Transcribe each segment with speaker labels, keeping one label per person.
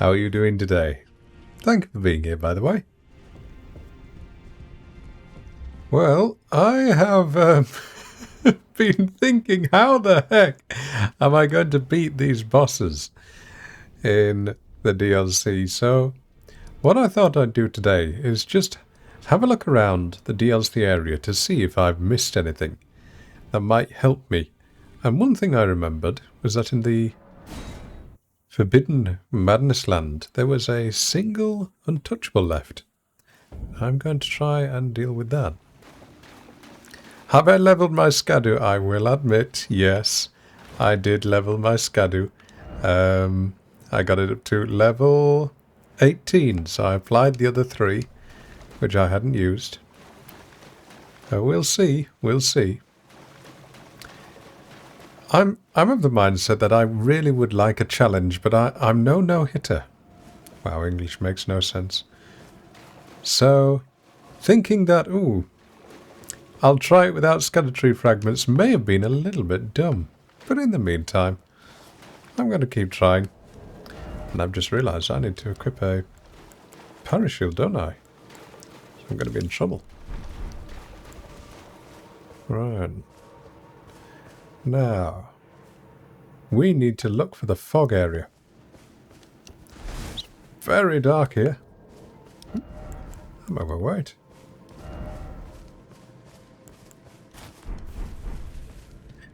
Speaker 1: How are you doing today? Thank you for being here, by the way. Well, I have been thinking, how the heck am I going to beat these bosses in the DLC? So, what I thought I'd do today is just have a look around the DLC area to see if I've missed anything that might help me. And one thing I remembered was that in the Forbidden Madness Land, there was a single untouchable left. I'm going to try and deal with that. Have I leveled my Skadu? I will admit, yes, I did level my Skadu. I got it up to level 18, so I applied the other 3, which I hadn't used. We'll see, we'll see. I'm of the mindset that I really would like a challenge, but I'm no-hitter. Wow, English makes no sense. So, thinking that, I'll try it without Scattertree fragments may have been a little bit dumb. But in the meantime, I'm going to keep trying. And I've just realised I need to equip a parachute, don't I? I'm going to be in trouble. Right. Now, we need to look for the fog area. It's very dark here. I'm overweight.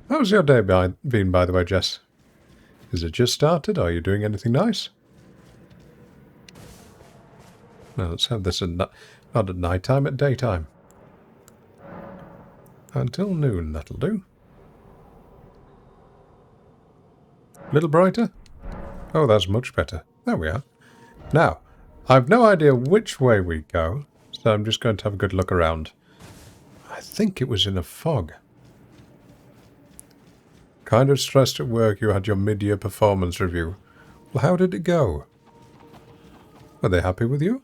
Speaker 1: How's your day been, by the way, Jess? Is it just started? Are you doing anything nice? No, let's have this not at night time, at daytime. Until noon, that'll do. Little brighter? Oh, that's much better. There we are. Now, I've no idea which way we go, so I'm just going to have a good look around. I think it was in a fog. Kind of stressed at work you had your mid-year performance review. Well, how did it go? Were they happy with you?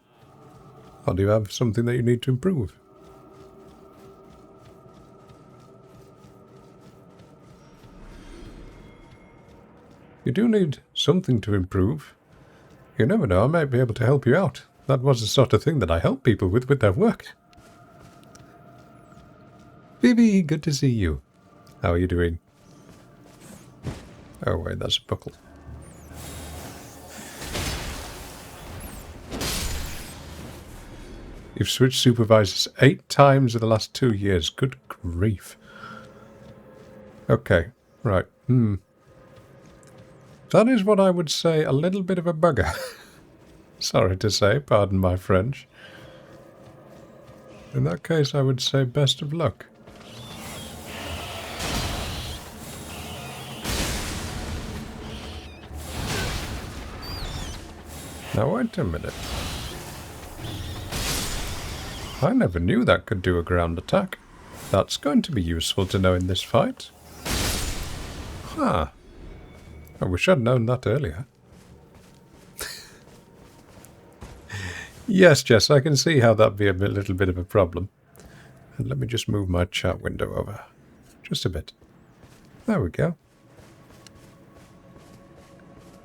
Speaker 1: Or do you have something that you need to improve? You do need something to improve. You never know, I might be able to help you out. That was the sort of thing that I help people with their work. Vivi, good to see you. How are you doing? Oh wait, that's a buckle. You've switched supervisors 8 times in the last 2 years. Good grief. Okay, right. That is what I would say a little bit of a bugger. Sorry to say, pardon my French. In that case, I would say best of luck. Now wait a minute. I never knew that could do a ground attack. That's going to be useful to know in this fight. Huh. I wish I'd known that earlier. Yes, Jess, I can see how that'd be a little bit of a problem. And let me just move my chat window over. Just a bit. There we go.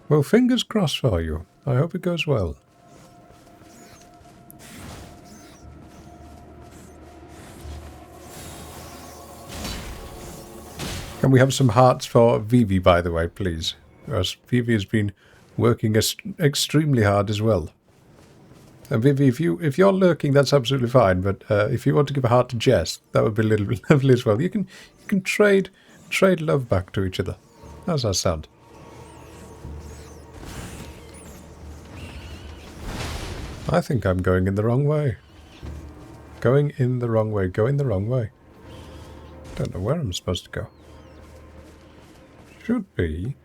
Speaker 1: Well, fingers crossed for you. I hope it goes well. Can we have some hearts for Vivi, by the way, please? Because Vivi has been working extremely hard as well. And Vivi, if you're lurking, that's absolutely fine. But if you want to give a heart to Jess, that would be a little bit lovely as well. You can trade love back to each other. How's that sound? I think I'm going in the wrong way. Going in the wrong way. Going the wrong way. Don't know where I'm supposed to go. Should be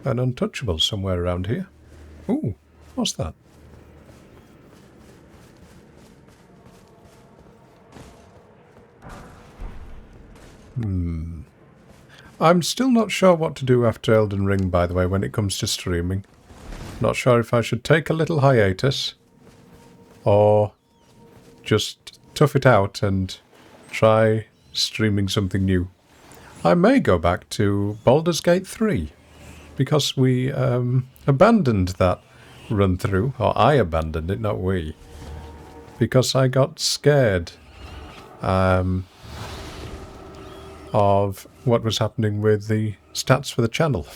Speaker 1: an untouchable somewhere around here. Ooh, what's that? I'm still not sure what to do after Elden Ring, by the way, when it comes to streaming. Not sure if I should take a little hiatus or just tough it out and try streaming something new. I may go back to Baldur's Gate 3 because we abandoned that run through, or I abandoned it, not we, because I got scared of what was happening with the stats for the channel.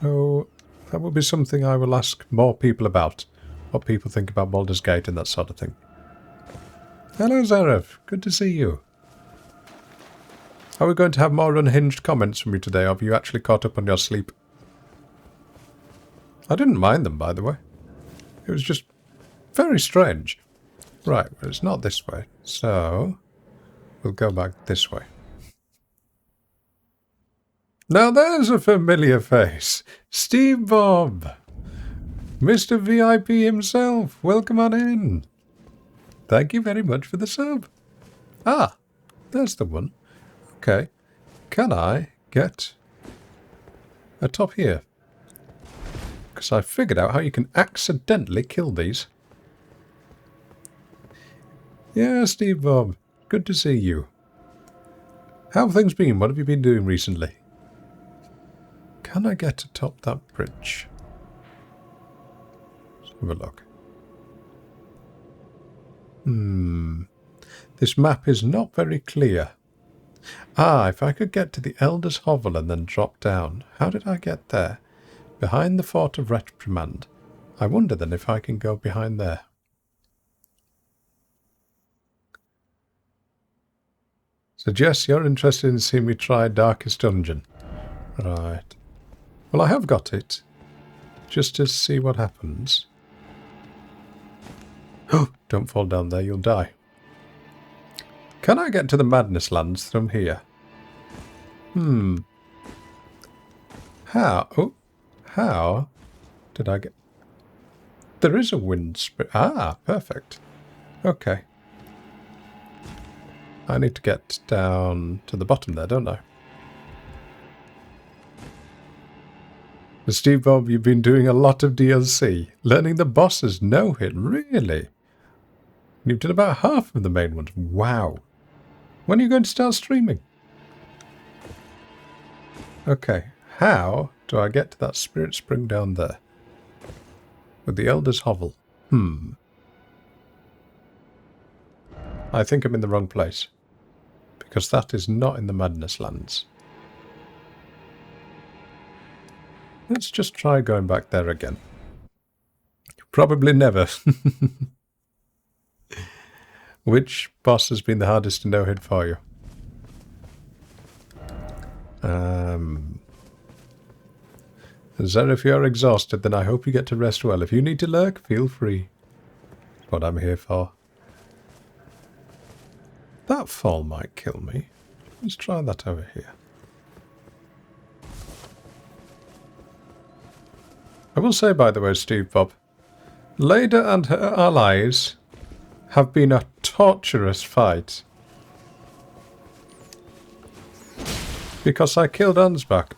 Speaker 1: So that will be something I will ask more people about, what people think about Baldur's Gate and that sort of thing. Hello Zareth, good to see you. Are we going to have more unhinged comments from you today, or have you actually caught up on your sleep? I didn't mind them, by the way. It was just very strange. Right, well, it's not this way, so we'll go back this way. Now there's a familiar face. Steve Bob. Mr. VIP himself. Welcome on in. Thank you very much for the sub. Ah, there's the one. Okay. Can I get a top here? Because I figured out how you can accidentally kill these. Yeah, Steve Bob. Good to see you. How have things been? What have you been doing recently? Can I get atop that bridge? Let's have a look. This map is not very clear. Ah, if I could get to the Elder's Hovel and then drop down. How did I get there? Behind the Fort of Reprimand. I wonder then if I can go behind there. So Jess, you're interested in seeing me try Darkest Dungeon. Right. Well, I have got it. Just to see what happens. Oh, don't fall down there, you'll die. Can I get to the Madness Lands from here? How? Oh, how did I get... There is a wind spirit. Ah, perfect. Okay. I need to get down to the bottom there, don't I? Steve Bob, you've been doing a lot of DLC. Learning the bosses, no hit, really? You've done about half of the main ones. Wow. When are you going to start streaming? Okay, how do I get to that spirit spring down there? With the Elder's Hovel. I think I'm in the wrong place. Because that is not in the Madness Lands. Let's just try going back there again. Probably never. Which boss has been the hardest to no-hit for you? Zara, if you're exhausted, then I hope you get to rest well. If you need to lurk, feel free. That's what I'm here for. That fall might kill me. Let's try that over here. I will say, by the way, Steve Bob, Leda and her allies have been a torturous fight. Because I killed Ansbach,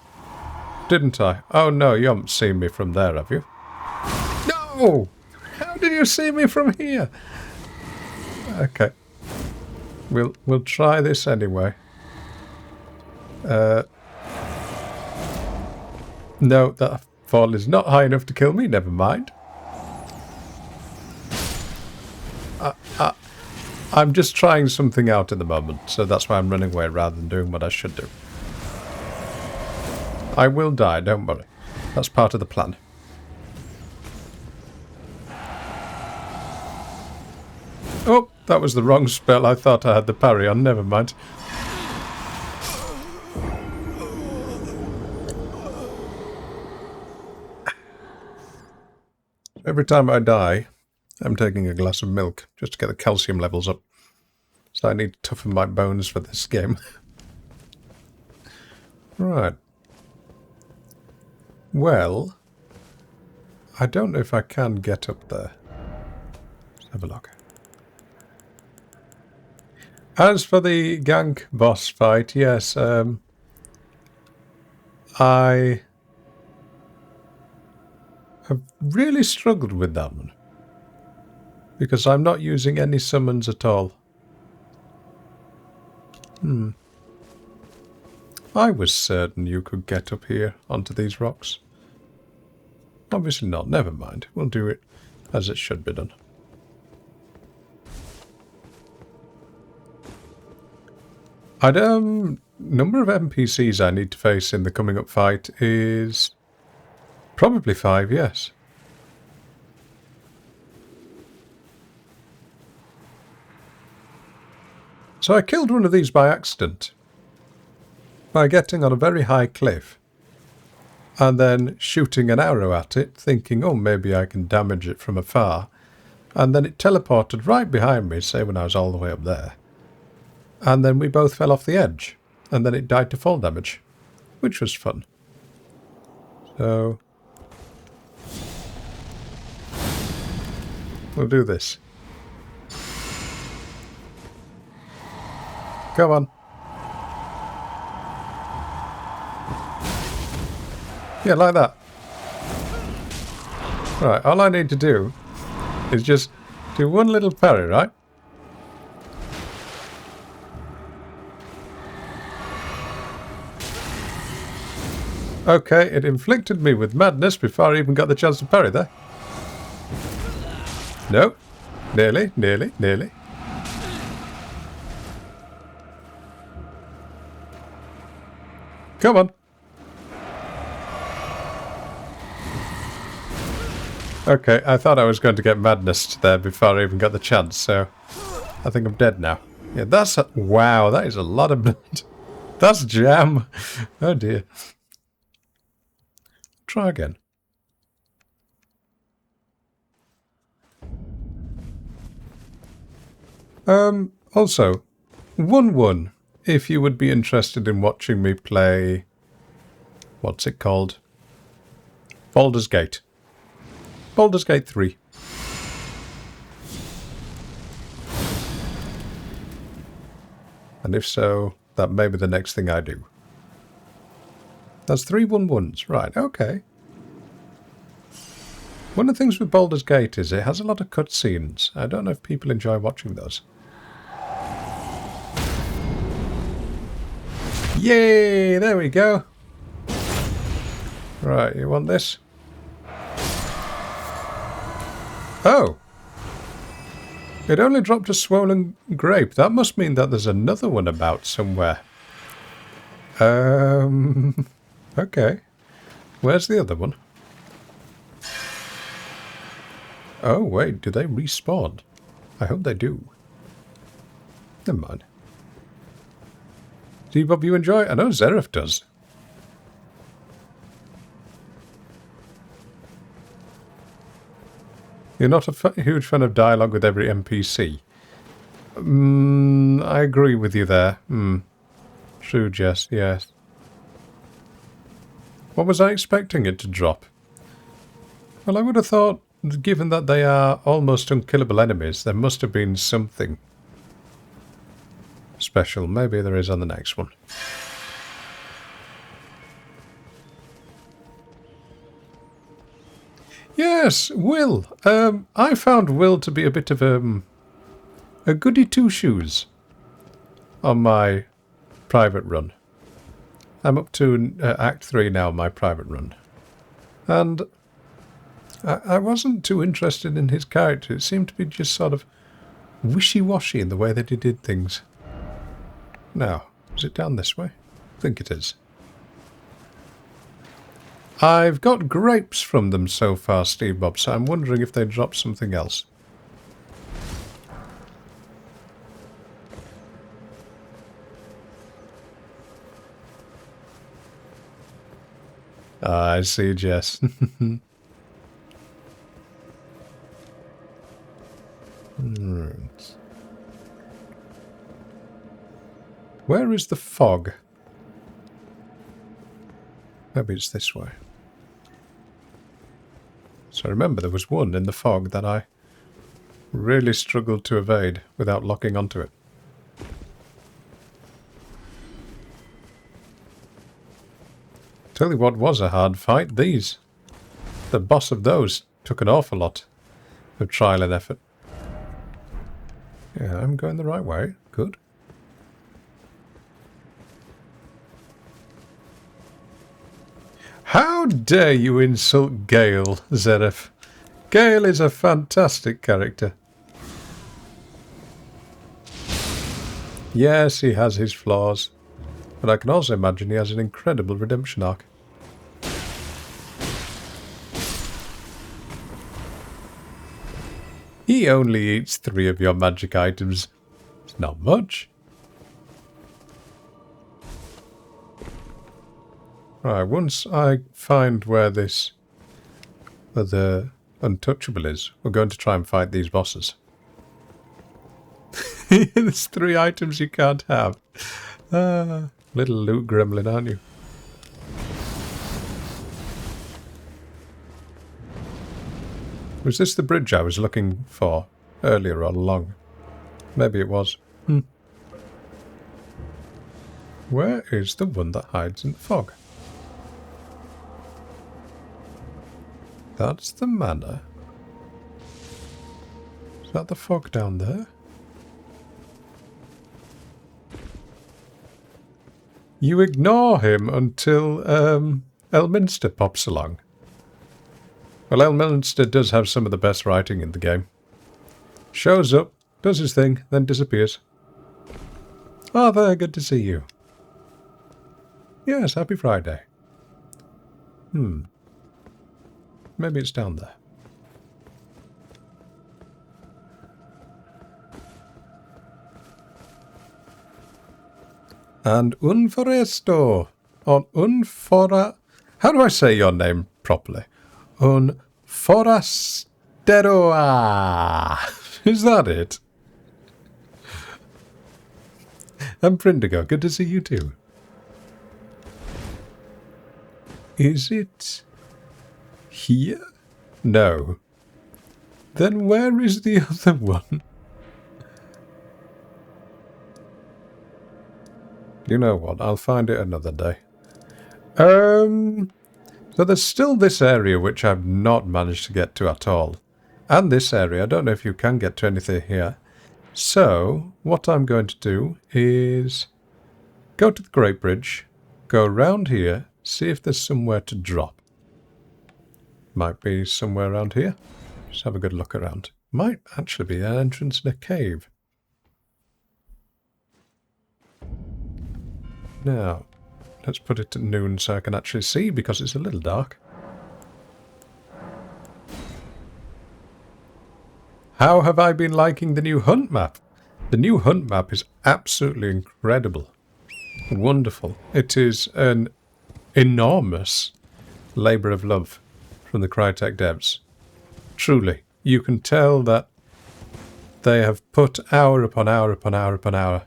Speaker 1: didn't I? Oh no, you haven't seen me from there, have you? No! How did you see me from here? Okay. We'll try this anyway. No, that fall is not high enough to kill me, never mind. I'm just trying something out at the moment, so that's why I'm running away rather than doing what I should do. I will die, don't worry. That's part of the plan. Oh, that was the wrong spell. I thought I had the parry on, never mind. Every time I die, I'm taking a glass of milk just to get the calcium levels up. So I need to toughen my bones for this game. Right. Well, I don't know if I can get up there. Let's have a look. As for the gank boss fight, yes, I have really struggled with that one. Because I'm not using any summons at all. I was certain you could get up here onto these rocks. Obviously not. Never mind. We'll do it as it should be done. Number of NPCs I need to face in the coming up fight is probably 5, yes. So I killed one of these by accident, by getting on a very high cliff and then shooting an arrow at it, thinking, oh, maybe I can damage it from afar. And then it teleported right behind me, say when I was all the way up there. And then we both fell off the edge, and then it died to fall damage, which was fun. So we'll do this. Come on. Yeah, like that. Right, all I need to do is just do one little parry, right? Okay, it inflicted me with madness before I even got the chance to parry there. No. Nearly, nearly, nearly. Come on. Okay, I thought I was going to get madness there before I even got the chance, so I think I'm dead now. Yeah, that's... wow, that is a lot of blood. That's jam. Oh dear. Try again. Also, 1-1, if you would be interested in watching me play... what's it called? Baldur's Gate. Baldur's Gate 3. And if so, that may be the next thing I do. That's 3 1-1s. Right, okay. One of the things with Baldur's Gate is it has a lot of cutscenes. I don't know if people enjoy watching those. Yay! There we go. Right, you want this? Oh! It only dropped a swollen grape. That must mean that there's another one about somewhere. Okay. Where's the other one? Oh, wait, do they respawn? I hope they do. Never mind. Debub, you enjoy? I know Zeref does. You're not a huge fan of dialogue with every NPC. I agree with you there. True, Jess, yes. What was I expecting it to drop? Well, I would have thought, given that they are almost unkillable enemies, there must have been something special. Maybe there is on the next one. Yes, Will. I found Will to be a bit of a goody two-shoes on my private run. I'm up to Act 3 now, my private run. And I wasn't too interested in his character. It seemed to be just sort of wishy-washy in the way that he did things. Now, is it down this way? I think it is. I've got grapes from them so far, Steve Bob, so I'm wondering if they drop something else. I see, Jess. Right. Where is the fog? Maybe it's this way. So remember, there was one in the fog that I really struggled to evade without locking onto it. Tell you what was a hard fight, these. The boss of those took an awful lot of trial and effort. Yeah, I'm going the right way. Good. How How dare you insult Gale, Zeref? Gale is a fantastic character. Yes, he has his flaws, but I can also imagine he has an incredible redemption arc. He only eats 3 of your magic items. It's not much. Right, once I find where this other untouchable is, we're going to try and fight these bosses. There's 3 items you can't have. Little loot gremlin, aren't you? Was this the bridge I was looking for earlier all along? Maybe it was. Where is the one that hides in the fog? That's the manor. Is that the fog down there? You ignore him until Elminster pops along. Well, Elminster does have some of the best writing in the game. Shows up, does his thing, then disappears. Arthur, good to see you. Yes, happy Friday. Maybe it's down there. And un foresto, on un fora... How do I say your name properly? Un forasteroa. Is that it? And Prindigo, good to see you too. Is it here? No. Then where is the other one? You know what? I'll find it another day. So there's still this area which I've not managed to get to at all. And this area, I don't know if you can get to anything here. So, what I'm going to do is go to the Great Bridge, go around here, see if there's somewhere to drop. Might be somewhere around here. Just have a good look around. Might actually be an entrance in a cave. Now, let's put it at noon so I can actually see, because it's a little dark. How have I been liking the new hunt map? The new hunt map is absolutely incredible. Wonderful. It is an enormous labour of love from the Crytek devs. Truly, you can tell that they have put hour upon hour upon hour upon hour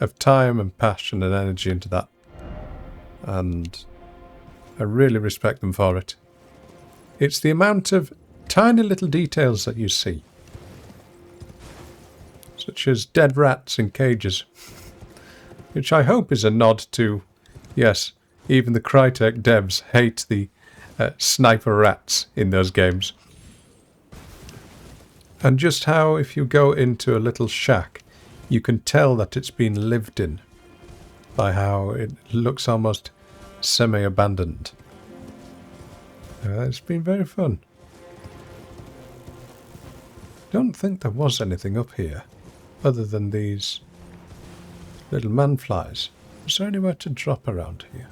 Speaker 1: of time and passion and energy into that. And I really respect them for it. It's the amount of tiny little details that you see. Such as dead rats in cages. Which I hope is a nod to, yes, even the Crytek devs hate the sniper rats in those games. And just how if you go into a little shack, you can tell that it's been lived in by how it looks almost semi-abandoned. It's been very fun. Don't think there was anything up here other than these little man-flies. Is there anywhere to drop around here?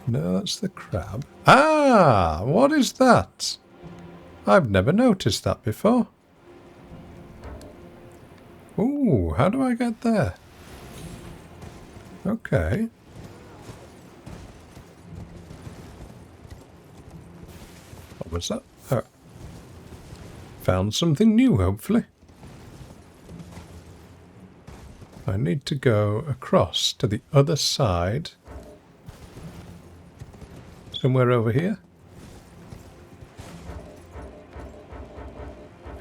Speaker 1: No, that's the crab. Ah! What is that? I've never noticed that before. Ooh, how do I get there? Okay. What was that? Oh. Found something new, hopefully. I need to go across to the other side. Somewhere over here.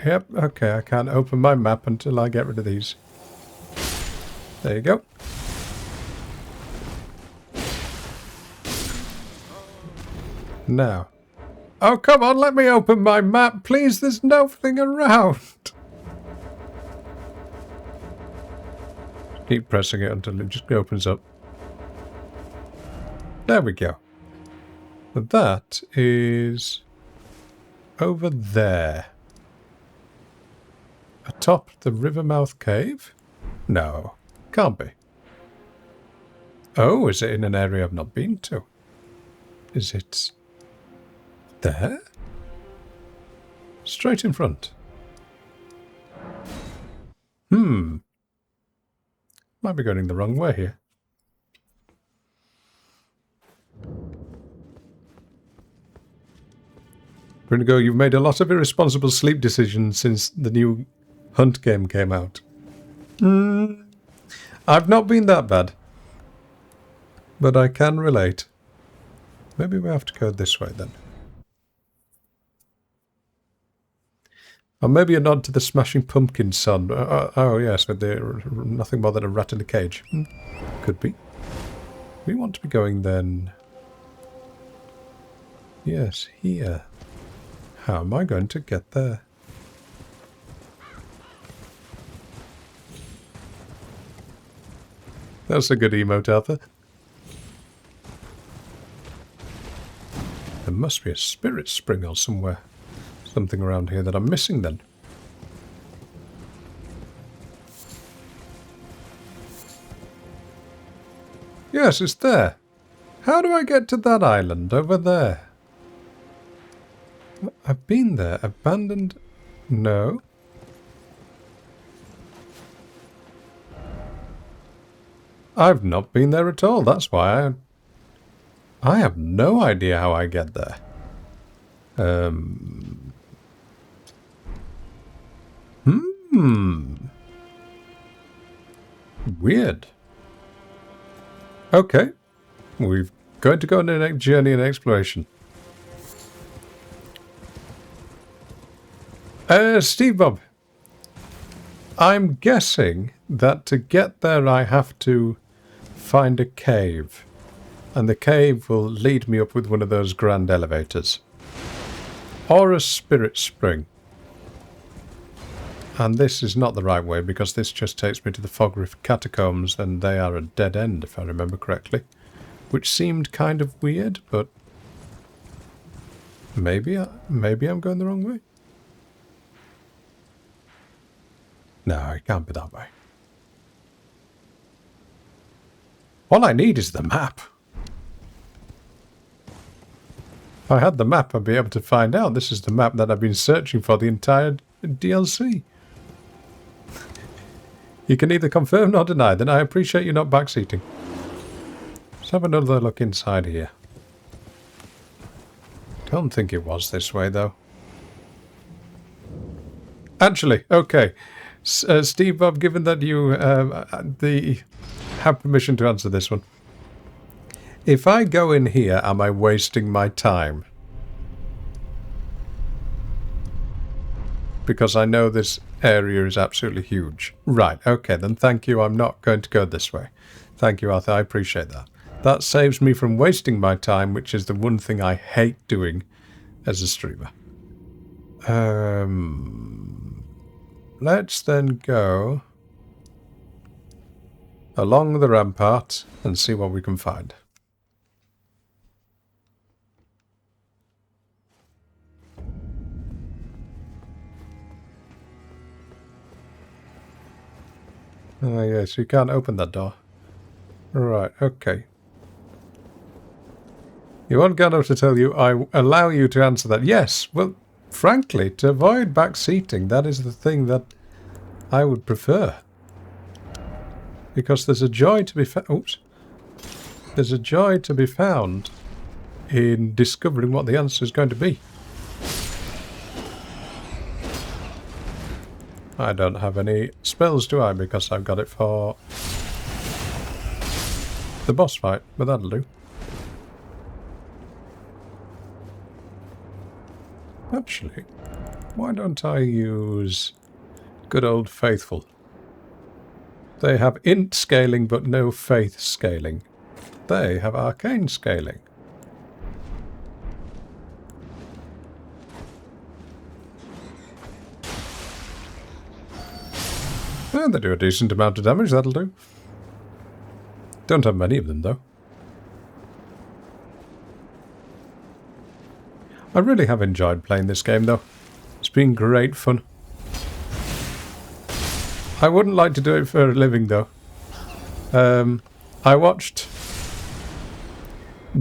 Speaker 1: Yep, okay, I can't open my map until I get rid of these. There you go. Now. Oh, come on, let me open my map, please. There's nothing around. Keep pressing it until it just opens up. There we go. But that is over there. Atop the Rivermouth Cave? No, can't be. Oh, is it in an area I've not been to? Is it there? Straight in front. Might be going the wrong way here. Brinigo, you've made a lot of irresponsible sleep decisions since the new Hunt game came out. I've not been that bad. But I can relate. Maybe we have to go this way then. Or maybe a nod to the Smashing Pumpkins song. Oh yes, with nothing more than a rat in a cage. Could be. We want to be going then... Yes, here. How am I going to get there? That's a good emote, Arthur. There must be a spirit spring or somewhere. Something around here that I'm missing then. Yes, it's there. How do I get to that island over there? I've been there. Abandoned? No. I've not been there at all. That's why I have no idea how I get there. Weird. Okay. We're going to go on a journey and exploration. Steve Bob. I'm guessing that to get there I have to find a cave. And the cave will lead me up with one of those grand elevators. Or a spirit spring. And this is not the right way because this just takes me to the Fogriff Catacombs and they are a dead end if I remember correctly. Which seemed kind of weird, but maybe I'm going the wrong way. No, it can't be that way. All I need is the map. If I had the map, I'd be able to find out. This is the map that I've been searching for the entire DLC. You can either confirm or deny, then I appreciate you not backseating. Let's have another look inside here. Don't think it was this way, though. Actually, okay. Steve Bob, given that you have permission to answer this one. If I go in here, am I wasting my time? Because I know this area is absolutely huge. Right, okay, then thank you. I'm not going to go this way. Thank you, Arthur. I appreciate that. That saves me from wasting my time, which is the one thing I hate doing as a streamer. Let's then go along the rampart and see what we can find. Ah, yes, you can't open that door. Right, okay. You want Gandalf to tell you, I allow you to answer that. Yes, well, frankly, to avoid backseating, that is the thing that I would prefer. Because there's a joy to be found. Oops. There's a joy to be found in discovering what the answer is going to be. I don't have any spells, do I? Because I've got it for the boss fight, but that'll do. Actually, why don't I use good old faithful? They have int scaling but no faith scaling. They have arcane scaling. And they do a decent amount of damage, that'll do. Don't have many of them, though. I really have enjoyed playing this game, though. It's been great fun. I wouldn't like to do it for a living, though. I watched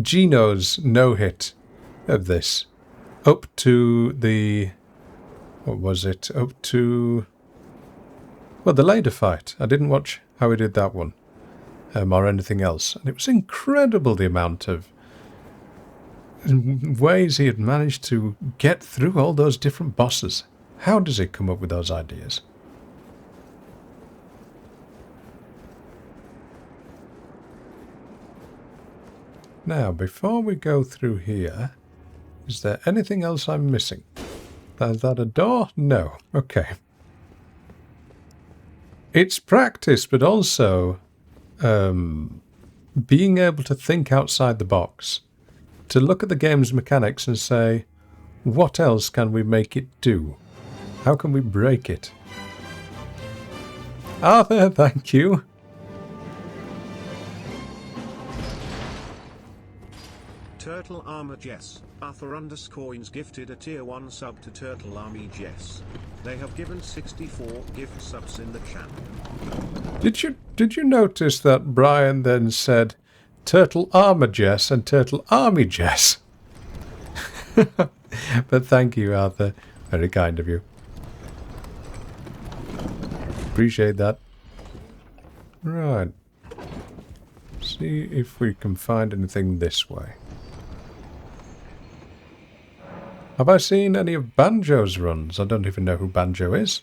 Speaker 1: Gino's no-hit of this up to the... what was it? Up to... well, the later fight. I didn't watch how he did that one. Or anything else. And it was incredible the amount of ways he had managed to get through all those different bosses. How does he come up with those ideas? Now, before we go through here, is there anything else I'm missing? Is that a door? No. Okay. It's practice, but also being able to think outside the box. To look at the game's mechanics and say, what else can we make it do? How can we break it? Arthur, thank you.
Speaker 2: Turtle Armor Jess. Arthur_ins gifted a tier 1 sub to Turtle Army Jess. They have given 64 gift subs in the channel.
Speaker 1: Did you notice that Brian then said Turtle Armor Jess and Turtle Army Jess? But thank you, Arthur. Very kind of you. Appreciate that. Right. See if we can find anything this way. Have I seen any of Banjo's runs? I don't even know who Banjo is.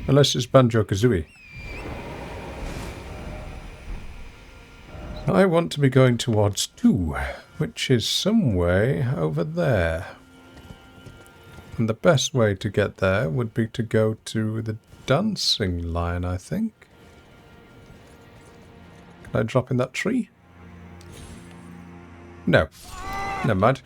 Speaker 1: Unless it's Banjo-Kazooie. I want to be going towards 2, which is some way over there. And the best way to get there would be to go to the dancing line, I think. Can I drop in that tree? No. Never mind.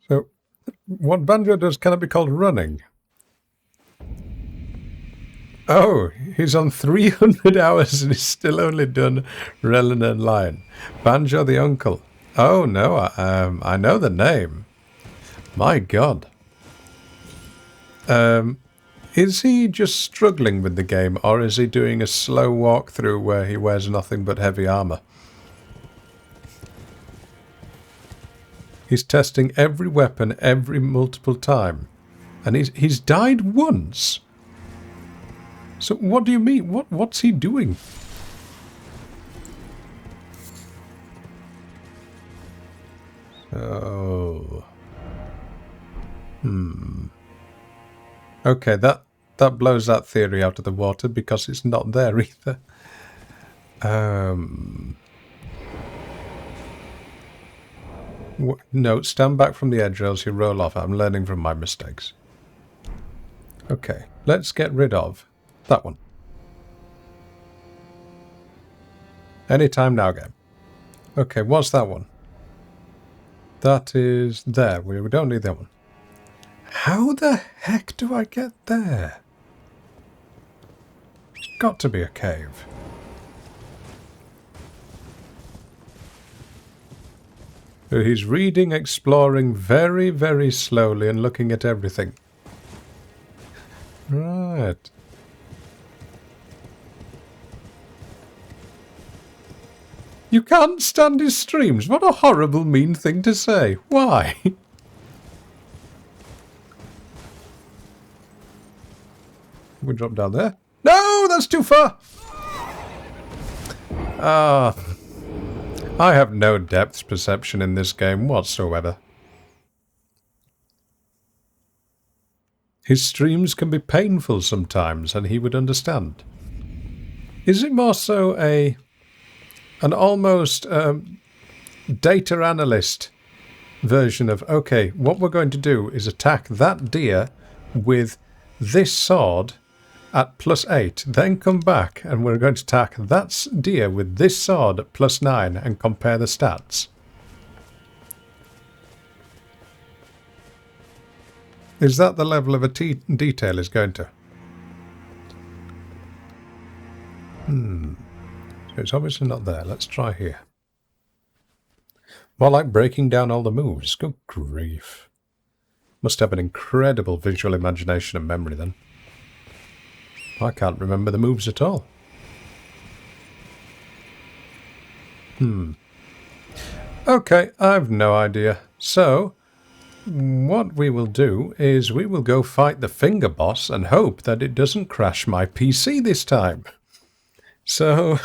Speaker 1: So, what Banjo does cannot be called running. Oh, he's on 300 hours and he's still only done Relin and Lion. Banjo the uncle. Oh no, I know the name. My God. Is he just struggling with the game, or is he doing a slow walkthrough where he wears nothing but heavy armor? He's testing every weapon every multiple time. And he's died once. So what do you mean? What's he doing? Oh. Okay, that blows that theory out of the water because it's not there either. No, stand back from the edge or else you roll off. I'm learning from my mistakes. Okay, let's get rid of that one. Anytime now, game. Okay, what's that one? That is there. We don't need that one. How the heck do I get there? It's got to be a cave. So he's reading, exploring very, very slowly and looking at everything. Right. You can't stand his streams. What a horrible, mean thing to say. Why? We drop down there. No, that's too far. Ah. I have no depth perception in this game whatsoever. His streams can be painful sometimes, and he would understand. Is it more so an almost data analyst version of, okay, what we're going to do is attack that deer with this sword at +8, then come back and we're going to attack that deer with this sword at +9 and compare the stats? Is that the level of detail is going to? So it's obviously not there. Let's try here. More like breaking down all the moves. Good grief. Must have an incredible visual imagination and memory then. I can't remember the moves at all. Okay, I've no idea. So, what we will do is we will go fight the finger boss and hope that it doesn't crash my PC this time. So,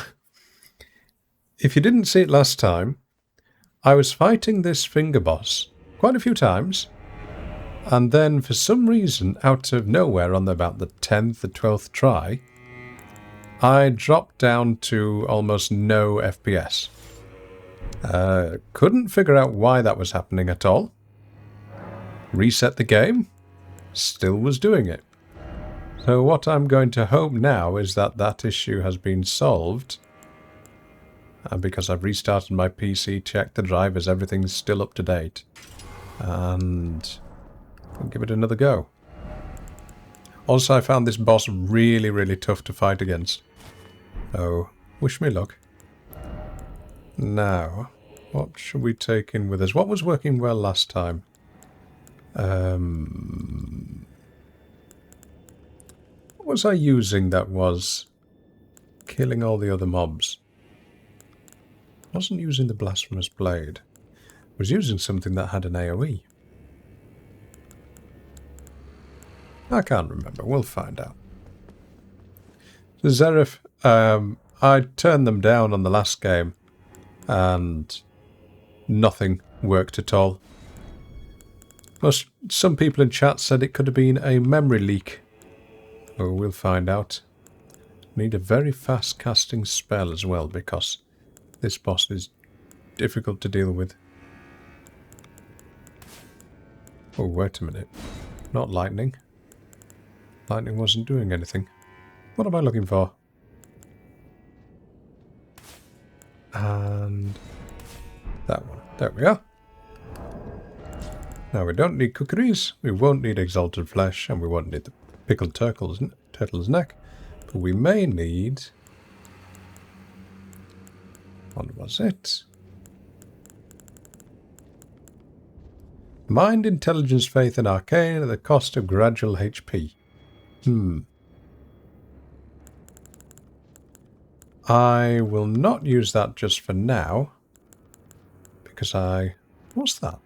Speaker 1: if you didn't see it last time, I was fighting this finger boss quite a few times, and then for some reason, out of nowhere on about the 10th or 12th try, I dropped down to almost no FPS. Couldn't figure out why that was happening at all. Reset the game, still was doing it. So what I'm going to hope now is that that issue has been solved. And because I've restarted my PC, checked the drivers, everything's still up to date. And I'll give it another go. Also, I found this boss really, really tough to fight against. So, wish me luck. Now, what should we take in with us? What was working well last time? What was I using that was killing all the other mobs? I wasn't using the Blasphemous Blade. I was using something that had an AoE. I can't remember. We'll find out. So Zerif, I turned them down on the last game, and nothing worked at all. Some people in chat said it could have been a memory leak. Oh, we'll find out. Need a very fast casting spell as well, because this boss is difficult to deal with. Oh, wait a minute. Not lightning. Lightning wasn't doing anything. What am I looking for? And that one. There we are. Now we don't need cookeries, we won't need exalted flesh, and we won't need the pickled turtle's neck. But we may need... What was it? Mind, intelligence, faith, and arcane at the cost of gradual HP. I will not use that just for now. Because what's that?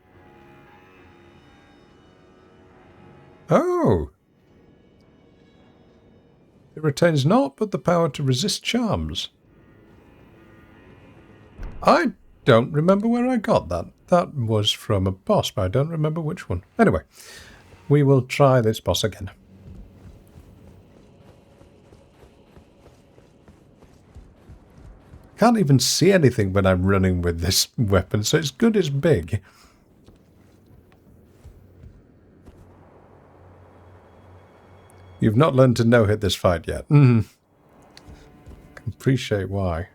Speaker 1: Oh! It retains naught but the power to resist charms. I don't remember where I got that. That was from a boss, but I don't remember which one. Anyway, we will try this boss again. Can't even see anything when I'm running with this weapon, so it's good it's big. You've not learned to no-hit this fight yet. Can appreciate why.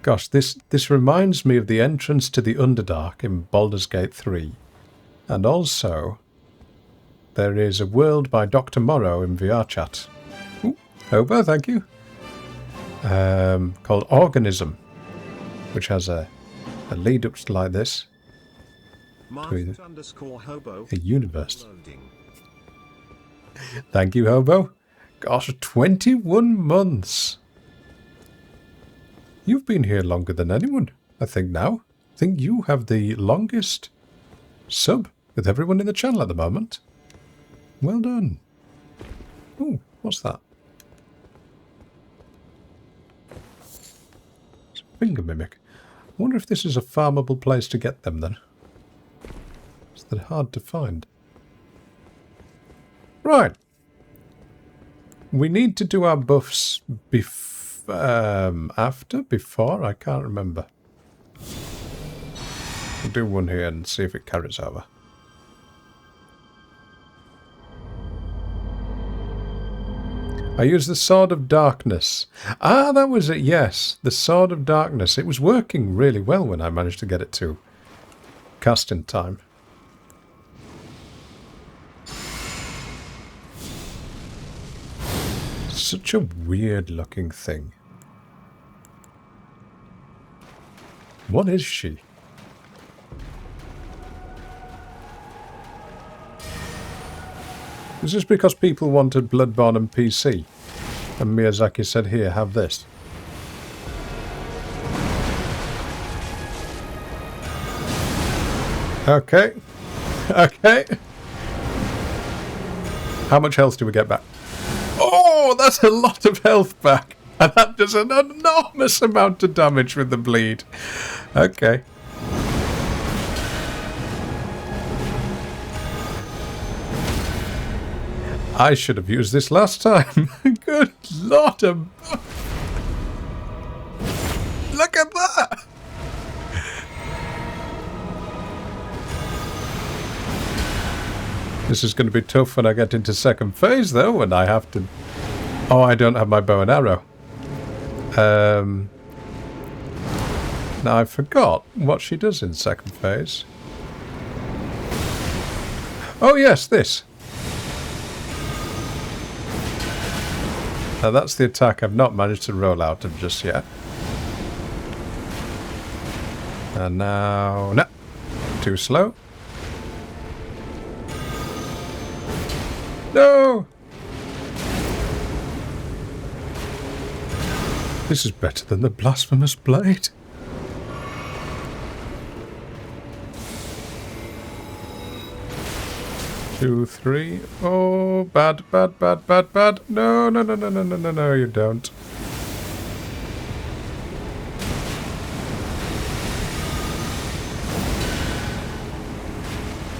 Speaker 1: Gosh, this reminds me of the entrance to the Underdark in Baldur's Gate 3. And also, there is a world by Dr. Morrow in VR chat. Ooh, Hobo, thank you. Called Organism, which has a lead-up like this. To a universe. Thank you, Hobo. Gosh, 21 months. You've been here longer than anyone, I think now. I think you have the longest sub with everyone in the channel at the moment. Well done. Oh, what's that? It's a finger mimic. I wonder if this is a farmable place to get them then. Is that hard to find? Right. We need to do our buffs before? I can't remember. We'll do one here and see if it carries over. I used the Sword of Darkness. Ah, that was it, yes. The Sword of Darkness. It was working really well when I managed to get it to cast in time. such a weird looking thing. What is she? Is this because people wanted Bloodborne and PC? And Miyazaki said, here, have this. Okay. Okay. How much health do we get back? Oh, that's a lot of health back. And that does an enormous amount of damage with the bleed. Okay. I should have used this last time. Good Lord. Look at that. This is going to be tough when I get into second phase, though, when I have to... Oh, I don't have my bow and arrow. Now, I forgot what she does in second phase. Oh, yes, this. Now, that's the attack I've not managed to roll out of just yet. And now... No. Too slow. No! This is better than the blasphemous blade. Two, three. Oh, bad, bad, bad, bad, bad. No, no, no, no, no, no, no, no, you don't.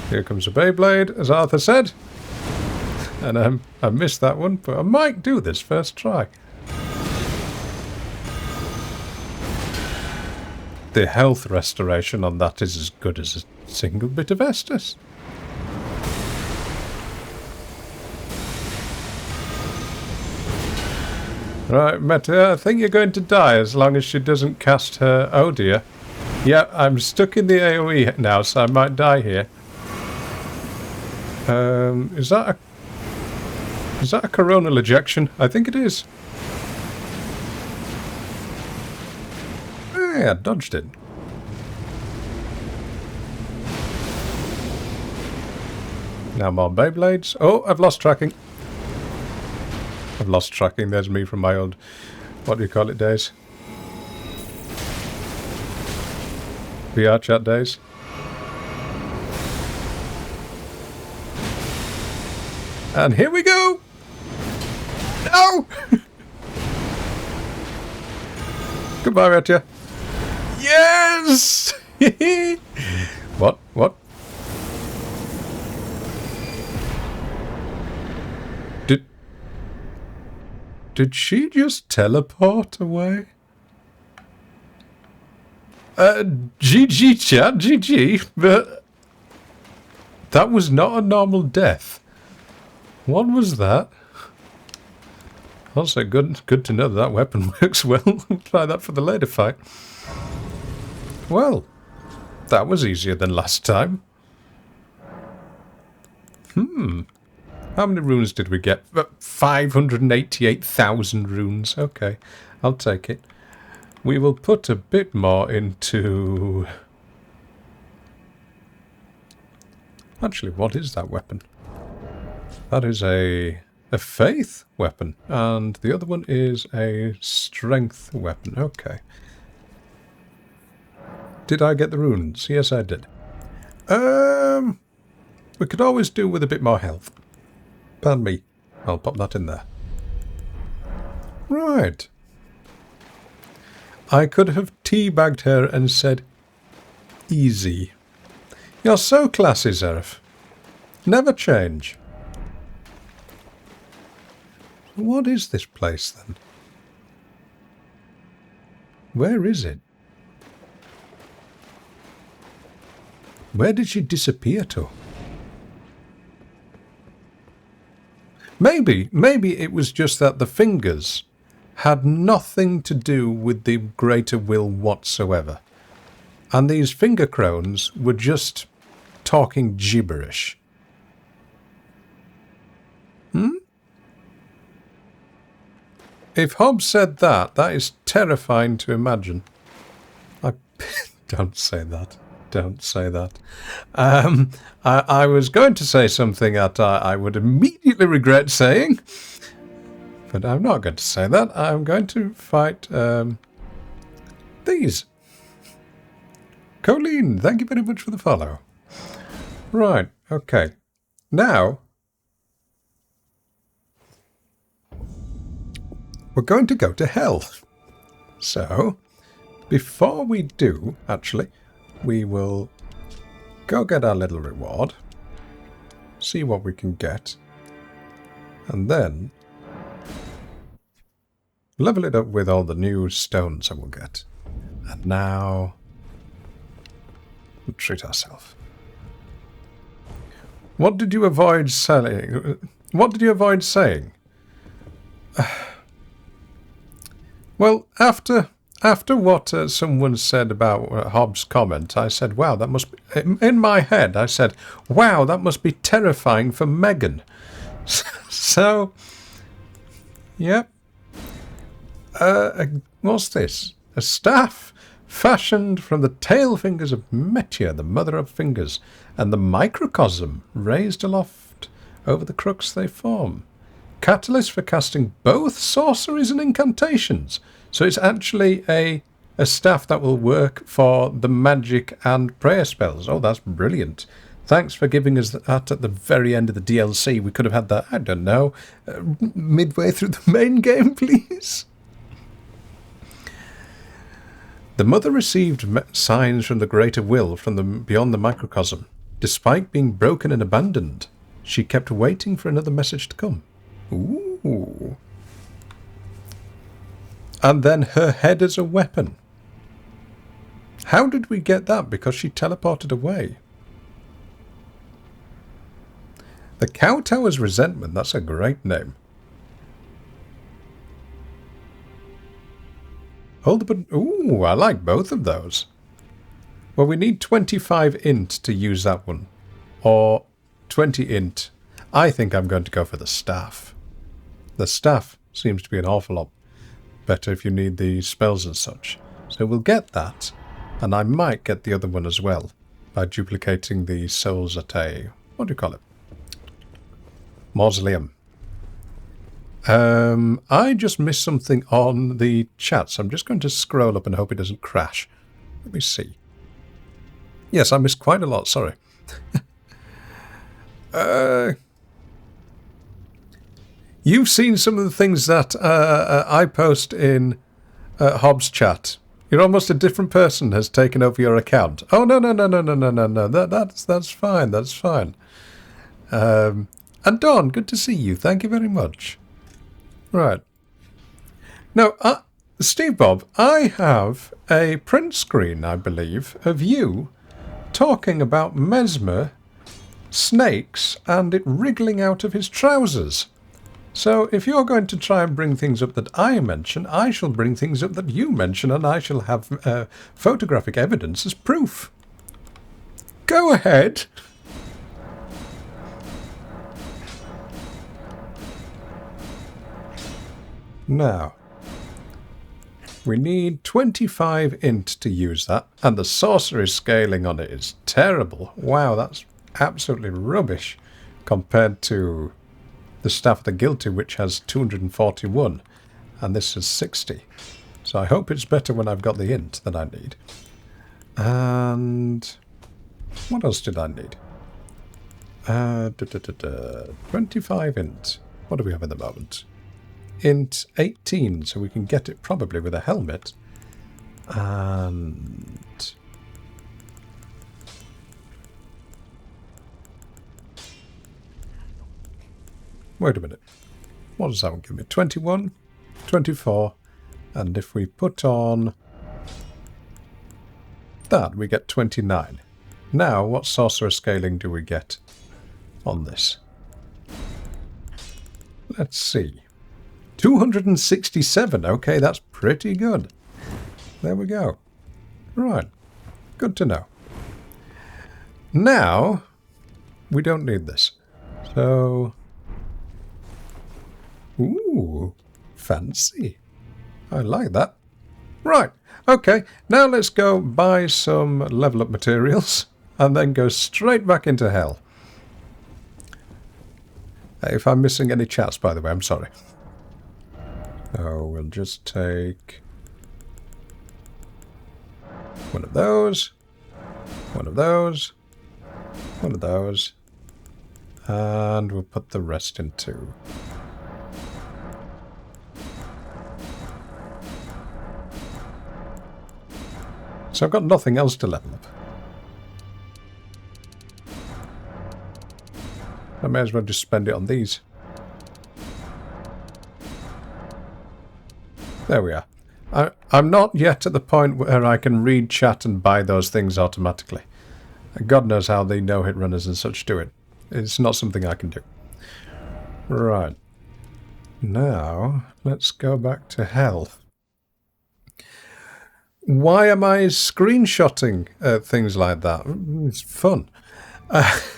Speaker 1: Here comes a Beyblade, as Arthur said. And I missed that one, but I might do this first try. The health restoration on that is as good as a single bit of Estus. Right, Meta, I think you're going to die as long as she doesn't cast her... Oh dear. Yeah, I'm stuck in the AoE now, so I might die here. Is that a coronal ejection? I think it is. Hey, I dodged it. Now more Beyblades. Oh, I've lost tracking. I've lost tracking. There's me from my old, what do you call it, days? VR chat days. And here we go! No! Goodbye, Retya. Yes! What? What? Did she just teleport away? GG chat, GG, but that was not a normal death. What was that? Also, good to know that weapon works well. We'll try that for the later fight. Well, that was easier than last time. How many runes did we get? 588,000 runes. Okay, I'll take it. We will put a bit more into... Actually, what is that weapon? That is a faith weapon, and the other one is a strength weapon. Okay. Did I get the runes? Yes, I did. We could always do with a bit more health. Pardon me. I'll pop that in there. Right. I could have teabagged her and said, easy. You're so classy, Zerif. Never change. What is this place, then? Where is it? Where did she disappear to? Maybe it was just that the fingers had nothing to do with the greater will whatsoever. And these finger crones were just talking gibberish. If Hobbes said that, that is terrifying to imagine. Don't say that. Don't say that. I was going to say something that I would immediately regret saying, but I'm not going to say that. I'm going to fight these. Colleen, thank you very much for the follow. Right, okay. Now, we're going to go to hell. So, before we do, actually, we will go get our little reward, see what we can get, and then level it up with all the new stones that we'll get. And now, we'll treat ourselves. What did you avoid selling? What did you avoid saying? Well, after what someone said about Hobbes' comment, I said, wow, that must be... In my head, I said, wow, that must be terrifying for Megan. So, yep. What's this? A staff fashioned from the tail fingers of Metia, the mother of fingers, and the microcosm raised aloft over the crux they form. Catalyst for casting both sorceries and incantations. So it's actually a staff that will work for the magic and prayer spells. Oh, that's brilliant. Thanks for giving us that at the very end of the DLC. We could have had that, I don't know, midway through the main game, please. The mother received signs from the greater will from beyond the microcosm. Despite being broken and abandoned, she kept waiting for another message to come. Ooh. And then her head as a weapon. How did we get that? Because she teleported away. The Cowtower's Resentment, that's a great name. Hold the button. Ooh, I like both of those. Well, we need 25 int to use that one. Or 20 int. I think I'm going to go for the staff. The staff seems to be an awful lot better if you need the spells and such. So we'll get that. And I might get the other one as well. By duplicating the souls at a... what do you call it? Mausoleum. I just missed something on the chat, so I'm just going to scroll up and hope it doesn't crash. Let me see. Yes, I missed quite a lot, sorry. You've seen some of the things that I post in Hobbs chat. You're almost a different person has taken over your account. Oh, no. That's fine, that's fine. And Dawn, good to see you. Thank you very much. Right. Now, Steve Bob, I have a print screen, I believe, of you talking about Mesmer, snakes, and it wriggling out of his trousers. So if you're going to try and bring things up that I mention, I shall bring things up that you mention, and I shall have photographic evidence as proof. Go ahead. Now, we need 25 int to use that, and the sorcery scaling on it is terrible. Wow, that's absolutely rubbish compared to the Staff of the Guilty, which has 241, and this is 60. So I hope it's better when I've got the int that I need. And what else did I need? 25 int. What do we have at the moment? Int 18, so we can get it probably with a helmet. And wait a minute. What does that one give me? 21, 24, and if we put on that, we get 29. Now, what sorcerer scaling do we get on this? Let's see. 267. Okay, that's pretty good. There we go. Right. Good to know. Now, we don't need this. So... ooh. Fancy. I like that. Right. Okay. Now let's go buy some level up materials and then go straight back into hell. If I'm missing any chats, by the way, I'm sorry. Oh, we'll just take one of those, one of those, one of those, and we'll put the rest in too. So I've got nothing else to level up. I may as well just spend it on these. There we are. I'm not yet at the point where I can read chat and buy those things automatically. God knows how the no-hit runners and such do it. It's not something I can do. Right. Now, let's go back to hell. Why am I screenshotting things like that? It's fun.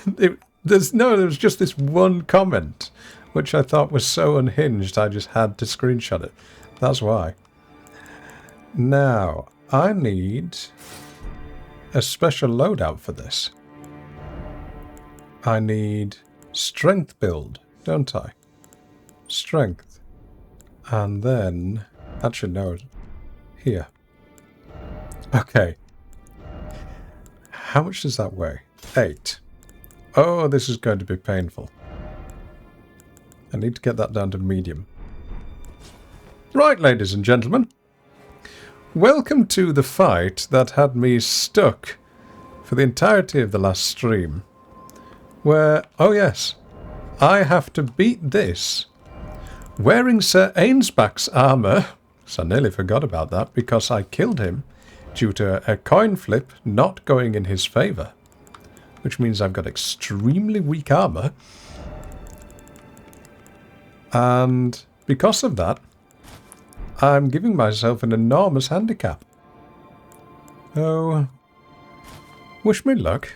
Speaker 1: There was just this one comment, which I thought was so unhinged I just had to screenshot it. That's why. Now, I need a special loadout for this. I need strength build, don't I? Strength. And then, actually no, here. Okay. How much does that weigh? 8. Oh, this is going to be painful. I need to get that down to medium. Right, ladies and gentlemen. Welcome to the fight that had me stuck for the entirety of the last stream. Where, oh yes, I have to beat this wearing Sir Ainsback's armour. So I nearly forgot about that because I killed him due to a coin flip not going in his favour. Which means I've got extremely weak armour. And because of that, I'm giving myself an enormous handicap. Oh, wish me luck.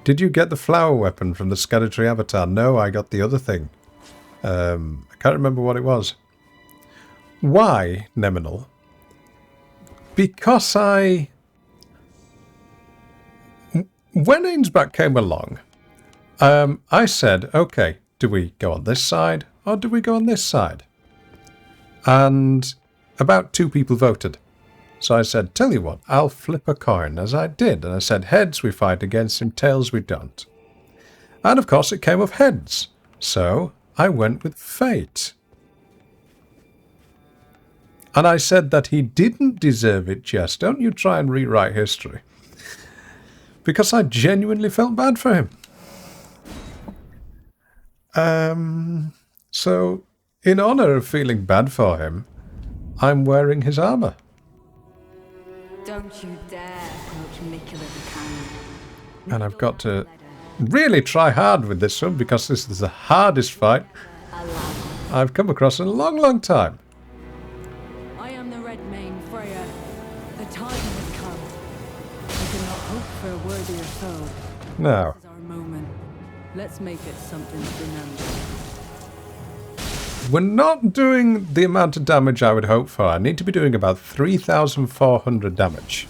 Speaker 1: Did you get the flower weapon from the Skeletree avatar? No, I got the other thing. I can't remember what it was. Why, Neminal? Because when Ainsback came along, I said, okay, do we go on this side or do we go on this side? And about 2 people voted. So I said, tell you what, I'll flip a coin, as I did. And I said, heads we fight against him, tails we don't. And of course it came of heads. So I went with fate. And I said that he didn't deserve it, Jess. Don't you try and rewrite history. Because I genuinely felt bad for him. So, in honour of feeling bad for him, I'm wearing his armour.
Speaker 3: Don't you dare approach Mikula the Cannon.
Speaker 1: And I've got to really try hard with this one because this is the hardest fight I've come across in a long, long time.
Speaker 3: I am the Red Mane Freya. The time has come. I cannot hope for a worthier foe.
Speaker 1: Now,
Speaker 3: This is our moment. Let's make it something to remember.
Speaker 1: we're not doing the amount of damage I would hope for. I need to be doing about 3,400 damage.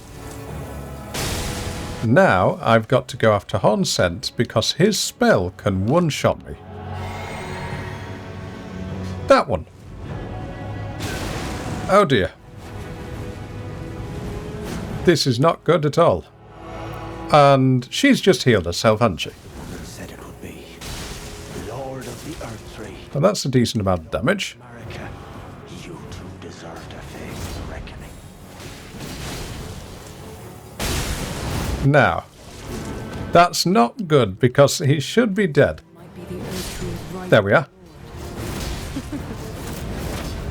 Speaker 1: Now, I've got to go after Hornsent because his spell can one-shot me. That one. Oh dear. This is not good at all. And she's just healed herself, hasn't she?
Speaker 4: Said it would be. Lord of the Earth Tree.
Speaker 1: Well, that's a decent amount of damage.
Speaker 4: America, you two deserve to face the reckoning.
Speaker 1: Now, that's not good because he should be dead.
Speaker 3: Might be the Earth Tree's right.
Speaker 1: There we are.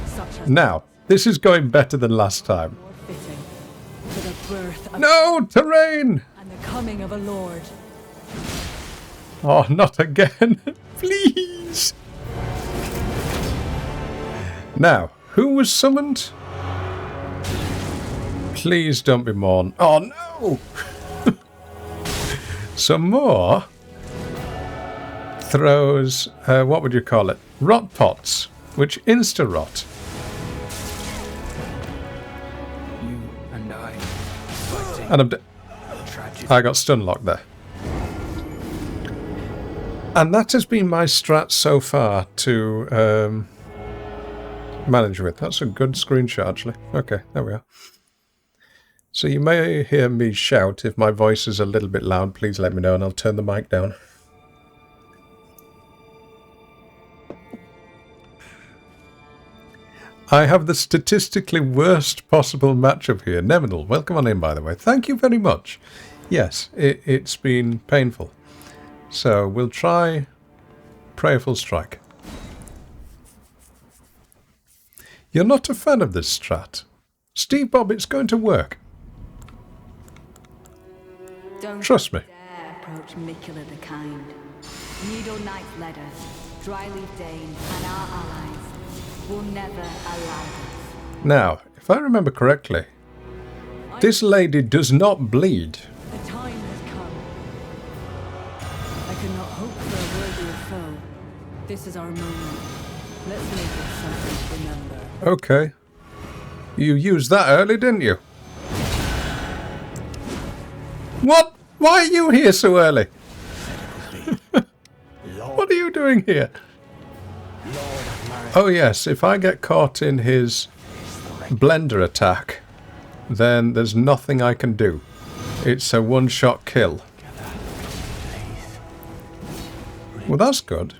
Speaker 3: Such as
Speaker 1: Now, this is going better than last time.
Speaker 3: more fitting for the birth of
Speaker 1: No, terrain!
Speaker 3: and the coming of a lord.
Speaker 1: Oh, not again. Please. Now, who was summoned? Please don't be Morn. Oh, no! Some more throws, what would you call it? Rot pots. which insta-rot.
Speaker 4: You and I fighting
Speaker 1: And I'm
Speaker 4: tragedy.
Speaker 1: I got stun locked there. And that has been my strat so far to manage with. That's a good screenshot, actually. Okay, there we are. So you may hear me shout. If my voice is a little bit loud, please let me know and I'll turn the mic down. I have the statistically worst possible matchup here. Neminal, welcome on in, by the way. Thank you very much. Yes, it's been painful. So we'll try Prayerful Strike. You're not a fan of this strat. Steve Bob, it's going to work.
Speaker 3: Don't
Speaker 1: Trust me.
Speaker 3: dare approach Mikula the Kind. Needle Knight's Ladder, Dryleaf Dane, and our allies will never allow this.
Speaker 1: Now, if I remember correctly, this lady does not bleed.
Speaker 3: The time has come. I could not hope for a worthier foe. This is our moment. Let's make it something to remember.
Speaker 1: Okay. You used that early, didn't you? What? Why are you here so early? What are you doing here? Oh yes, if I get caught in his blender attack, then there's nothing I can do. It's a one-shot kill. Well, that's good.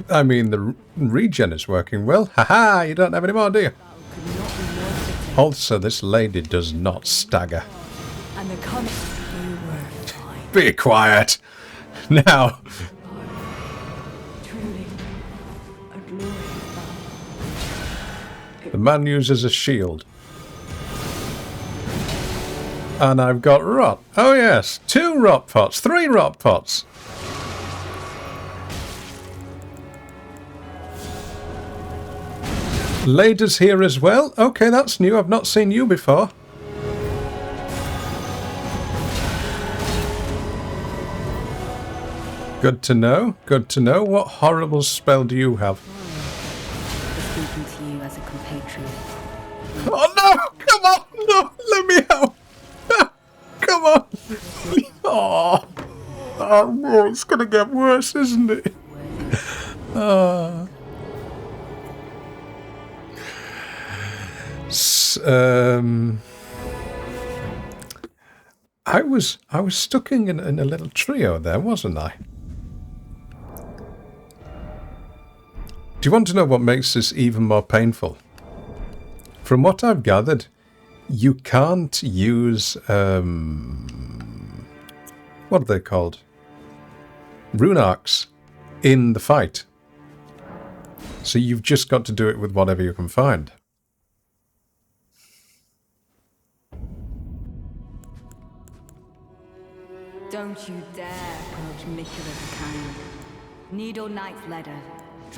Speaker 1: I mean, the regen is working well. Haha, you don't have any more, do you? Also, this lady does not stagger.
Speaker 3: And the coming they were fine.
Speaker 1: Be quiet. Now.
Speaker 3: Truly, a glorious battle.
Speaker 1: The man uses a shield. And I've got rot. Oh yes, 2 rot pots, 3 rot pots. Lada's here as well. Okay, that's new. I've not seen you before. Good to know. Good to know. What horrible spell do you have?
Speaker 3: Speaking to you as a compatriot.
Speaker 1: Oh no! Come on! No! Let me out! Come on! Oh! Oh no, it's gonna get worse, isn't it? I was stuck in a little trio there, wasn't I? Do you want to know what makes this even more painful? From what I've gathered, you can't use what are they called? Rune arcs in the fight. So you've just got to do it with whatever you can find.
Speaker 3: Don't you dare approach Mikula the Kind. Needle Knight's Ladder.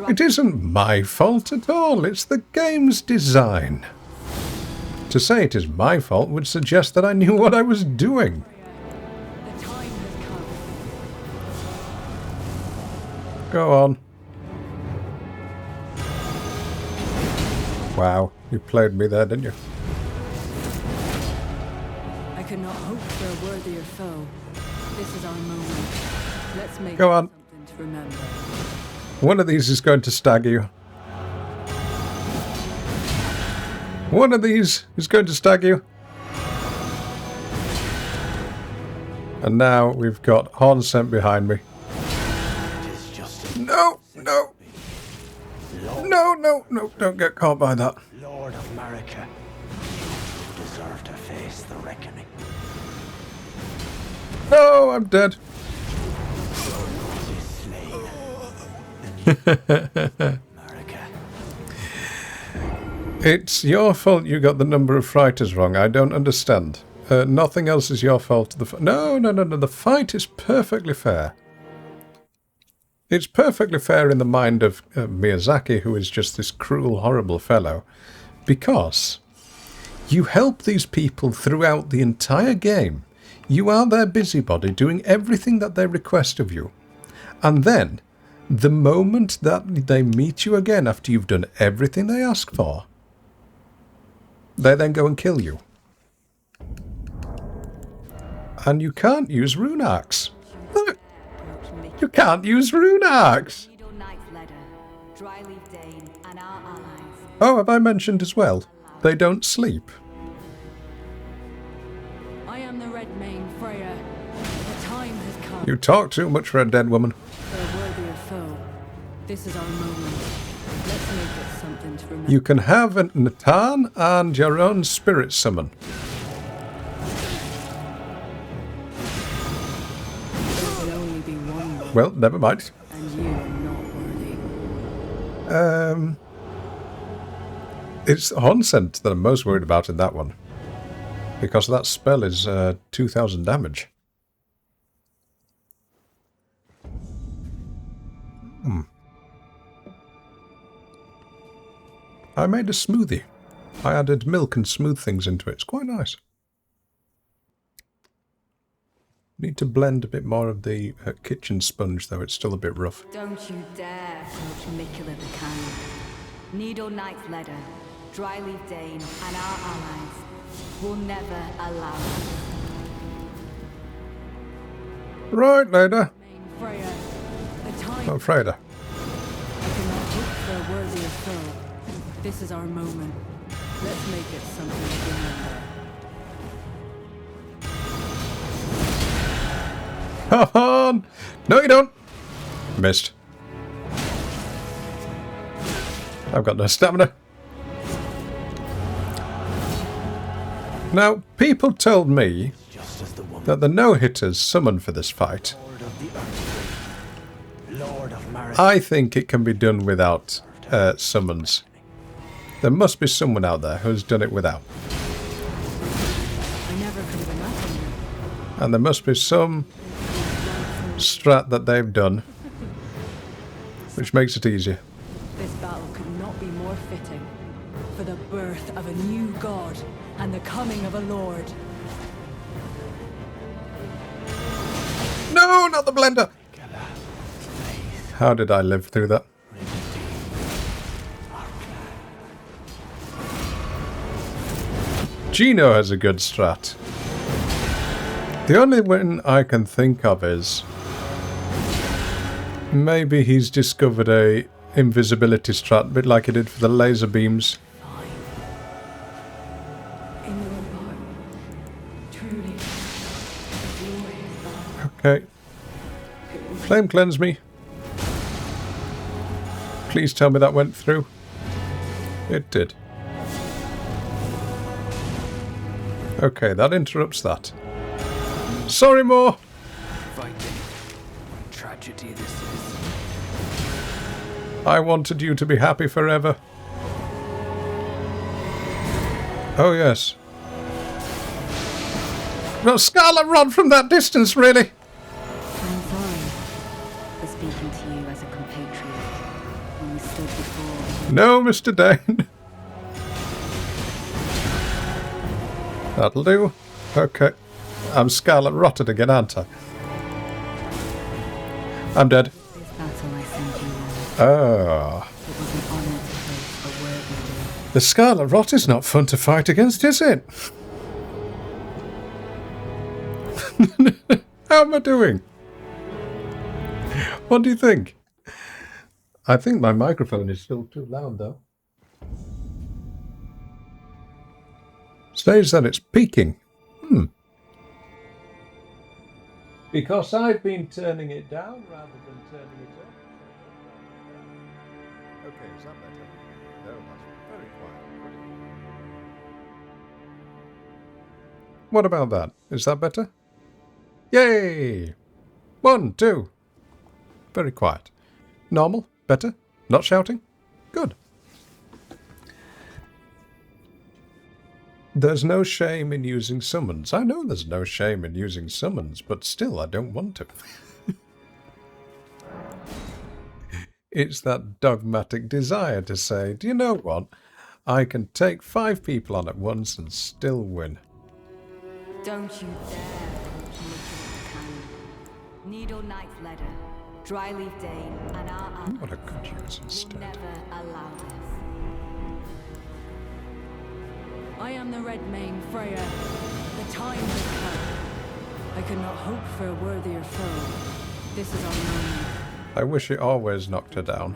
Speaker 1: It isn't my fault at all. It's the game's design. To say it is my fault would suggest that I knew what I was doing.
Speaker 3: The time has come.
Speaker 1: Go on. Wow, you played me there, didn't you?
Speaker 3: I could not hope for a worthier foe. This is our moment. Let's make
Speaker 1: Go on.
Speaker 3: something to remember.
Speaker 1: One of these is going to stagger you. One of these is going to stagger you. And now we've got Horn sent behind me. No, no. No, no, no, don't get caught by that.
Speaker 4: Lord of America, you deserve to face the reckoning.
Speaker 1: No, I'm dead.
Speaker 4: Is slain. America.
Speaker 1: It's your fault you got the number of fighters wrong. I don't understand. Nothing else is your fault. No. The fight is perfectly fair. It's perfectly fair in the mind of Miyazaki, who is just this cruel, horrible fellow, because You help these people throughout the entire game. You are their busybody, doing everything that they request of you. And then, the moment that they meet you again after you've done everything they ask for, they then go and kill you. And you can't use rune arcs. Look, you can't use rune arcs. Oh, have I mentioned as well? They don't sleep.
Speaker 3: I am the Red Mane Freya. The time has come.
Speaker 1: You talk too much for a dead woman.
Speaker 3: For a worthier foe. This is our moment. Let's make it something to remember.
Speaker 1: You can have a Natan and your own spirit summon.
Speaker 3: There can only be one.
Speaker 1: Well, never mind.
Speaker 3: And you are not worthy.
Speaker 1: It's Hornsent that I'm most worried about in that one. Because that spell is 2,000 damage. I made a smoothie. I added milk and smooth things into it. It's quite nice. Need to blend a bit more of the kitchen sponge, though. It's still a bit rough.
Speaker 5: Don't you dare approach Mikula the Kind. Needle Knight's Ledder, Dryleaf Dane, and our allies will never allow it.
Speaker 1: Right, Leda.
Speaker 3: Freya, the time.
Speaker 1: Oh, Freda.
Speaker 3: I cannot hope for a worthier foe. This is our moment. Let's make it something to remember.
Speaker 1: Come on! No, you don't! Missed. I've got no stamina. Now, people told me that the no-hitters summoned for this fight. I think it can be done without summons. There must be someone out there who's done it without.
Speaker 3: I never could have imagined it.
Speaker 1: And there must be some strat that they've done which makes it easier.
Speaker 3: This battle could not be more fitting for the birth of a new god and the coming of a lord.
Speaker 1: No, not the blender! How did I live through that? Gino has a good strat. The only one I can think of is maybe he's discovered a invisibility strat, a bit like he did for the laser beams.
Speaker 3: In your heart, truly,
Speaker 1: Okay. Flame cleanse me. Please tell me that went through. It did. Okay, that interrupts that. Sorry, more.
Speaker 4: Fighting. Tragedy this is.
Speaker 1: I wanted you to be happy forever. Oh, yes. No, Scarlet Rod from that distance, really?
Speaker 5: I'm sorry for speaking to you as a compatriot when we stood before.
Speaker 1: No, Mr. Dane. That'll do. Okay. I'm Scarlet Rotted again, aren't I? I'm dead.
Speaker 5: This battle I sent you on,
Speaker 1: Ah.
Speaker 5: it was an honor to face a worthy.
Speaker 1: The Scarlet Rot is not fun to fight against, is it? How am I doing? What do you think? I think my microphone is still too loud, though. Says that it's peaking. Because I've been turning it down rather than turning it up. Okay, is that better? No, that's very quiet. What about that? Is that better? Yay! 1, 2. Very quiet. Normal? Better? Not shouting? Good. There's no shame in using summons. I know there's no shame in using summons, but still I don't want to. It's that dogmatic desire to say, do you know what? I can take 5 people on at once and still win.
Speaker 5: Don't you dare approach Nicholas Kind. Needle Knight's Ladder, Dryleaf Dane, and our allies
Speaker 1: What I could use
Speaker 5: will
Speaker 1: instead.
Speaker 5: never allow this.
Speaker 3: I am the Red Mane Freya. The time has come. I could not hope for a worthier foe. This is our moment.
Speaker 1: I wish it always knocked her down.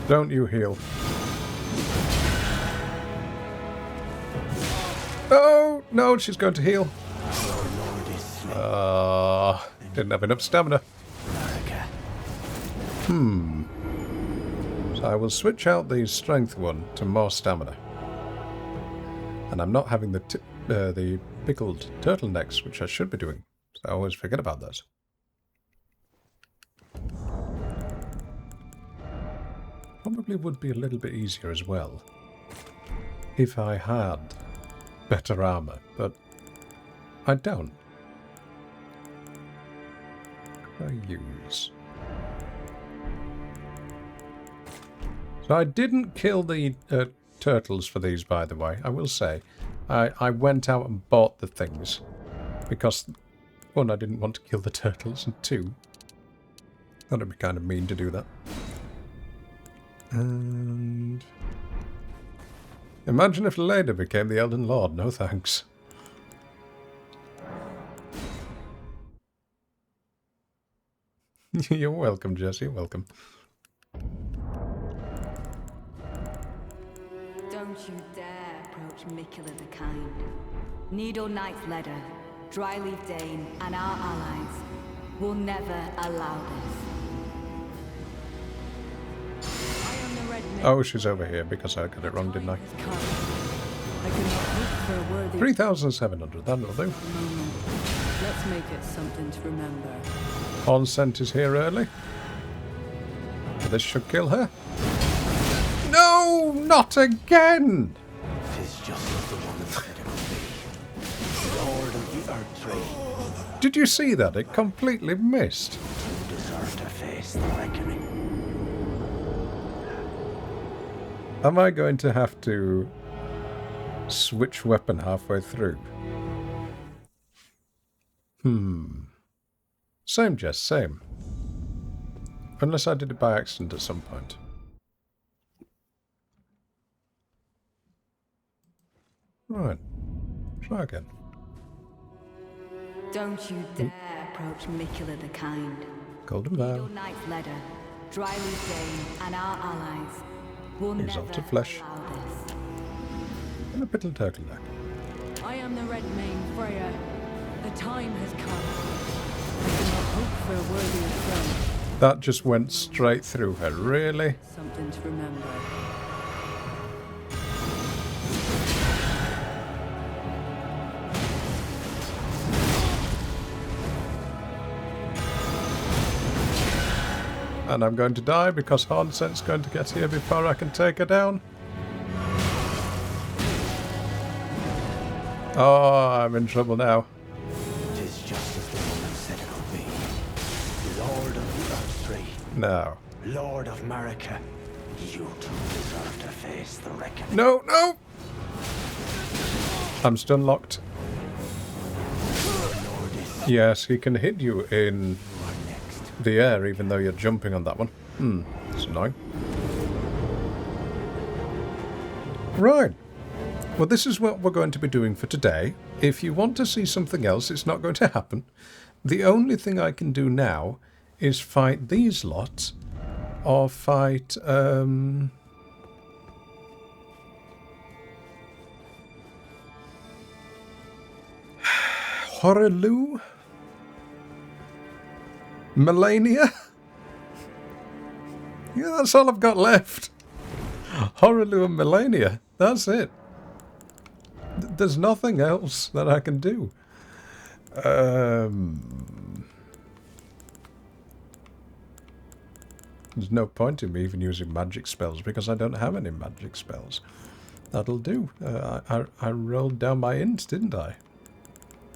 Speaker 1: Don't you heal. Oh, no, she's going to heal. Didn't have enough stamina. So I will switch out the strength one to more stamina. And I'm not having the pickled turtlenecks, which I should be doing. So I always forget about that. Probably would be a little bit easier as well if I had better armor, but I don't. What do I use? So I didn't kill the turtles for these, by the way. I will say, I went out and bought the things because, 1, I didn't want to kill the turtles, and 2, thought it'd be kind of mean to do that. And imagine if Leda became the Elden Lord. No thanks. You're welcome, Jesse. Welcome.
Speaker 5: Don't you dare approach Mikula the Kind. Needle Knight's Ladder, Dryleaf Dane, and our allies will never allow this.
Speaker 3: I am the Red Mane.
Speaker 1: Oh, she's over here because I got it wrong, didn't I?
Speaker 3: Has come. I could not hope for a worthier
Speaker 1: 3,700, that'll do.
Speaker 3: moment. Let's make it something to remember.
Speaker 1: Onset is here early. This should kill her. No, not again!
Speaker 4: Tis just as the woman said it would be. Lord of the Earth Tree,
Speaker 1: Did you see that? It completely missed.
Speaker 4: you deserve to face the reckoning.
Speaker 1: Am I going to have to switch weapon halfway through? Same, Jess, same. Unless I did it by accident at some point. Right. Try again.
Speaker 5: Don't you dare approach Mikula the Kind.
Speaker 1: Golden
Speaker 5: Needle
Speaker 1: Vow.
Speaker 5: Knight's Ladder, Dryleaf Dane, and our allies will
Speaker 1: He's
Speaker 5: never
Speaker 1: on to flesh.
Speaker 5: allow this.
Speaker 1: And a little turtleneck.
Speaker 3: I am the Red Mane Freya. The time has come. I could not hope for a worthier foe.
Speaker 1: That just went straight through her, really?
Speaker 3: Something to remember.
Speaker 1: And I'm going to die because Hornsent's going to get here before I can take her down. Oh, I'm in trouble now.
Speaker 4: Tis just as the woman said it would be. Lord of the Earth Tree,
Speaker 1: No.
Speaker 4: Lord of Marika, you too deserve to face the reckoning.
Speaker 1: No, no! I'm stun locked.
Speaker 4: Lord is
Speaker 1: Yes, he can hit you in
Speaker 4: next.
Speaker 1: the air even though you're jumping on that one. It's annoying. Right. Well, this is what we're going to be doing for today. If you want to see something else, it's not going to happen. The only thing I can do now is fight these lots or fight, Horelu? Melania? Yeah, that's all I've got left. Horelu and Melania. That's it. There's nothing else that I can do. There's no point in me even using magic spells because I don't have any magic spells. That'll do. I rolled down my int, didn't I?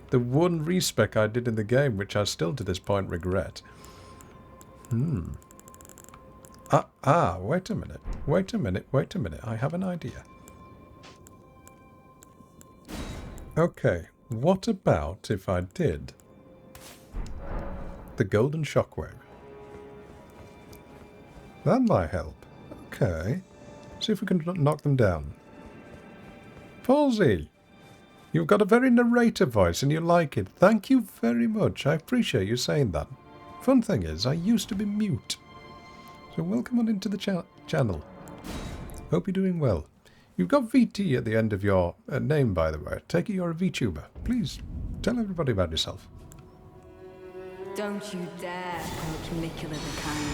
Speaker 1: The one respec I did in the game, which I still to this point regret. Wait a minute. Wait a minute. Wait a minute. I have an idea. Okay, what about if I did the golden shockwave? That might help. Okay. See if we can knock them down. Palsy, you've got a very narrator voice and you like it. Thank you very much. I appreciate you saying that. Fun thing is, I used to be mute. So welcome on into the channel. Hope you're doing well. You've got VT at the end of your name, by the way. Take it you're a VTuber. Please, tell everybody about yourself.
Speaker 5: Don't you dare approach Nicola the Kind.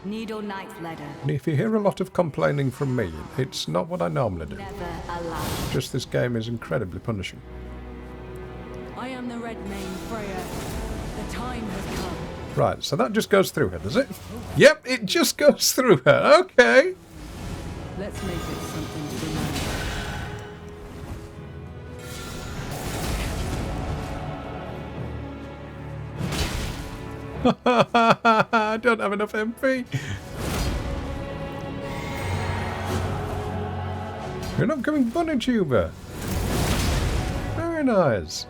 Speaker 5: Needle Knight's letter.
Speaker 1: And if you hear a lot of complaining from me, it's not what I normally do.
Speaker 5: Never allow.
Speaker 1: Just this game is incredibly punishing.
Speaker 3: I am the Red Mane Freya. The time has come.
Speaker 1: Right, so that just goes through her, does it? Yep, it just goes through her. Okay.
Speaker 3: Let's make it something to remember.
Speaker 1: I don't have enough MP. You're an upcoming bunny tuber. Very nice.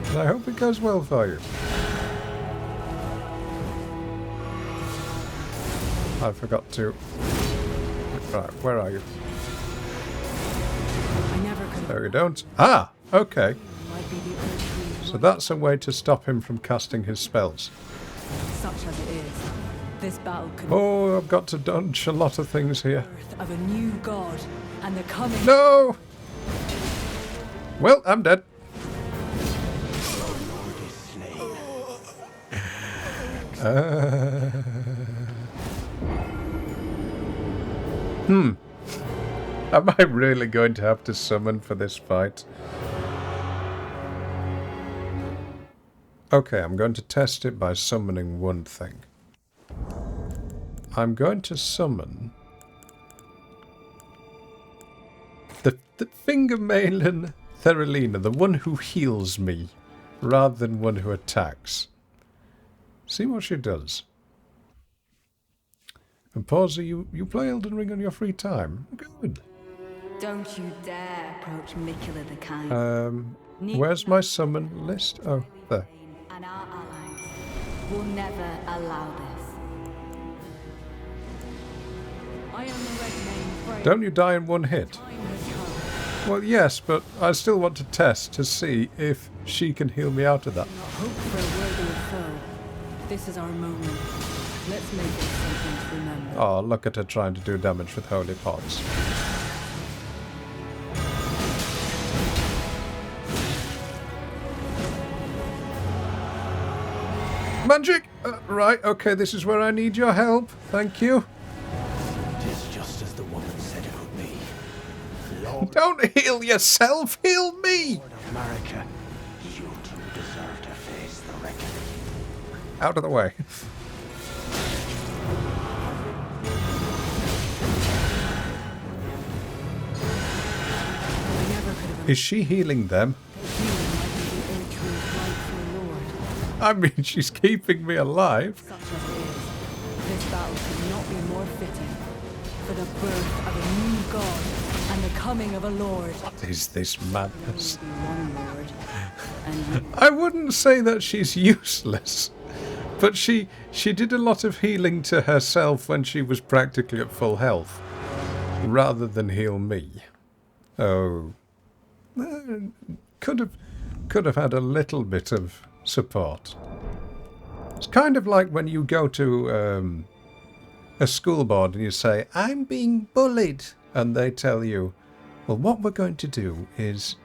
Speaker 1: And I hope it goes well for you. I forgot to... Right, where are you?
Speaker 3: I never could have.
Speaker 1: There you don't. Ah, okay.
Speaker 3: Might be the Earth
Speaker 1: So that's a way to stop him from casting his spells.
Speaker 3: such as it is. This battle could
Speaker 1: Oh, I've got to dodge a lot of things here.
Speaker 3: birth of a new god and the coming.
Speaker 1: No! Well, I'm dead. Am I really going to have to summon for this fight? Okay, I'm going to test it by summoning one thing. I'm going to summon the Finger Maiden Theralina, the one who heals me, rather than one who attacks. See what she does. And Pawsey, you play Elden Ring on your free time? Good.
Speaker 5: Don't you dare approach Nicola the Kind.
Speaker 1: Where's my summon list? Oh, there.
Speaker 5: And our allies will never allow this.
Speaker 3: I am the Red Mane Freya.
Speaker 1: Don't you die in one hit?
Speaker 3: Time has come.
Speaker 1: Well, yes, but I still want to test to see if she can heal me out of that.
Speaker 3: Not hope for a worthier foe. This is our moment. Let's make it something to remember.
Speaker 1: Oh, look at her trying to do damage with holy pots. Magic! Right, okay, this is where I need your help. Thank you.
Speaker 4: Tis just as the woman said it would be. Lord
Speaker 1: Don't heal yourself, heal me!
Speaker 4: of America, you two deserve to face the reckoning.
Speaker 1: Out of the way.
Speaker 3: I never could have
Speaker 1: Is she healing them?
Speaker 3: imagined the truth rightful Lord.
Speaker 1: I mean, she's keeping me alive.
Speaker 3: Such as it is, this battle could not be more fitting for the birth of a new god and the coming of a lord.
Speaker 1: What is this madness?
Speaker 3: Be one lord, and you
Speaker 1: I wouldn't say that she's useless, but she did a lot of healing to herself when she was practically at full health, rather than heal me. Oh, could have had a little bit of support. It's kind of like when you go to a school board and you say, "I'm being bullied," and they tell you, "Well, what we're going to do is,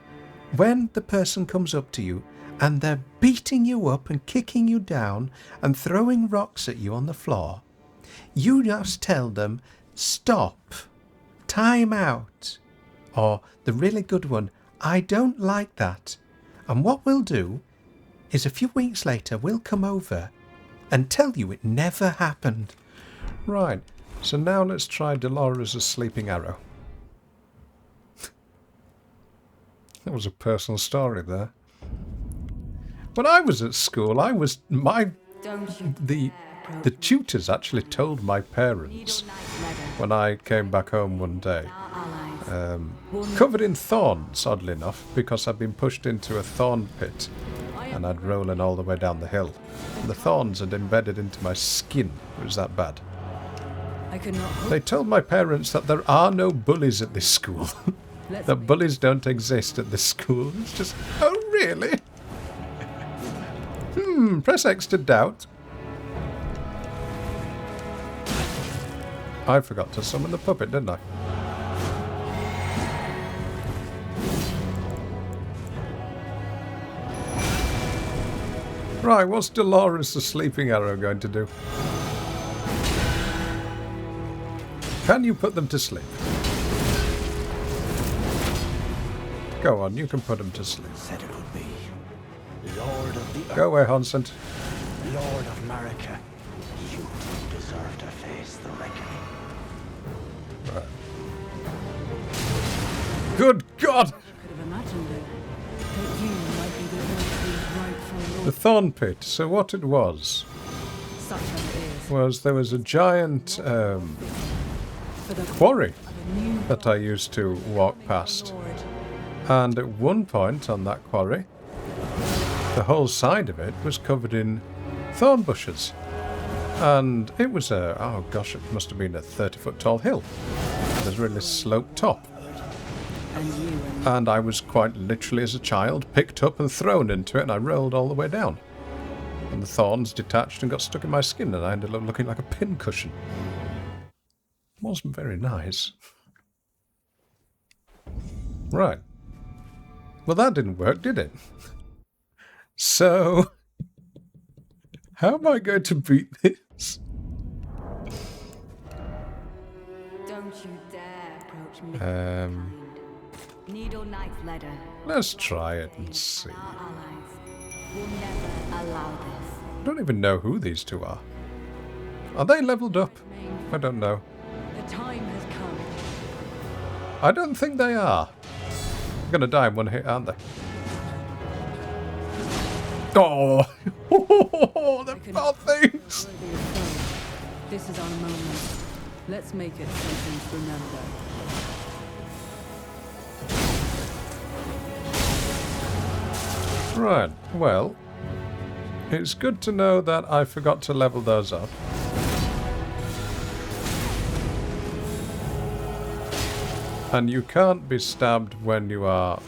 Speaker 1: when the person comes up to you and they're beating you up and kicking you down and throwing rocks at you on the floor, you just tell them, 'Stop, time out,' or the really good one, 'I don't like that.' And what we'll do is a few weeks later we'll come over and tell you it never happened." Right, so now let's try Dolores' sleeping arrow. That was a personal story there. When I was at school, my
Speaker 3: Don't you
Speaker 1: the
Speaker 3: dare
Speaker 1: the
Speaker 3: approach
Speaker 1: tutors actually told my
Speaker 5: Needle
Speaker 1: parents
Speaker 5: Knight's letter.
Speaker 1: when I came back home one day,
Speaker 5: Our allies.
Speaker 1: covered in thorns, oddly enough, because I'd been pushed into a thorn pit and I'd rollen all the way down the hill. And the thorns had embedded into my skin. It was that bad.
Speaker 3: I could not hope.
Speaker 1: They told my parents that there are no bullies at this school.
Speaker 3: Let's
Speaker 1: That bullies don't exist at this school. It's just, oh really? Press X to doubt. I forgot to summon the puppet, didn't I? Right, what's Dolores the Sleeping Arrow going to do? Can you put them to sleep? Go on, you can put them to sleep.
Speaker 4: Said it would be. Lord of the
Speaker 1: Go away, Hansent.
Speaker 4: Lord of America. You two deserve to face the reckoning.
Speaker 1: Right. Good God!
Speaker 3: could have imagined it. That you might be the Earth's rightful
Speaker 1: The
Speaker 3: lord.
Speaker 1: Thorn Pit. So what it was
Speaker 3: Such as it is.
Speaker 1: there was a giant
Speaker 3: For the
Speaker 1: quarry
Speaker 3: of a new
Speaker 1: that I used to walk past.
Speaker 3: Lord.
Speaker 1: And at one point on that quarry, the whole side of it was covered in thorn bushes. And it was oh gosh, it must have been a 30-foot tall hill. There's a really sloped top.
Speaker 3: And you and
Speaker 1: And I was quite literally, as a child, picked up and thrown into it, and I rolled all the way down. And the thorns detached and got stuck in my skin, and I ended up looking like a pincushion. Wasn't very nice. Right. Well, that didn't work, did it? So, how am I going to beat this?
Speaker 5: Don't you dare approach me. Kind. Needle Knight's letter.
Speaker 1: Let's try it and see.
Speaker 5: Our allies will never allow this.
Speaker 1: I don't even know who these two are. Are they leveled up? I don't know.
Speaker 3: the time has come.
Speaker 1: I don't think they are. They're gonna die in one hit, aren't they? Oh! The poor things!
Speaker 3: Worthy of foe. This is our moment. Let's make it something to remember.
Speaker 1: Right, well, it's good to know that I forgot to level those up. And you can't be stabbed when you are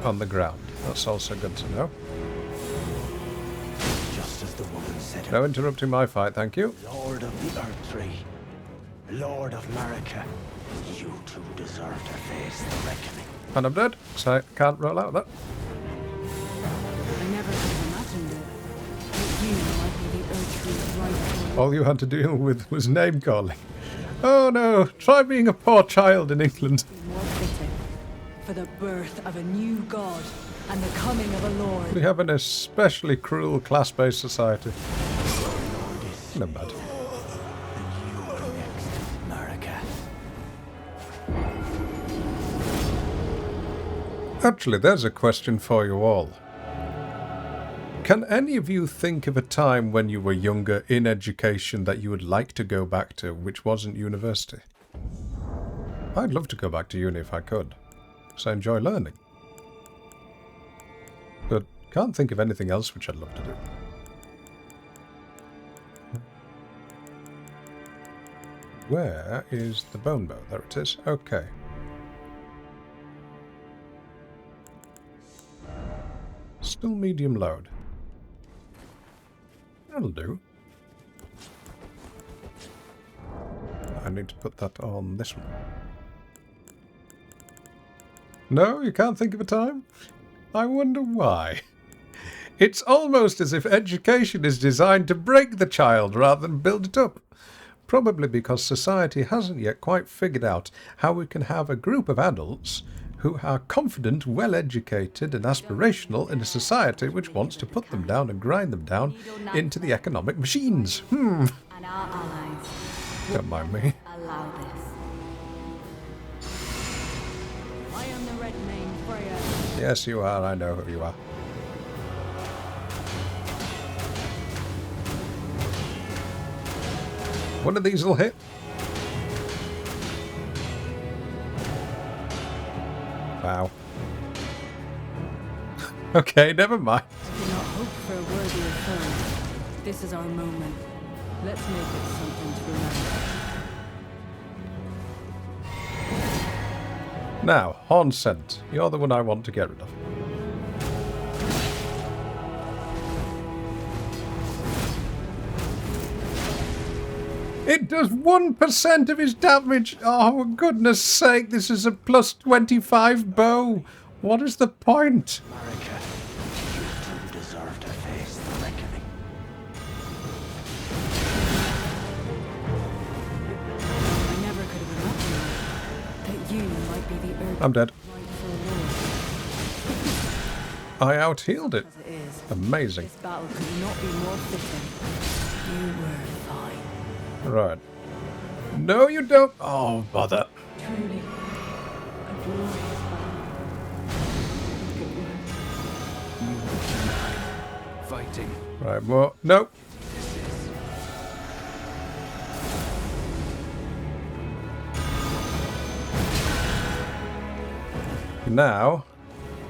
Speaker 1: on the ground. That's also good to know.
Speaker 4: Just as the woman said it.
Speaker 1: No interrupting my fight, thank you.
Speaker 4: Lord of the Earth Tree. Lord of America. You two deserve to face the reckoning.
Speaker 1: And I'm dead, so I can't roll out of that.
Speaker 3: I never could have imagined it. That you might be the Earth Tree's rightful
Speaker 1: All you had to deal with was name calling. Oh no, try being a poor child in England.
Speaker 3: more fitting for the birth of a new god and the coming of a lord.
Speaker 1: We have an especially cruel class-based society.
Speaker 4: Lord is
Speaker 1: No bad.
Speaker 4: and you are next, America.
Speaker 1: Actually, there's a question for you all. Can any of you think of a time when you were younger in education that you would like to go back to, which wasn't university? I'd love to go back to uni if I could, because I enjoy learning. But can't think of anything else which I'd love to do. Where is the bone bow? There it is. Okay. Still medium load. That'll do. I need to put that on this one. No, you can't think of a time? I wonder why. It's almost as if education is designed to break the child rather than build it up. Probably because society hasn't yet quite figured out how we can have a group of adults who are confident, well-educated and aspirational in a society which wants to put them down and grind them down into the economic machines.
Speaker 5: And our allies
Speaker 1: Don't mind me.
Speaker 5: allow this.
Speaker 3: I am the Red Mane Freya.
Speaker 1: Yes, you are. I know who you are. One of these will hit. Wow. Okay, never mind.
Speaker 3: Do not hope for a worthier foe. This is our moment. Let's make it something to remember.
Speaker 1: Now, Horn Scent. You're the one I want to get rid of. It does 1% of his damage! Oh, for goodness sake, this is a plus 25 bow! What is the point?
Speaker 4: Marika, you two deserve to face the reckoning.
Speaker 3: I never could have imagined that you might be the urgent
Speaker 1: I'm dead.
Speaker 3: rightful lord.
Speaker 1: I out-healed it.
Speaker 3: As it is,
Speaker 1: Amazing.
Speaker 3: this battle could not be more fitting. You were fine.
Speaker 1: Right. No, you don't. Oh, bother.
Speaker 3: Truly, a glorious battle.
Speaker 6: Fighting.
Speaker 1: Right, more. Nope. Now,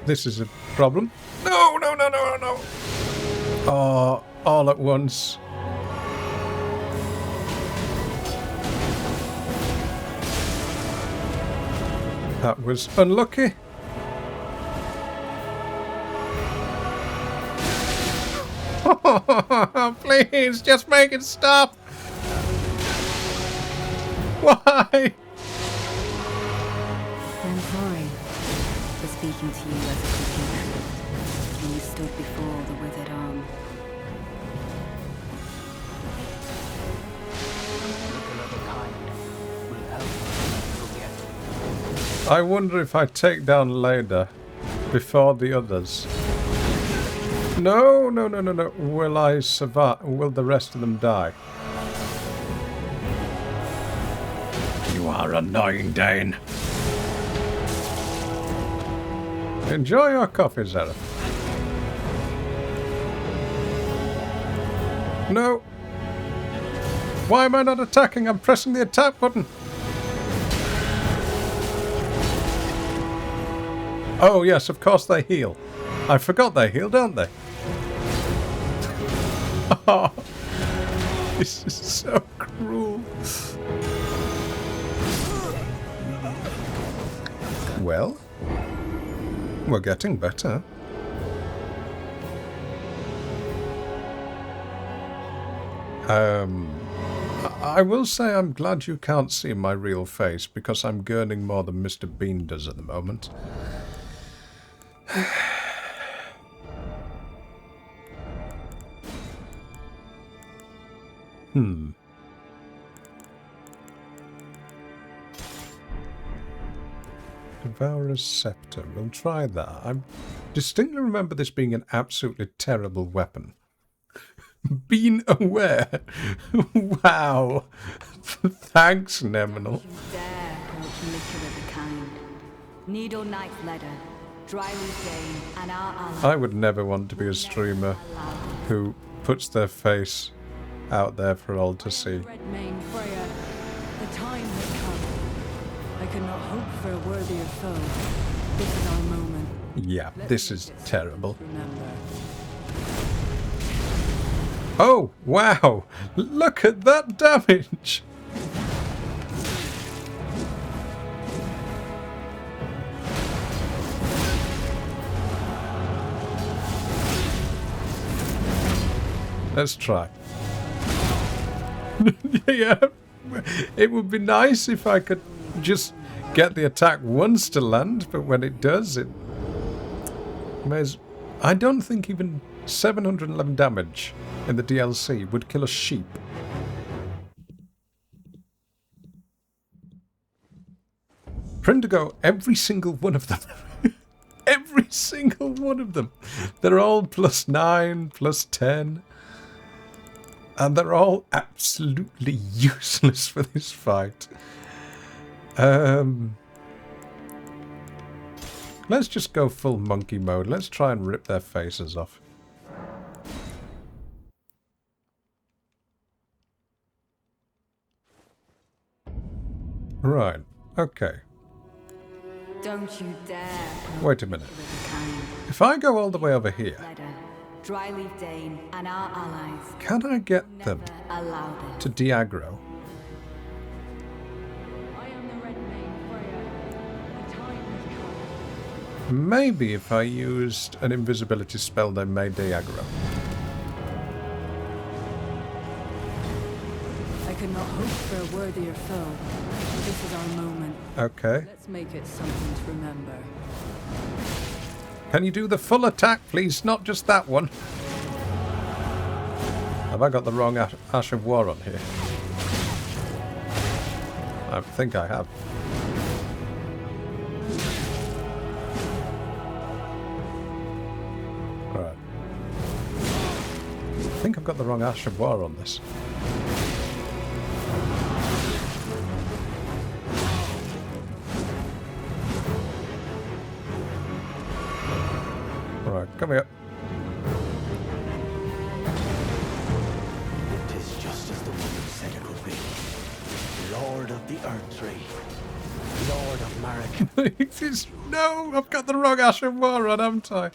Speaker 1: this is a problem. No, no, no, no, no. Oh, all at once. That was unlucky. Please, just make it stop. Why?
Speaker 5: I'm sorry for speaking to you as a companion when you stood before the withered arm.
Speaker 4: Another kind will help us forget.
Speaker 1: I wonder if I take down Leda before the others. No, no, no, no, no. Will I survive? Will the rest of them die? You are annoying, Dane. Enjoy your coffee, Zara. No. Why am I not attacking? I'm pressing the attack button. Oh, yes, of course they heal. I forgot they heal, don't they? Oh, this is so cruel. Well, we're getting better. I will say I'm glad you can't see my real face because I'm gurning more than Mr. Bean does at the moment. Devourer's Scepter. We'll try that. I distinctly remember this being an absolutely terrible weapon. Being aware. Wow. Thanks, Neminal.
Speaker 5: You dare approach Nicola the Kind. Needle Knight's Letter, Dryleaf Dane, and our allies.
Speaker 1: I would never want to be a streamer who puts their face out there for all to see.
Speaker 3: Redmane Freya, the time has come. I could not hope for a worthier foe. This is our moment.
Speaker 1: Yeah, this is terrible.
Speaker 3: Remember.
Speaker 1: Oh, wow! Look at that damage! Let's try. Yeah, it would be nice if I could just get the attack once to land, but when it does, it... I don't think even 711 damage in the DLC would kill a sheep. Prindigo, every single one of them. Every single one of them. They're all +9, +10. And they're all absolutely useless for this fight. Let's just go full monkey mode. Let's try and rip their faces off. Right. Okay.
Speaker 5: Don't you dare.
Speaker 1: Wait a minute.
Speaker 5: The kind.
Speaker 1: If I go all the way over here,
Speaker 5: Leader, Dryleaf Dane, and our allies
Speaker 1: can I get
Speaker 5: never
Speaker 1: them
Speaker 5: allow this.
Speaker 1: to de-aggro?
Speaker 3: I am the Red Mane Freya. The time has come.
Speaker 1: Maybe if I used an invisibility spell, they may de-aggro.
Speaker 3: I could not hope for a worthier foe. This is our moment.
Speaker 1: Okay.
Speaker 3: Let's make it something to remember.
Speaker 1: Can you do the full attack, please? Not just that one. Have I got the wrong Ash of War on here? I think I have. Right. I think I've got the wrong Ash of War on this. Right, come here.
Speaker 4: Tis just as the woman said it would be. Lord of the Earth Tree. Lord of Marek.
Speaker 1: No, I've got the wrong Ash of War on, haven't I?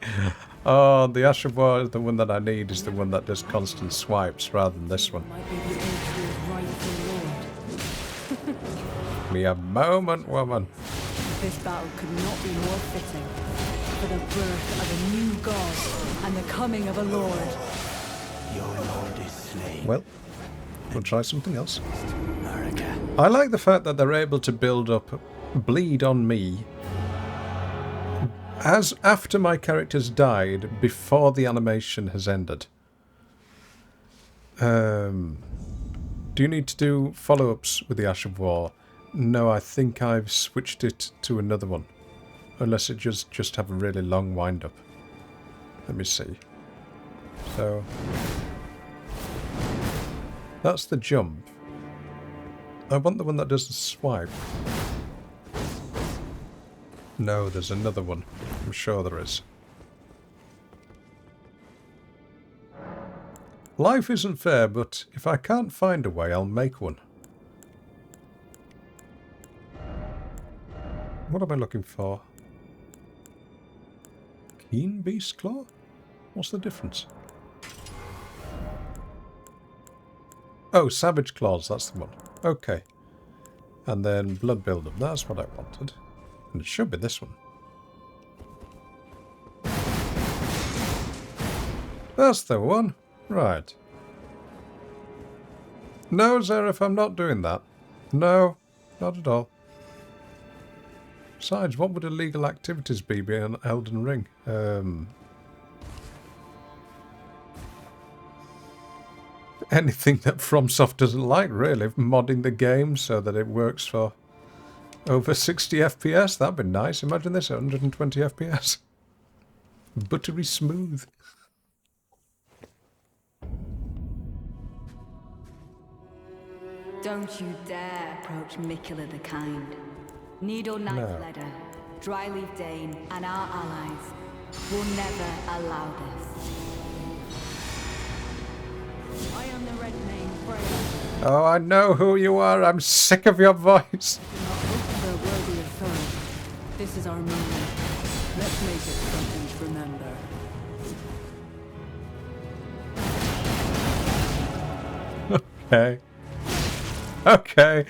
Speaker 1: Oh, the Ash of War is the one that I need, is the one that does constant swipes rather than this one.
Speaker 3: Might be the rightful lord.
Speaker 1: Me a moment, woman.
Speaker 3: This battle could not be more fitting. For the birth of a new god and the coming of a lord.
Speaker 4: Your lord is slain.
Speaker 1: Well, we'll try something else.
Speaker 4: America.
Speaker 1: I like the fact that they're able to build up bleed on me as after my character's died before the animation has ended. Do you need to do follow-ups with the Ash of War? No, I think I've switched it to another one. Unless it just have a really long wind-up. Let me see. So that's the jump. I want the one that does the swipe. No, there's another one. I'm sure there is. Life isn't fair, but if I can't find a way, I'll make one. What am I looking for? Keen Beast Claw? What's the difference? Oh, Savage Claws, that's the one. Okay. And then Blood Buildup, that's what I wanted. And it should be this one. That's the one. Right. No, Zareth, I'm not doing that. No, not at all. Besides, what would illegal activities be beyond Elden Ring? Anything that FromSoft doesn't like, really. Modding the game so that it works for over 60 FPS. That'd be nice. Imagine this at 120 FPS. Buttery smooth.
Speaker 5: Don't you dare approach Mikula the Kind. Needle Knight
Speaker 1: No.
Speaker 5: Leader, Dryleaf Dane, and our allies will never allow this.
Speaker 3: I am the Red Mane Freya.
Speaker 1: Oh, I know who you are. I'm sick of your voice.
Speaker 3: Do not hope for a worthier foe. This is our moment. Let's make it something to remember.
Speaker 1: Okay. Okay.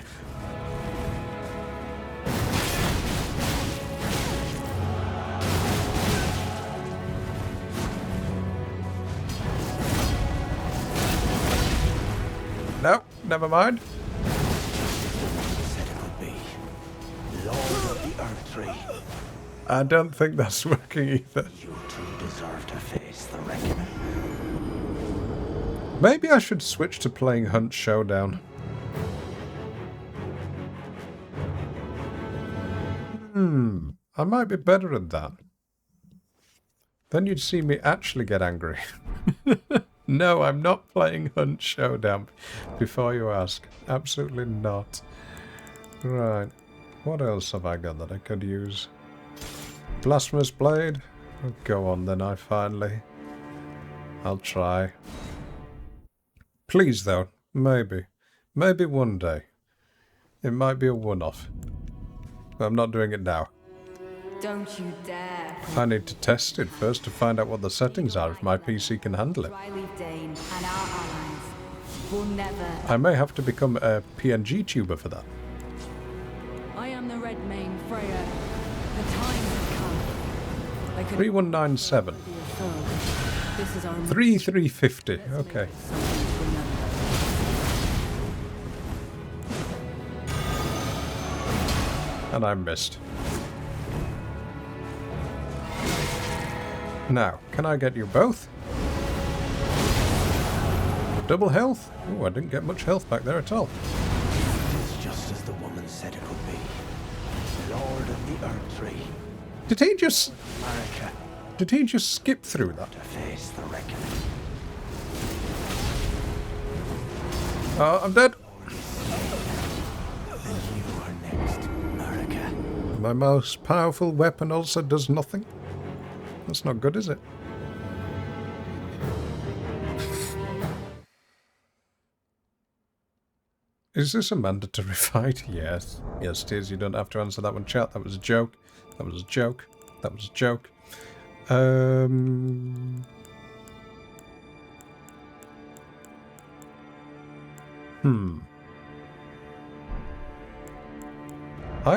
Speaker 1: No, never mind.
Speaker 4: Said it would be. Lord of the Earth Tree.
Speaker 1: I don't think that's working either.
Speaker 4: You two deserve to face the reckoning.
Speaker 1: Maybe I should switch to playing Hunt Showdown. I might be better at that. Then you'd see me actually get angry. No, I'm not playing Hunt Showdown. Before you ask. Absolutely not. Right. What else have I got that I could use? Blasphemous Blade? Oh, go on then, I'll try. Please though, maybe. Maybe one day. It might be a one-off. But I'm not doing it now.
Speaker 5: Don't you dare.
Speaker 1: I need to test it first to find out what the settings are if my PC can handle it.
Speaker 5: Dryleaf Dane and our allies will never.
Speaker 1: I may have to become a PNG tuber for that.
Speaker 3: I am the Red Mane Freya. The time has come. I could
Speaker 1: 3197.
Speaker 3: be your foe. This is our
Speaker 1: 3350. Okay.
Speaker 3: something to remember.
Speaker 1: And I missed. Now, can I get you both? Double health? Oh, I didn't get much health back there at all.
Speaker 4: It is just as the woman said it would be. Lord of the Earth Tree,
Speaker 1: Did he just
Speaker 4: America,
Speaker 1: skip through that?
Speaker 4: to face the reckoning.
Speaker 1: Oh, I'm dead.
Speaker 4: And you are next, America.
Speaker 1: My most powerful weapon also does nothing. That's not good, is it? Is this a mandatory fight? Yes. Yes, it is. You don't have to answer that one, chat. That was a joke. That was a joke. That was a joke. I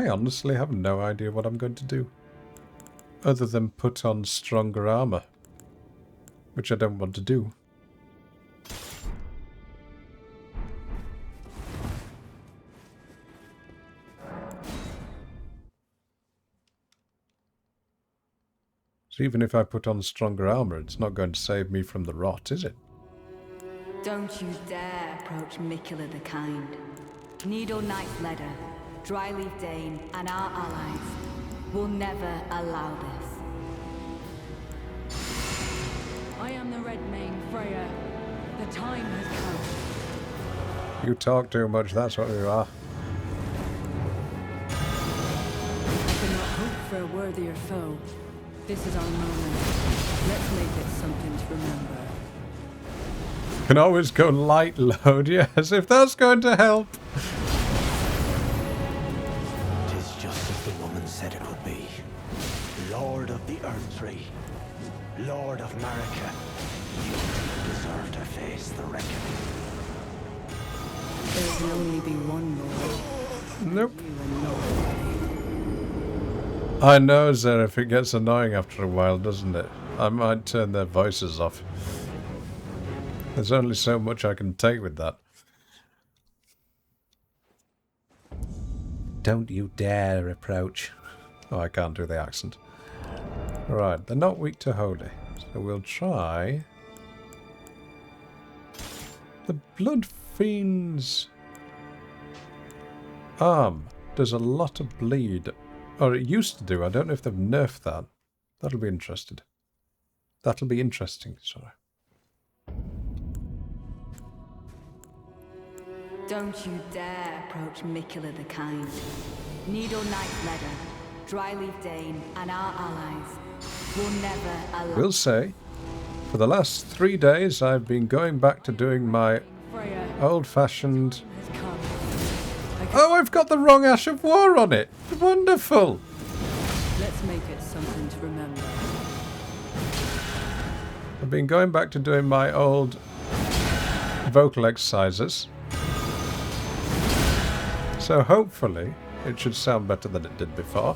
Speaker 1: honestly have no idea what I'm going to do. Other than put on stronger armor. Which I don't want to do. So even if I put on stronger armor, it's not going to save me from the rot, is it?
Speaker 5: Don't you dare approach Mikula the Kind. Needle Knight's Leader, Dryleaf Dane, and our allies will never allow this.
Speaker 3: I am the Red Mane Freya. The time has come.
Speaker 1: You talk too much, that's what you are.
Speaker 3: I could not hope for a worthier foe. This is our moment. Let's make it something to remember.
Speaker 1: Can always go light load, yes, if that's going to help.
Speaker 4: It is just as the woman said it would be. Lord of the Earth Tree, Lord of America, you deserve to face the reckoning.
Speaker 3: There can only be one Lord.
Speaker 1: Nope.
Speaker 3: You and nobody.
Speaker 1: I know, Zareth, it gets annoying after a while, doesn't it? I might turn their voices off. There's only so much I can take with that. Don't you dare approach. Oh, I can't do the accent. Right, they're not weak to holy. So we'll try... The Blood Fiend's arm does a lot of bleed. Or it used to do. I don't know if they've nerfed that. That'll be interested. That'll be interesting, sorry.
Speaker 5: Don't you dare approach Mikula the Kind. Needle Knight's Leader, Dryleaf Dane, and our allies will never allow.
Speaker 1: Will say, for the last 3 days I've been going back to doing my
Speaker 3: Freya
Speaker 1: old-fashioned...
Speaker 3: has come.
Speaker 1: Oh, I've got the wrong Ash of War on it! Wonderful!
Speaker 3: Let's make it something to remember.
Speaker 1: I've been going back to doing my old vocal exercises. So hopefully it should sound better than it did before.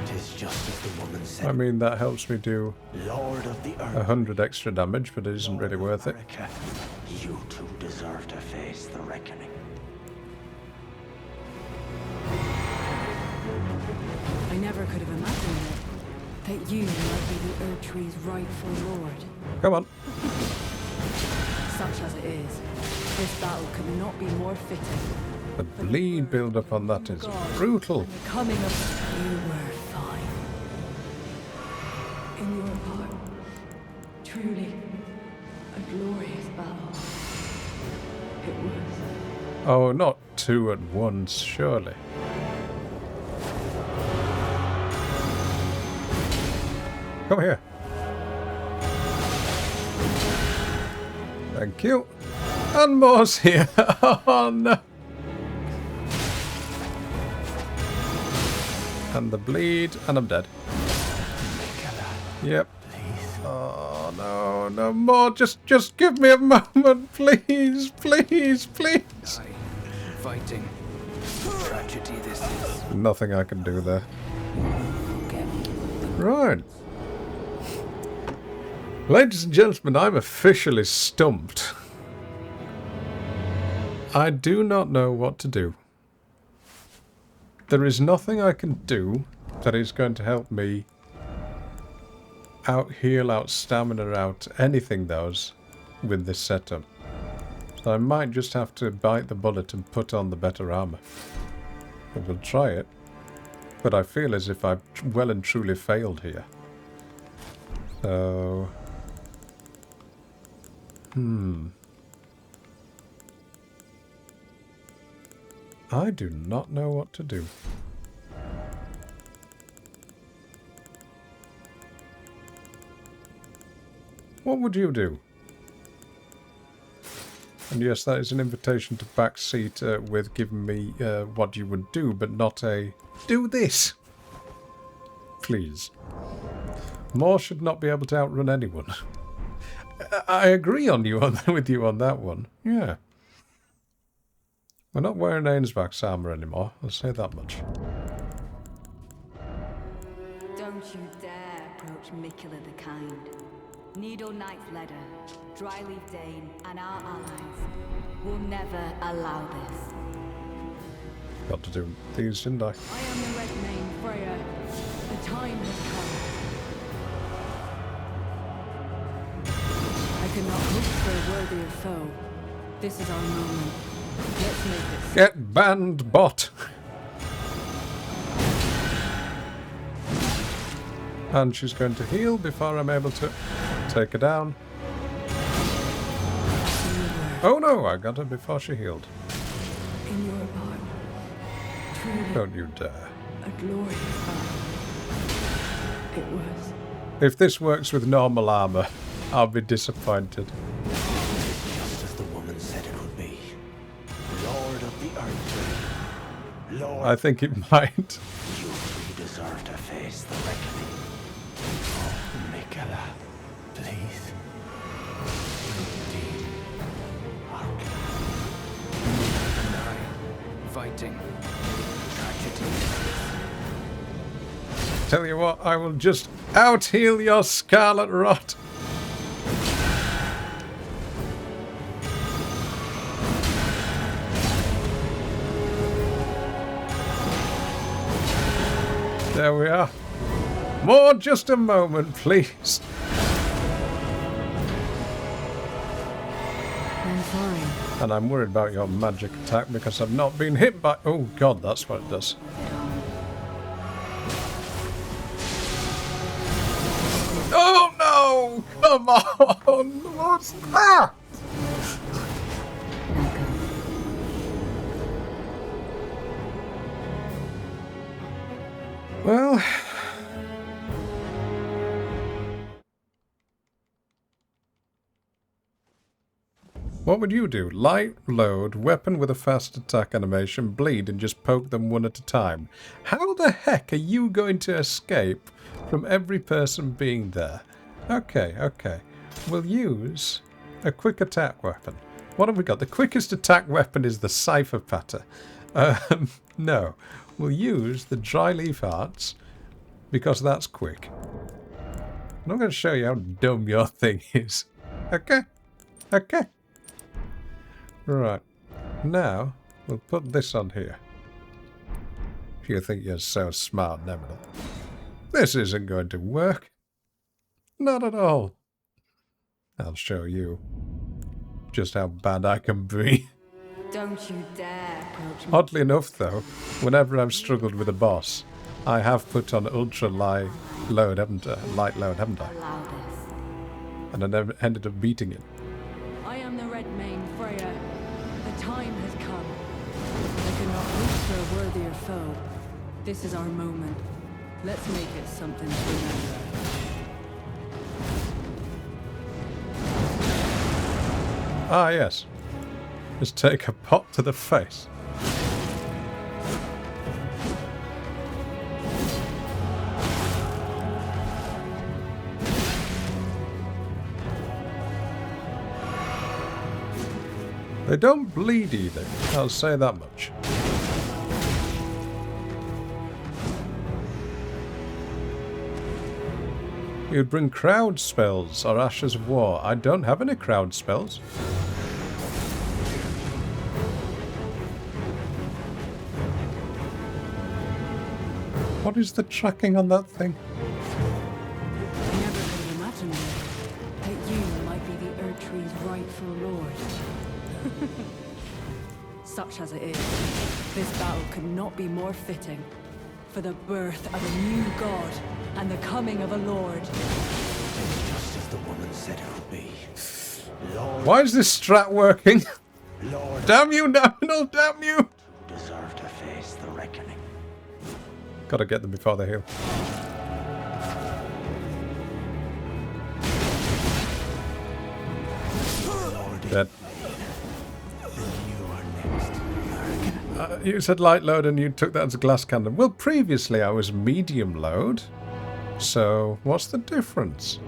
Speaker 4: It is just as the woman said.
Speaker 1: I mean, that helps me do
Speaker 4: Lord of the Earth,
Speaker 1: 100 extra damage, but it isn't really worth it.
Speaker 4: America, you too deserve to face the reckoning.
Speaker 3: I never could have imagined it. That you might be the Earth Tree's rightful lord.
Speaker 1: Come on.
Speaker 3: Such as it is, this battle could not be more fitting.
Speaker 1: The bleed build-up on that is brutal.
Speaker 3: And the coming of you were fine. In your part, truly a glorious battle. It was.
Speaker 1: Oh, not two at once, surely. Come here. Thank you. And more's here. Oh no. And the bleed, and I'm dead. Yep. Oh no, no more. Just give me a moment, please, please, please.
Speaker 6: Fighting. Tragedy this is.
Speaker 1: Nothing I can do there. Right. Ladies and gentlemen, I'm officially stumped. I do not know what to do. There is nothing I can do that is going to help me out-heal, out-stamina, out anything those with this setup. So I might just have to bite the bullet and put on the better armor. I will try it, but I feel as if I've well and truly failed here. So... I do not know what to do. What would you do? And yes, that is an invitation to backseat with giving me what you would do, but not a do this. Please. More should not be able to outrun anyone. I agree on you with you on that one. Yeah. We're not wearing Ainsbach's armor anymore, I'll say that much.
Speaker 5: Don't you dare approach Mikula the Kind. Needle Knight's Leader, Dryleaf Dane, and our allies will never allow this.
Speaker 1: Got to do these, didn't I?
Speaker 3: I am the Red Mane Freya. The time has come. I cannot hope for a worthier foe. This is our moment. Let's make this.
Speaker 1: Get banned, bot! And she's going to heal before I'm able to take her down. Oh no, I got her before she healed.
Speaker 3: In your heart, truly
Speaker 1: Don't you dare.
Speaker 3: a glorious hour. It was.
Speaker 1: If this works with normal armor, I'll be disappointed.
Speaker 4: Just as the woman said it would be. Lord of the Earth. Lord,
Speaker 1: I think it might.
Speaker 4: you three deserve to face the reckoning. Oh, Mikula, please. Indeed.
Speaker 6: And I, fighting. Tragedy.
Speaker 1: Tell you what, I will just out-heal your Scarlet Rot. There we are. More just a moment, please.
Speaker 3: I'm fine.
Speaker 1: And I'm worried about your magic attack because I've not been hit by... Oh god, that's what it does. Oh no! Come on! What's that? Well... What would you do? Light load, weapon with a fast attack animation, bleed, and just poke them one at a time. How the heck are you going to escape from every person being there? Okay, okay. We'll use a quick attack weapon. What have we got? The quickest attack weapon is the Cipher Patter. No. We'll use the Dry Leaf Arts, because that's quick. I'm not going to show you how dumb your thing is. Okay? Okay. Right. Now, we'll put this on here. If you think you're so smart, Nemetal. This isn't going to work. Not at all. I'll show you just how bad I can be.
Speaker 5: Don't you dare approach me.
Speaker 1: Oddly enough, though, whenever I've struggled with a boss, I have put on ultra light load, haven't I? Light load, haven't I?
Speaker 5: Allow this.
Speaker 1: And I never ended up beating it.
Speaker 3: I am the Red Mane Freya. The time has come. I cannot hope for a worthier foe. This is our moment. Let's make it something to remember.
Speaker 1: Ah, yes. Just take a pot to the face. They don't bleed either, I'll say that much. You'd bring crowd spells or ashes of war. I don't have any crowd spells. What is the tracking on that thing?
Speaker 3: I never could have imagined that you might be the Erdtree's rightful lord. Such as it is, this battle could not be more fitting for the birth of a new god and the coming of a lord.
Speaker 4: Just as the woman said it would be. Lord,
Speaker 1: Why is this strat working?
Speaker 4: Lord,
Speaker 1: Damn you, Nominal, damn you!
Speaker 4: deserve to face the reckoning.
Speaker 1: Gotta get them before they heal. Dead.
Speaker 4: You are next, America.
Speaker 1: You said light load and you took that as a glass cannon. Well, previously I was medium load. So, what's the difference?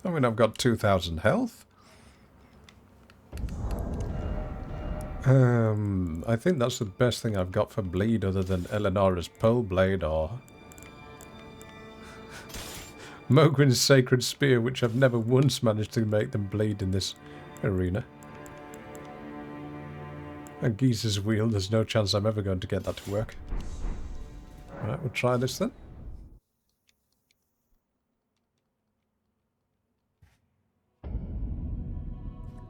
Speaker 1: I mean, I've got 2,000 health. I think that's the best thing I've got for bleed other than Eleonora's pole blade or Mogwin's sacred spear, which I've never once managed to make them bleed in this arena. And Giza's wheel, there's no chance I'm ever going to get that to work. Alright, we'll try this then.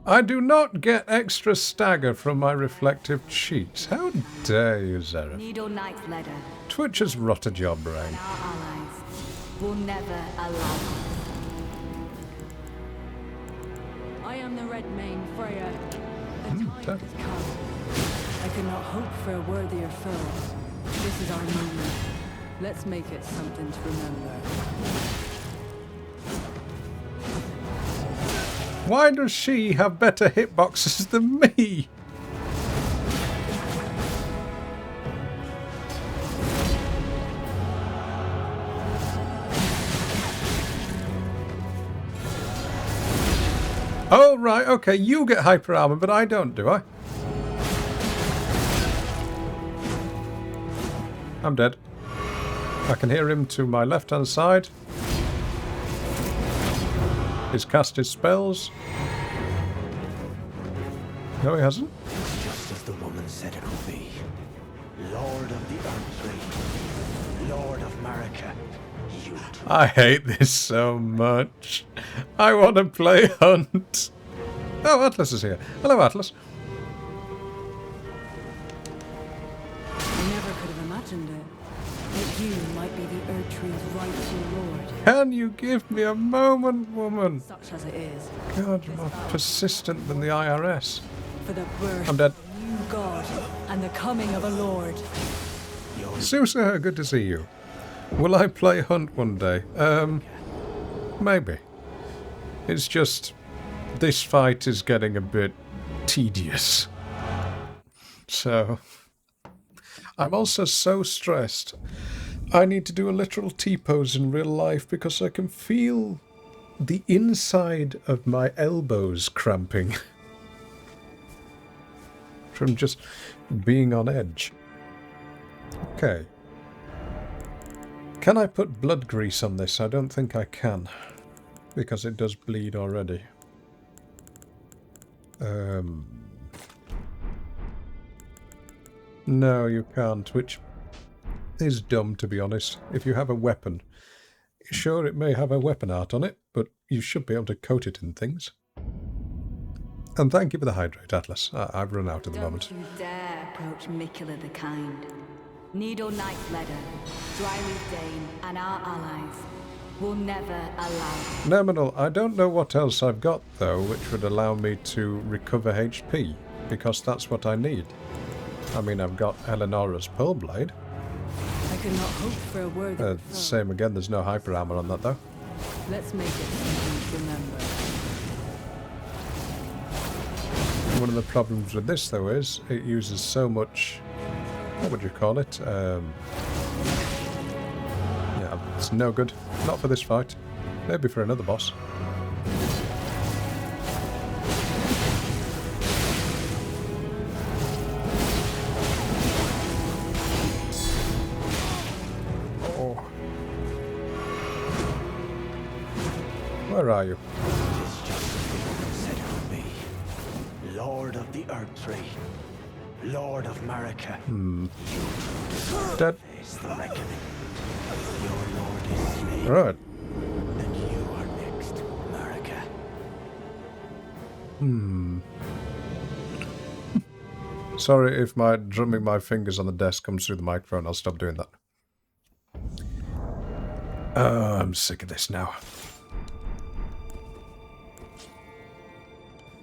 Speaker 1: I do not get extra stagger from my reflective cheats. How dare you, Zereth?
Speaker 5: Needle Knight's letter.
Speaker 1: Twitch has rotted your brain.
Speaker 5: Our allies will never allow it.
Speaker 3: I am the Red Mane Freya. The time
Speaker 1: damn.
Speaker 3: has come. I could not hope for a worthier foe. This is our moment. Let's make it something to remember.
Speaker 1: Why does she have better hitboxes than me? Oh, right, okay, you get hyper armor, but I don't, do I? I'm dead. I can hear him to my left-hand side. He's cast his spells. No, he hasn't.
Speaker 4: Just as the woman said it would be. Lord of the Erdtree. Lord of America. You too.
Speaker 1: I hate this so much. I want to play Hunt. Oh, Atlas is here. Hello, Atlas.
Speaker 3: I never could have imagined it. That you might be the Erdtree's rightful lord.
Speaker 1: Can you give me a moment, woman?
Speaker 3: Such as it is.
Speaker 1: God, you're more persistent than the IRS.
Speaker 3: For the birth
Speaker 1: I'm dead.
Speaker 3: of a new god and the coming of a lord.
Speaker 1: Susa, good to see you. Will I play Hunt one day? Maybe. It's just, this fight is getting a bit tedious. So, I'm also so stressed. I need to do a literal T-pose in real life because I can feel the inside of my elbows cramping from just being on edge. Okay. Can I put blood grease on this? I don't think I can, because it does bleed already. No, you can't, which is dumb, to be honest. If you have a weapon, sure, it may have a weapon art on it, but you should be able to coat it in things. And thank you for the hydrate, Atlas. I've run out at the moment.
Speaker 5: Don't you dare approach Mikula the Kind. Needle Knight's letter, Dryleaf Dane, and our allies will never allow it.
Speaker 1: Nominal, I don't know what else I've got, though, which would allow me to recover HP, because that's what I need. I mean, I've got Eleonora's Pearl Blade.
Speaker 3: I could not hope for a worthier foe.
Speaker 1: Same again, there's no hyper armor on that, though.
Speaker 3: Let's make it something to remember.
Speaker 1: One of the problems with this, though, is it uses so much... What would you call it? Yeah, it's no good. Not for this fight. Maybe for another boss. Oh. Where are you?
Speaker 4: It is just as the woman said it would be. Lord of the Earthtree. Lord of Marika.
Speaker 1: Dead.
Speaker 4: Face the reckoning. Your lord is slain.
Speaker 1: Right.
Speaker 4: And you are next, Marika.
Speaker 1: Sorry if my drumming my fingers on the desk comes through the microphone. I'll stop doing that. Oh, I'm sick of this now.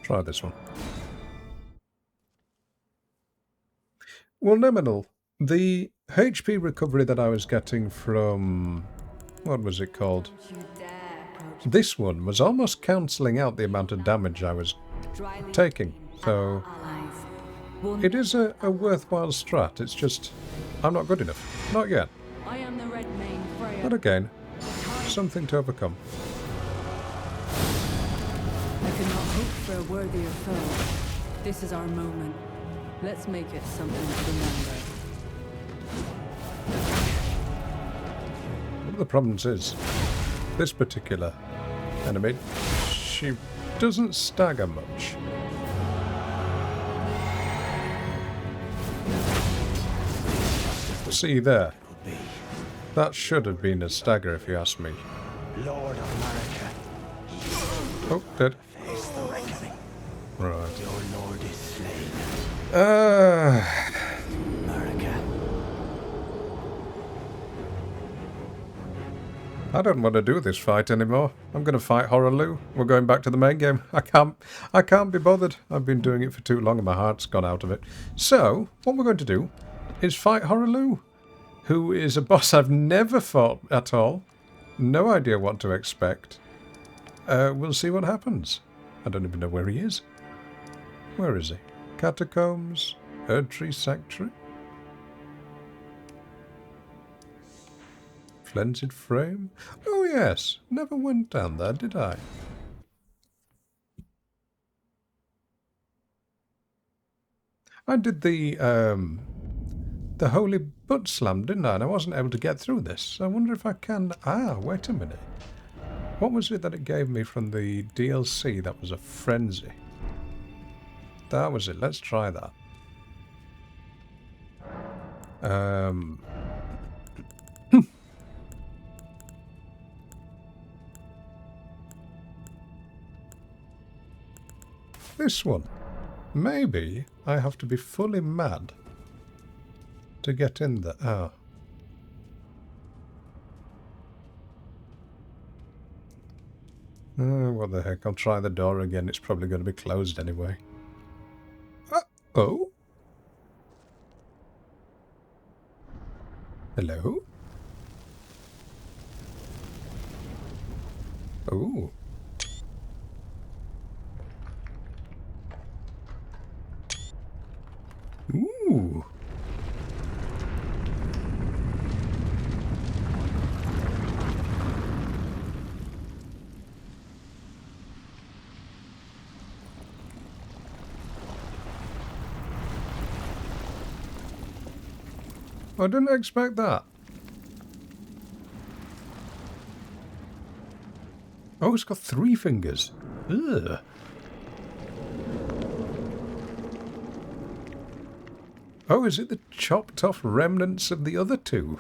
Speaker 1: Try this one. Well, nominal. The HP recovery that I was getting from... What was it called?
Speaker 5: Don't you dare approach
Speaker 1: This one was almost cancelling out the amount of damage I was
Speaker 5: Dryleaf
Speaker 1: taking.
Speaker 5: Dane and
Speaker 1: So
Speaker 5: our allies. Will
Speaker 1: it is a worthwhile strat. It's just... I'm not good enough. Not yet.
Speaker 3: I am the Red Mane Freya.
Speaker 1: But again, something to overcome.
Speaker 3: I could not hope for a worthier foe. This is our moment. Let's make it something to remember.
Speaker 1: One of the problems is, this particular enemy, she doesn't stagger much. See there,
Speaker 4: Would be
Speaker 1: that should have been a stagger if you ask me.
Speaker 4: Lord of Marika.
Speaker 1: Oh, dead.
Speaker 4: Face the reckoning.
Speaker 1: Right.
Speaker 4: Your lord is slain. Marika.
Speaker 1: I don't want to do this fight anymore. I'm going to fight Horaloo. We're going back to the main game. I can't be bothered. I've been doing it for too long and my heart's gone out of it. So, what we're going to do is fight Horaloo, who is a boss I've never fought at all. No idea what to expect. We'll see what happens. I don't even know where he is. Where is he? Catacombs? Erdtree Sanctuary? Flensed Frame? Oh yes, never went down there, did I? I did the Holy Butt Slam, didn't I? And I wasn't able to get through this. I wonder if I can... Ah, wait a minute. What was it that it gave me from the DLC that was a frenzy? That was it. Let's try that. This one. Maybe I have to be fully mad to get in there. Ah. Oh, what the heck. I'll try the door again. It's probably going to be closed anyway. Oh? Hello? Oh. Ooh. I didn't expect that. Oh, it's got 3 fingers. Ugh. Oh, is it the chopped off remnants of the other 2?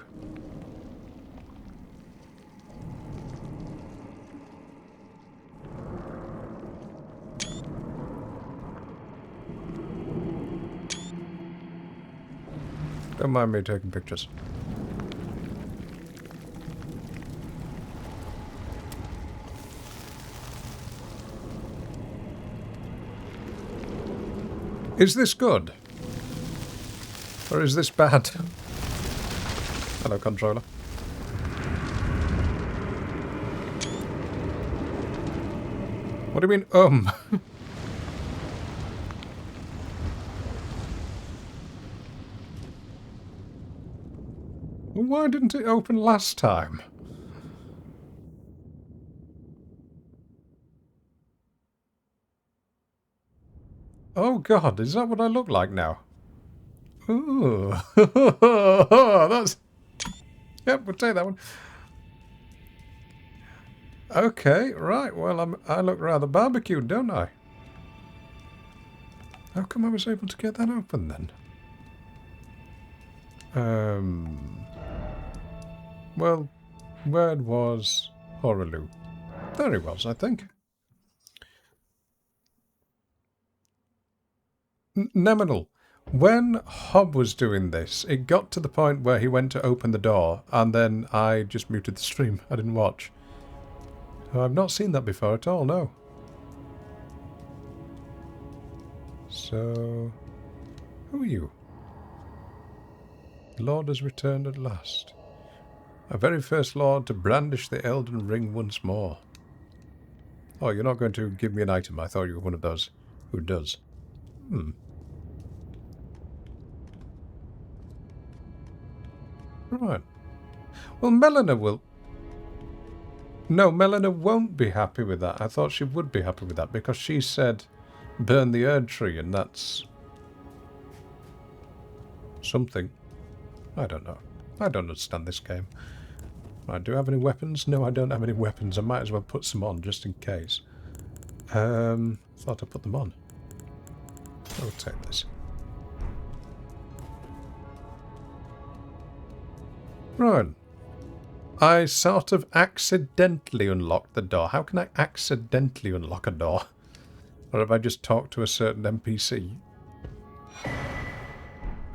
Speaker 1: Don't mind me taking pictures. Is this good? Or is this bad? Hello, controller. What do you mean, Why didn't it open last time? Oh god, is that what I look like now? Ooh. That's... Yep, we'll take that one. Okay, right, well, I look rather barbecued, don't I? How come I was able to get that open then? Well, where was Horaloo? There he was, I think. Neminal. When Hob was doing this, it got to the point where he went to open the door, and then I just muted the stream. I didn't watch. I've not seen that before at all, no. So, who are you? The Lord has returned at last. Our very first Lord to brandish the Elden Ring once more. Oh, you're not going to give me an item. I thought you were one of those who does. Right. Well, Melina will... No, Melina won't be happy with that. I thought she would be happy with that because she said burn the Erd Tree and that's... something. I don't know. I don't understand this game. Right, do I have any weapons? No, I don't have any weapons. I might as well put some on just in case. Thought I put them on. I'll take this. Right. I sort of accidentally unlocked the door. How can I accidentally unlock a door? Or have I just talked to a certain NPC?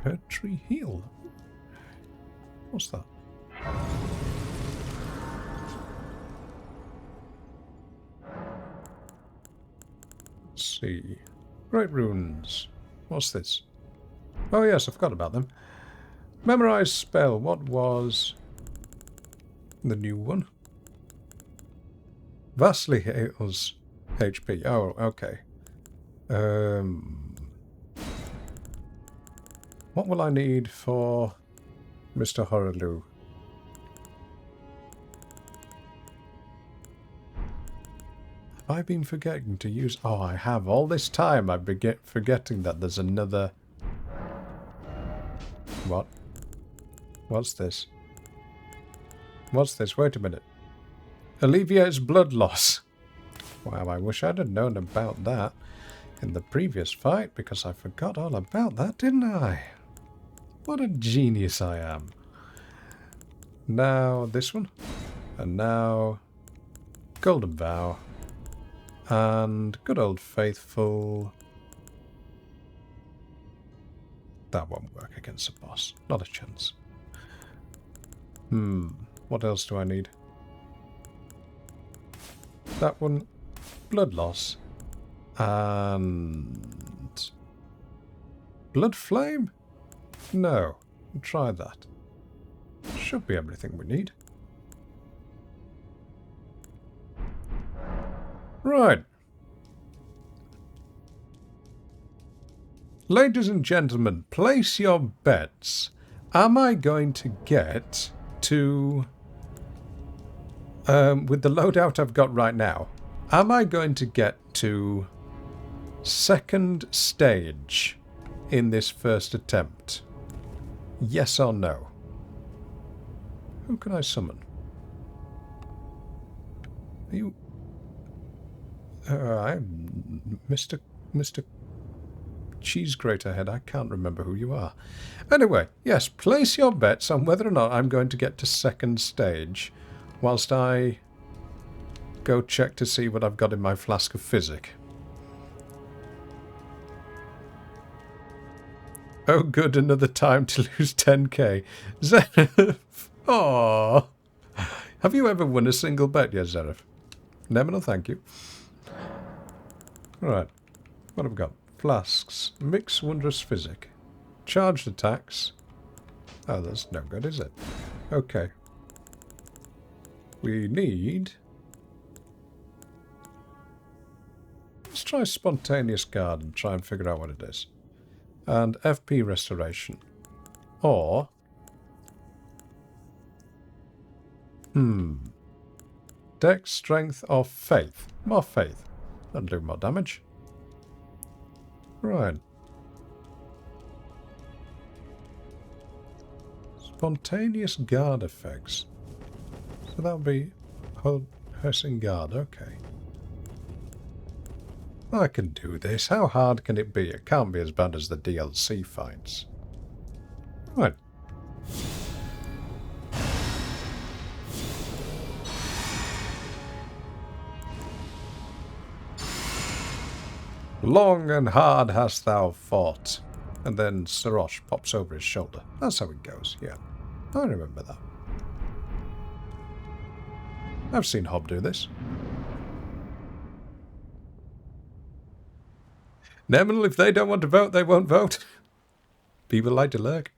Speaker 1: Erd Tree Heal. What's that? Let's see. Great runes. What's this? Oh yes, I forgot about them. Memorize spell. What was the new one? Vastly heals HP. Oh, okay. What will I need for Mr. Horaloo? Have I been forgetting to use... Oh, I have. All this time I've been forgetting that there's another... What? What's this? What's this? Wait a minute. Alleviates blood loss. Wow, I wish I'd have known about that in the previous fight, because I forgot all about that, didn't I? What a genius I am. Now this one. And now Golden Vow. And good old faithful... That won't work against a boss. Not a chance. What else do I need? That one. Blood loss. And... Blood flame? No. Try that. Should be everything we need. Right. Ladies and gentlemen, place your bets. Am I going to get to... with the loadout I've got right now, am I going to get to second stage in this first attempt? Yes or no? Who can I summon? Are you... I'm Mr. Cheese Grater Head. I can't remember who you are. Anyway, yes, place your bets on whether or not I'm going to get to second stage whilst I go check to see what I've got in my flask of physic. Oh good, another time to lose 10k. Zeref! Aww! Have you ever won a single bet yet, Zeref? Neminal, thank you. Right, what have we got? Flasks. Mix Wondrous Physic. Charged attacks. Oh, that's no good, is it? Okay. We need... Let's try Spontaneous Guard and try and figure out what it is. And FP Restoration. Or... Dex, strength, or faith? More faith. That'll do more damage. Right. Spontaneous guard effects. So that'll be Hissing guard, okay. I can do this. How hard can it be? It can't be as bad as the DLC fights. Right. Long and hard hast thou fought. And then Sarosh pops over his shoulder. That's how it goes, yeah. I remember that. I've seen Hob do this. Nemal, if they don't want to vote, they won't vote. People like to lurk.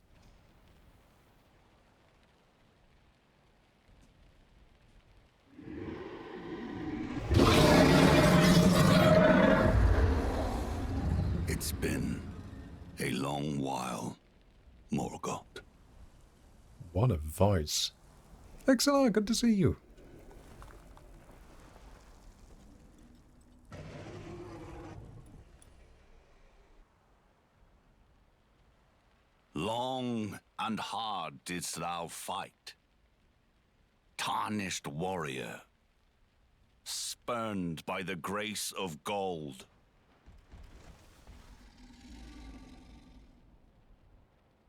Speaker 7: It's been a long while, Morgoth.
Speaker 1: What a voice. Excellent, good to see you.
Speaker 7: Long and hard didst thou fight, tarnished warrior, spurned by the grace of gold.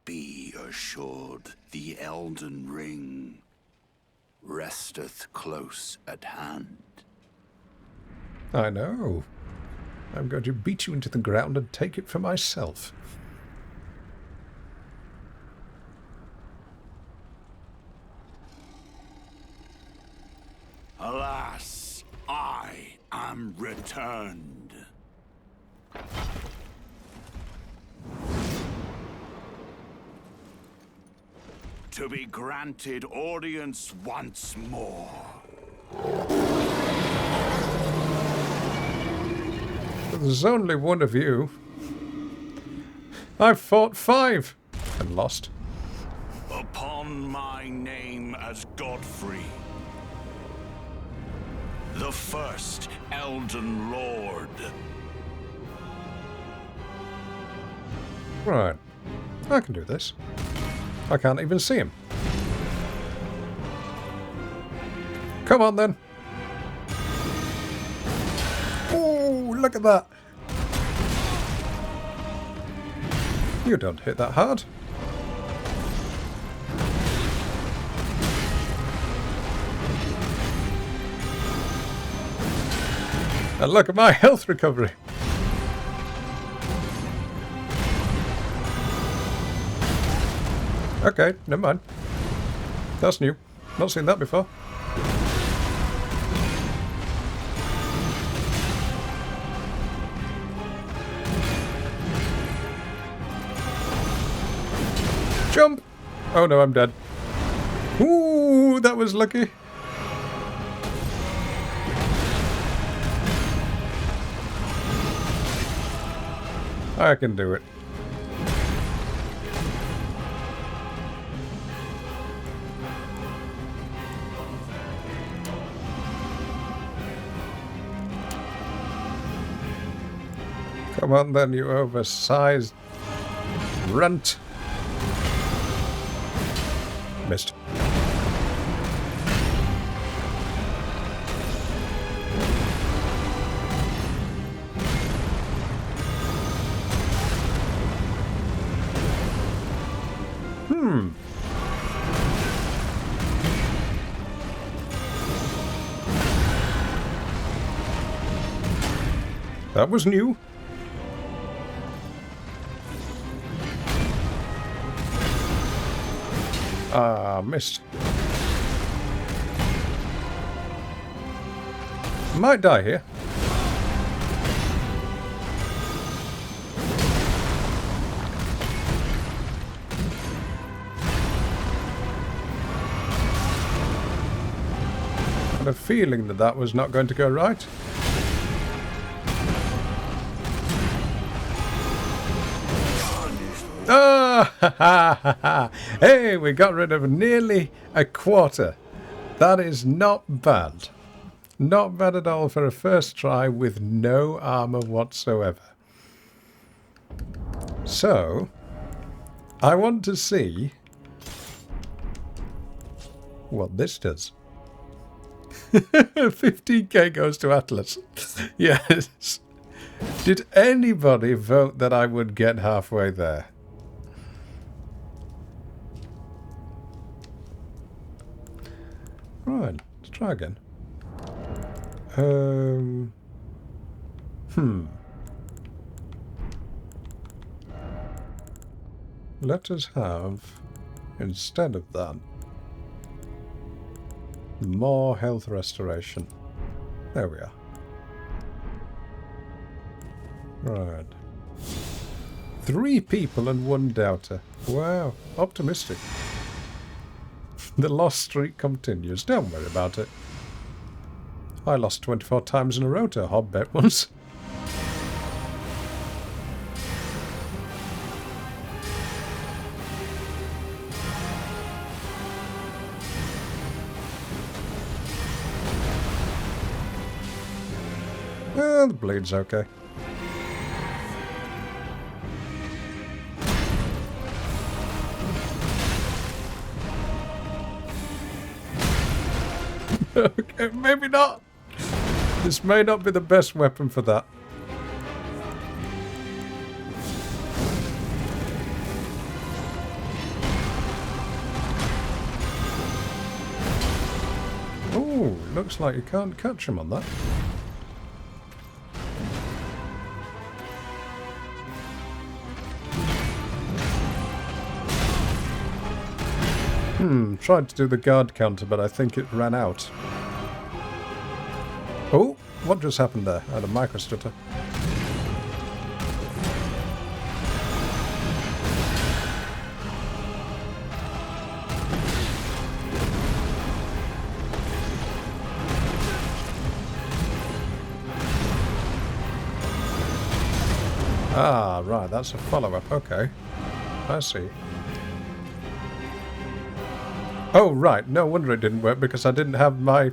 Speaker 7: Be assured the Elden Ring resteth close at hand.
Speaker 1: I know. I'm going to beat you into the ground and take it for myself.
Speaker 7: Alas, I am returned. To be granted audience once more.
Speaker 1: There's only one of you. I've fought 5 and lost.
Speaker 7: Upon my name as Godfrey, the first Elden Lord.
Speaker 1: Right. I can do this. I can't even see him. Come on then. Oh, look at that. You don't hit that hard. And look at my health recovery. Okay, never mind. That's new. Not seen that before. Jump! Oh no, I'm dead. Ooh, that was lucky. I can do it. Come on then, you oversized runt. Missed. That was new. Ah, missed. Might die here. I had a feeling that that was not going to go right. Ah, ha, ha, ha, ha. Hey, we got rid of nearly a quarter. That is not bad. Not bad at all for a first try with no armor whatsoever. So, I want to see what this does. 15k goes to Atlas. Yes. Did anybody vote that I would get halfway there? Right, let's try again. Let us have, instead of that, more health restoration. There we are. Right. 3 people and 1 doubter. Wow, optimistic. The lost streak continues. Don't worry about it. I lost 24 times in a row to a Hobbit once. Well, the bleed's okay. Okay, maybe not. This may not be the best weapon for that. Oh, looks like you can't catch him on that. Tried to do the guard counter, but I think it ran out. Oh, what just happened there? I had a micro stutter. Ah, right, that's a follow-up, okay. I see. Oh, right, no wonder it didn't work, because I didn't have my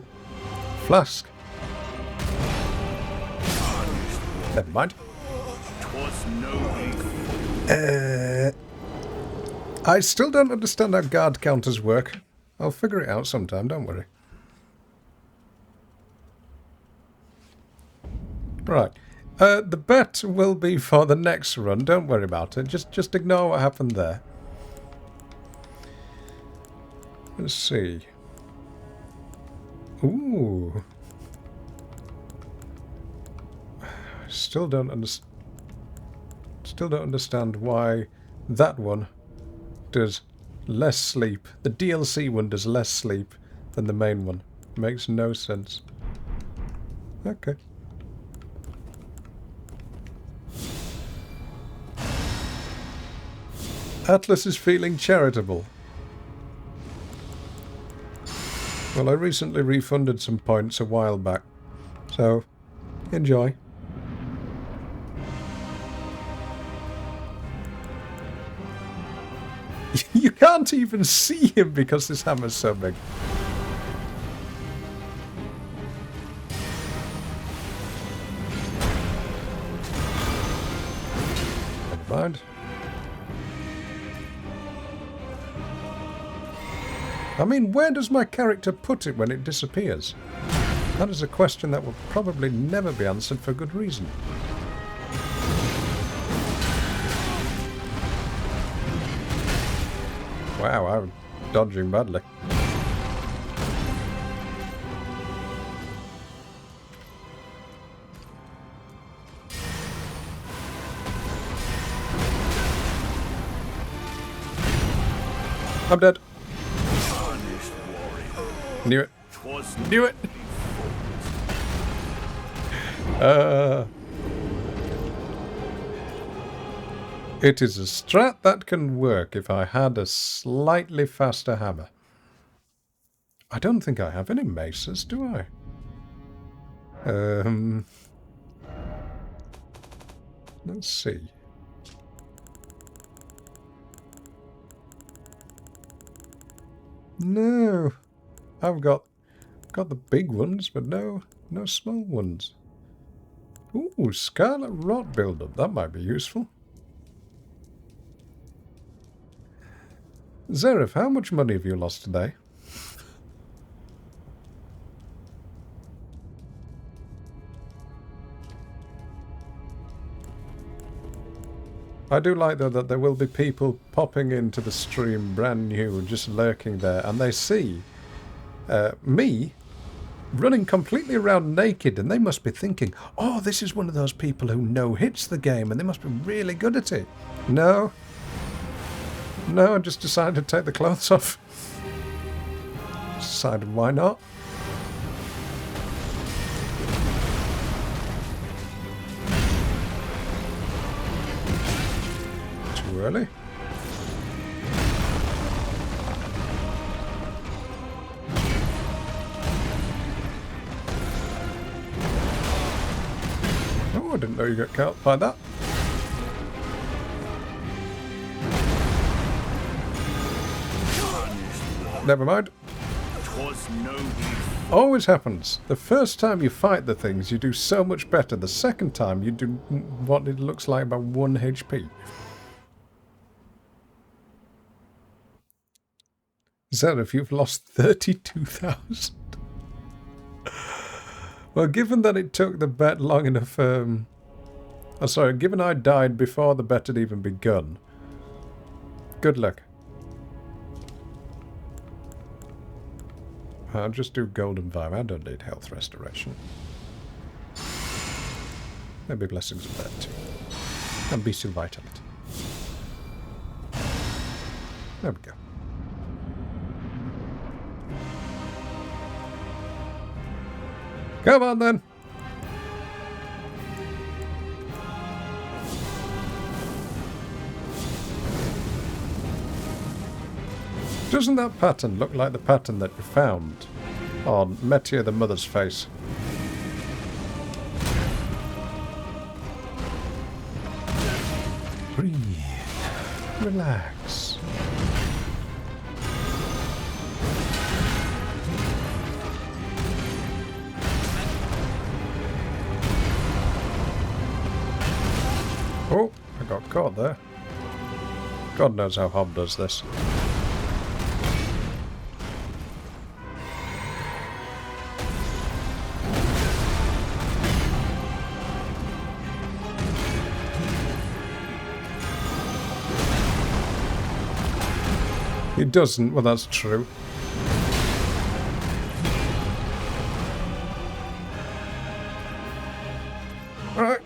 Speaker 1: flask. Never mind. I still don't understand how guard counters work. I'll figure it out sometime, don't worry. Right. The bet will be for the next run, don't worry about it. Just ignore what happened there. Let's see. Ooh. Still don't understand why that one does less sleep. The DLC one does less sleep than the main one. Makes no sense. Okay. Atlas is feeling charitable. Well, I recently refunded some points a while back, so enjoy. You can't even see him because this hammer's so big. Never mind. I mean, where does my character put it when it disappears? That is a question that will probably never be answered for good reason. Wow, I'm dodging badly. I'm dead. Knew it. Knew it. It is a strat that can work if I had a slightly faster hammer. I don't think I have any maces, do I? Let's see. No. I've got got the big ones, but no small ones. Ooh, scarlet rot buildup. That might be useful. Zerif, how much money have you lost today? I do like, though, that there will be people popping into the stream brand new, just lurking there, and they see me running completely around naked, and they must be thinking, oh, this is one of those people who no-hits the game, and they must be really good at it. No. No, I just decided to take the clothes off. Decided why not. Too early. Oh, I didn't know you got caught by that. Never mind. Always happens. The first time you fight the things, you do so much better. The second time, you do what it looks like about 1 HP. Zerif, you've lost 32,000. Well, given that it took the bet long enough... given I died before the bet had even begun. Good luck. I'll just do golden vibe. I don't need health restoration. Maybe blessings of that too. And bestial vitality. There we go. Come on then. Doesn't that pattern look like the pattern that you found on Metia the Mother's face? Breathe. Relax. Oh, I got caught there. God knows how Hob does this. He doesn't. Well, that's true. Alright.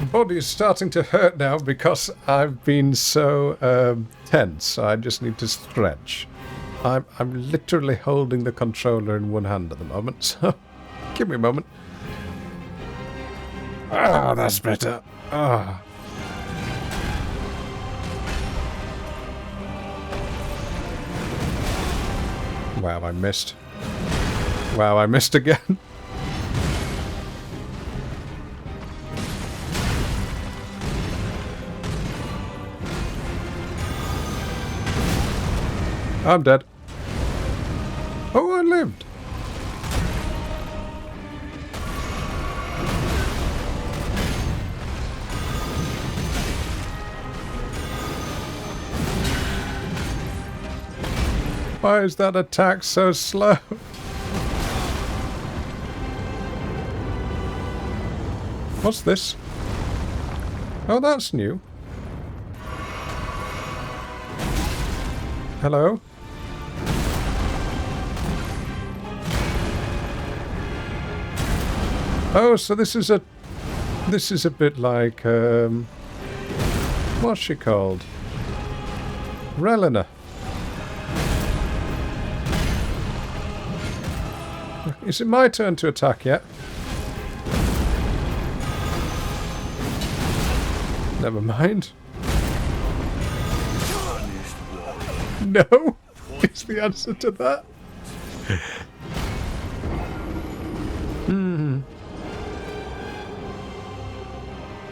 Speaker 1: The body is starting to hurt now because I've been so tense. I just need to stretch. I'm literally holding the controller in one hand at the moment, so give me a moment. Ah, that's better. Ah. Wow, I missed. Wow, I missed again. I'm dead. Oh, I lived. Why is that attack so slow? What's this? Oh, that's new. Hello? Oh, so this is a bit like what's she called? Relina. Is it my turn to attack yet? Never mind. No, is the answer to that.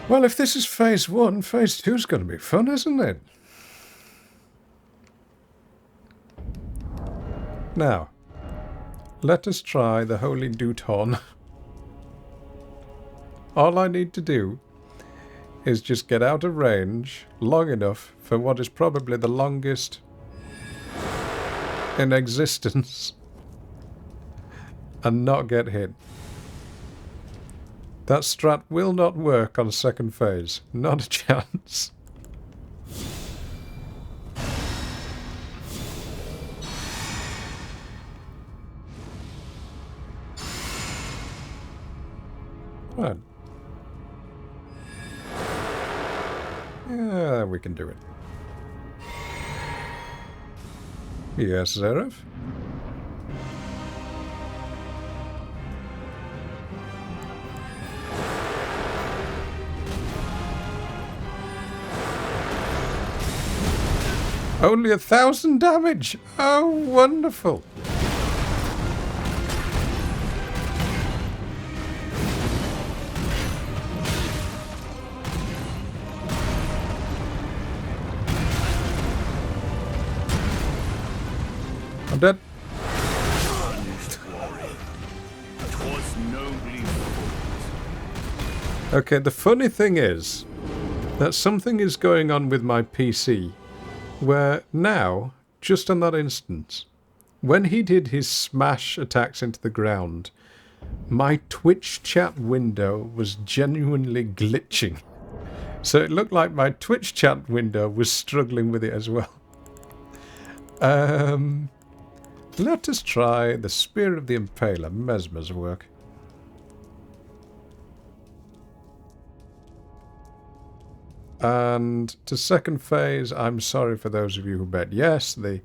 Speaker 1: Well, if this is phase 1, phase 2 is going to be fun, isn't it? Now, let us try the Holy Doot Horn. All I need to do is just get out of range long enough for what is probably the longest in existence and not get hit. That strat will not work on second phase. Not a chance. Right. Yeah, we can do it. Yes, Zeref? Only 1,000 damage! Oh, wonderful! I'm dead. Okay, the funny thing is that something is going on with my PC where now, just on that instance, when he did his smash attacks into the ground, my Twitch chat window was genuinely glitching. So it looked like my Twitch chat window was struggling with it as well. Let us try the Spear of the Impaler, Mesmer's work. And to second phase, I'm sorry for those of you who bet yes. The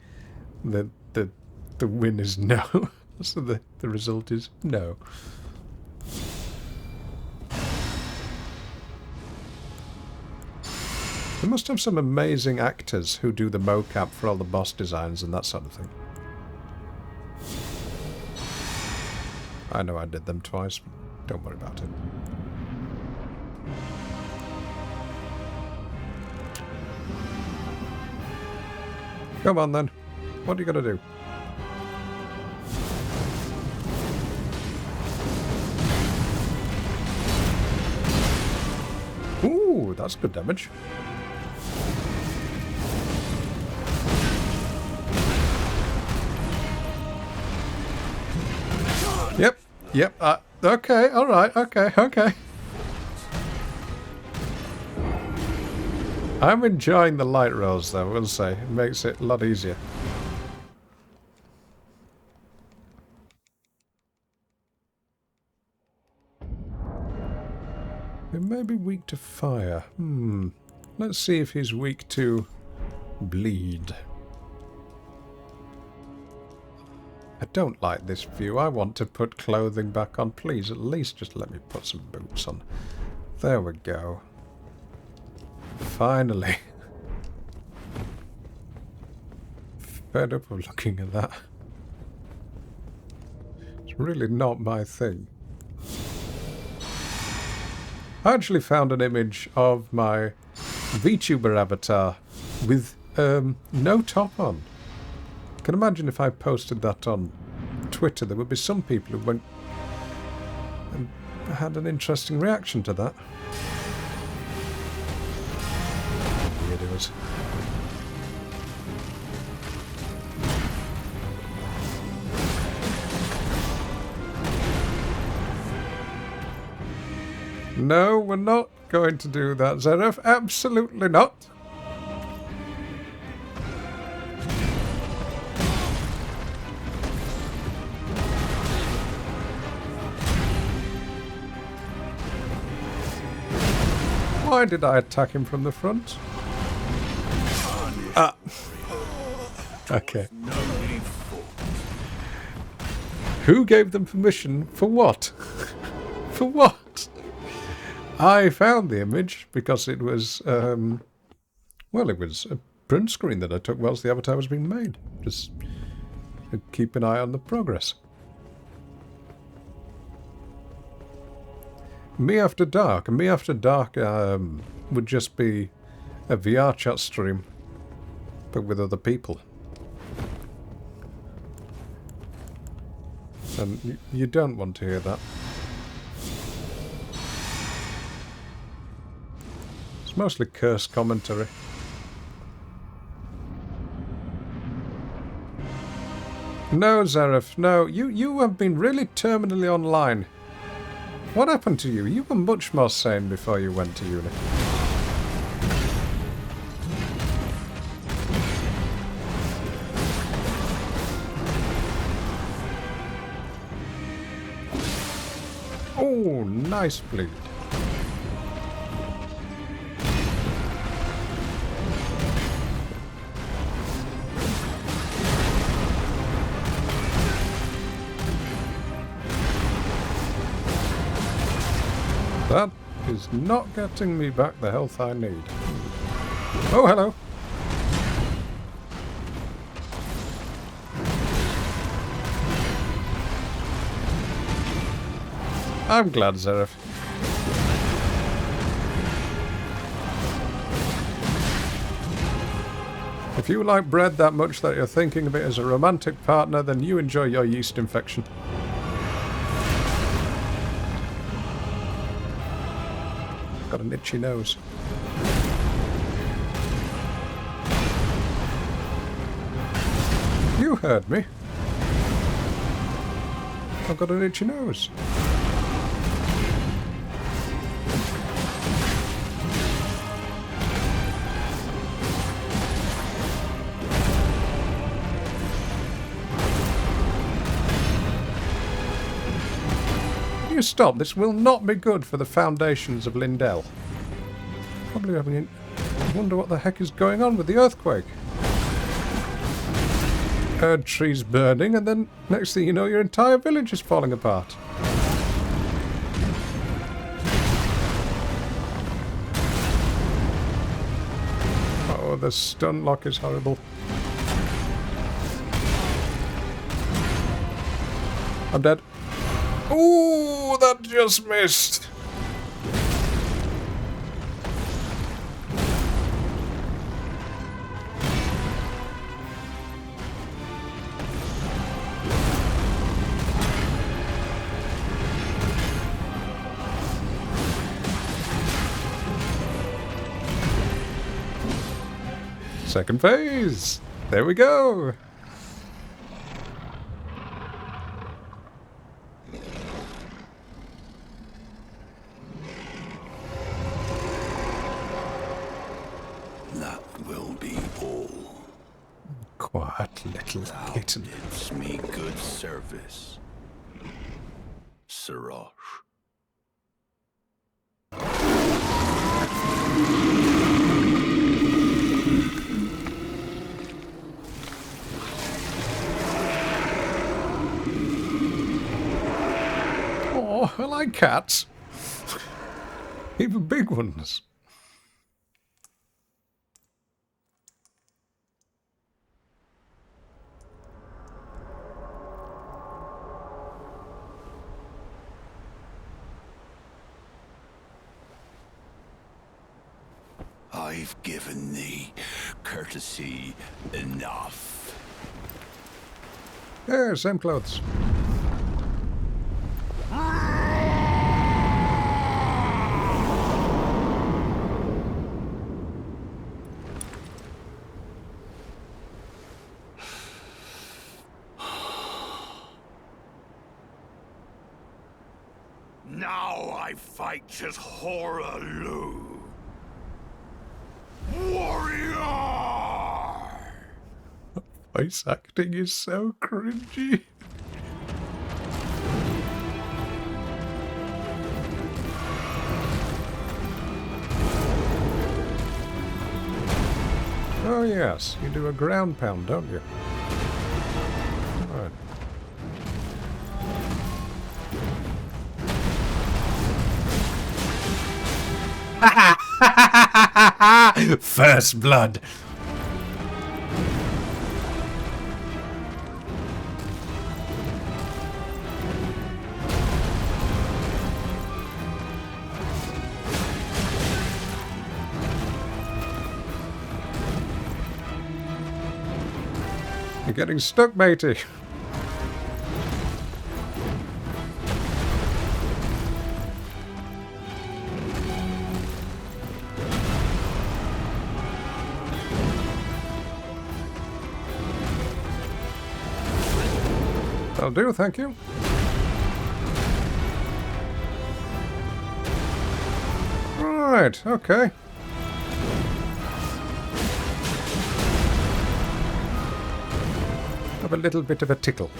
Speaker 1: win is no. So the result is no. They must have some amazing actors who do the mocap for all the boss designs and that sort of thing. I know I did them twice, but don't worry about it. Come on then. What are you going to do? Ooh, that's good damage. Yep, okay, alright, okay. I'm enjoying the light rolls though, I will say. It makes it a lot easier. He may be weak to fire. Let's see if he's weak to bleed. I don't like this view. I want to put clothing back on. Please, at least just let me put some boots on. There we go. Finally. Fed up of looking at that. It's really not my thing. I actually found an image of my VTuber avatar with no top on. I can imagine if I posted that on Twitter, there would be some people who went and had an interesting reaction to that. Weirdos. No, we're not going to do that, Zeref. Absolutely not. Why did I attack him from the front? Ah. Okay. Who gave them permission? For what? For what? I found the image because it was, well, it was a print screen that I took whilst the avatar was being made. Just to keep an eye on the progress. Me After Dark. And Me After Dark would just be a VR chat stream, but with other people. And you don't want to hear that. It's mostly curse commentary. No, Zareth, no. You have been really terminally online. What happened to you? You were much more sane before you went to uni. Oh, nice bleed. That is not getting me back the health I need. Oh, hello. I'm glad, Zareth. If you like bread that much that you're thinking of it as a romantic partner, then you enjoy your yeast infection. Got an itchy nose. You heard me. I've got an itchy nose. You stop. This will not be good for the foundations of Lindell. Probably having I wonder what the heck is going on with the earthquake. Heard trees burning, and then next thing you know, your entire village is falling apart. Oh, the stun lock is horrible. I'm dead. Ooh, that just missed. Second phase. There we go.
Speaker 7: That will be all.
Speaker 1: Quiet little kitten.
Speaker 7: It's me good service. Siraj.
Speaker 1: Oh, I like cats. Even big ones.
Speaker 7: I've given thee courtesy enough.
Speaker 1: Yeah, same clothes.
Speaker 7: Now I fight as Horaloo. Warrior!
Speaker 1: Voice acting is so cringy. Oh yes, you do a ground pound, don't you? Right. First blood. You're getting stuck, matey. That'll do, thank you. Right, okay. Have a little bit of a tickle.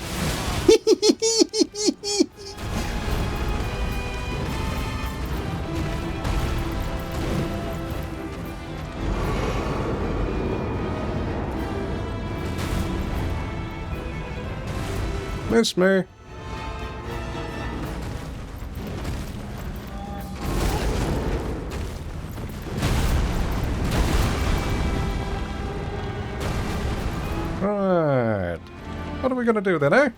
Speaker 1: Miss me. Right. What are we going to do then, eh?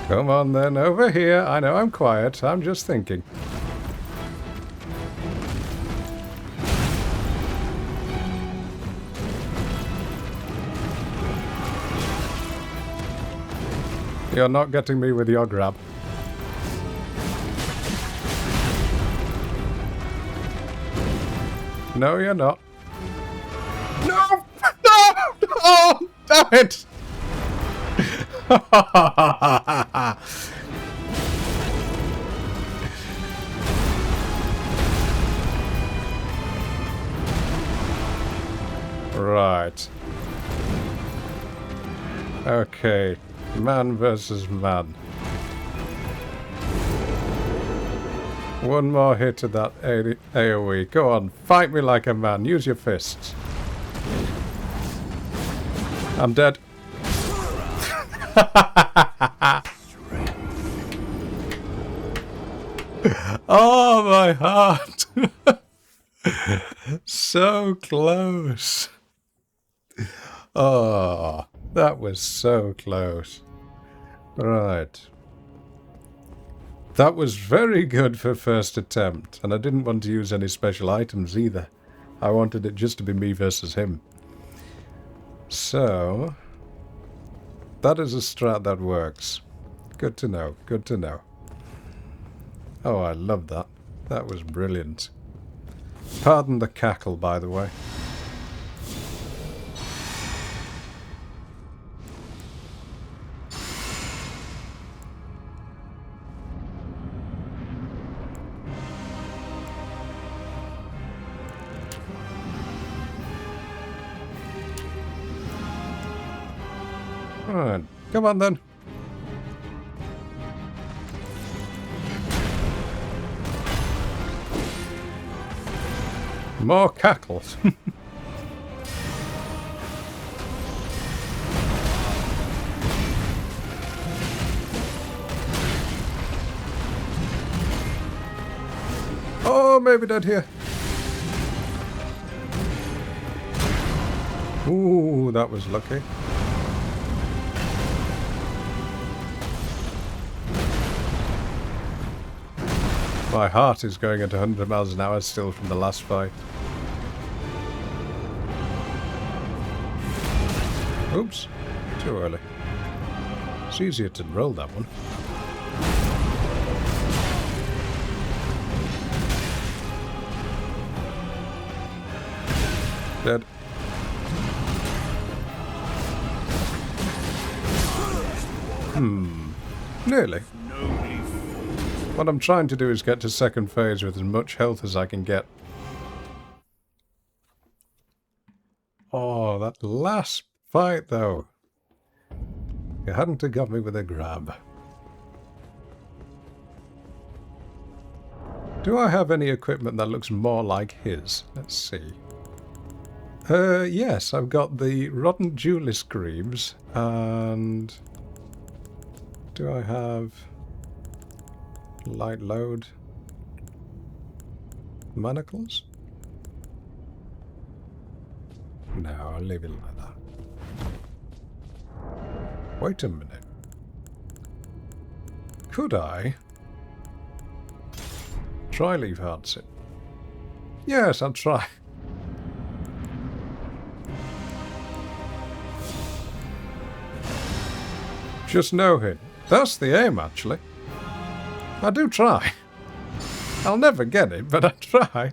Speaker 1: Come on then, over here. I know I'm quiet. I'm just thinking. You're not getting me with your grab. No, you're not. No! No! Oh, damn it! Right. Okay. Man versus man. One more hit of that AoE. Go on, fight me like a man. Use your fists. I'm dead. Oh, my heart. So close. Oh, that was so close. Right. That was very good for first attempt, and I didn't want to use any special items either. I wanted it just to be me versus him. So, that is a strat that works. Good to know, good to know. Oh, I love that. That was brilliant. Pardon the cackle, by the way. Alright, come on then. More cackles. Oh, maybe dead here. Ooh, that was lucky. My heart is going at 100 miles an hour still from the last fight. Oops, too early. It's easier to roll that one. Dead. Nearly. What I'm trying to do is get to second phase with as much health as I can get. Oh, that last fight though. You hadn't have got me with a grab. Do I have any equipment that looks more like his? Let's see. Yes, I've got the Rotten Duelist Greaves, and... do I have... light load? Manacles? No, I'll leave it like that. Wait a minute. Could I... try leave hearts it? Yes, I'll try. Just no hit. That's the aim, actually. I do try. I'll never get it, but I try.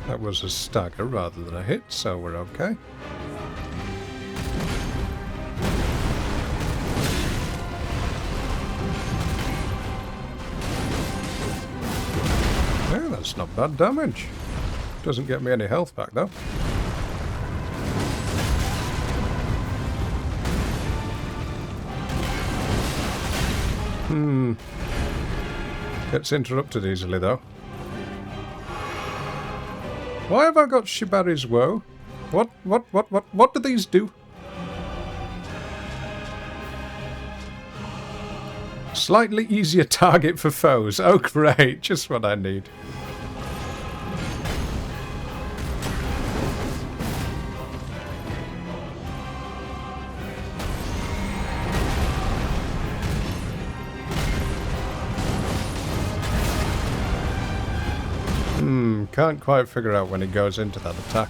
Speaker 1: That was a stagger rather than a hit, so we're okay. Yeah, that's not bad damage. Doesn't get me any health back, though. Gets interrupted easily, though. Why have I got Shibari's Woe? What do these do? Slightly easier target for foes. Oh great, just what I need. Can't quite figure out when he goes into that attack.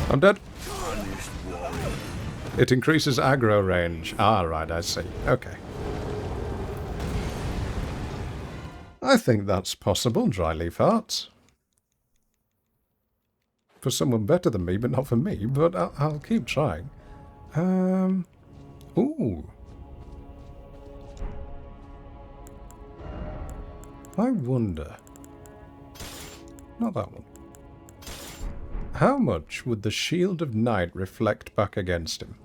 Speaker 1: I'm dead. It increases aggro range. Ah, right, I see. Okay. I think that's possible, Dryleaf Arts. For someone better than me, but not for me. But I'll keep trying. Ooh. I wonder... Not that one. How much would the Shield of Night reflect back against him?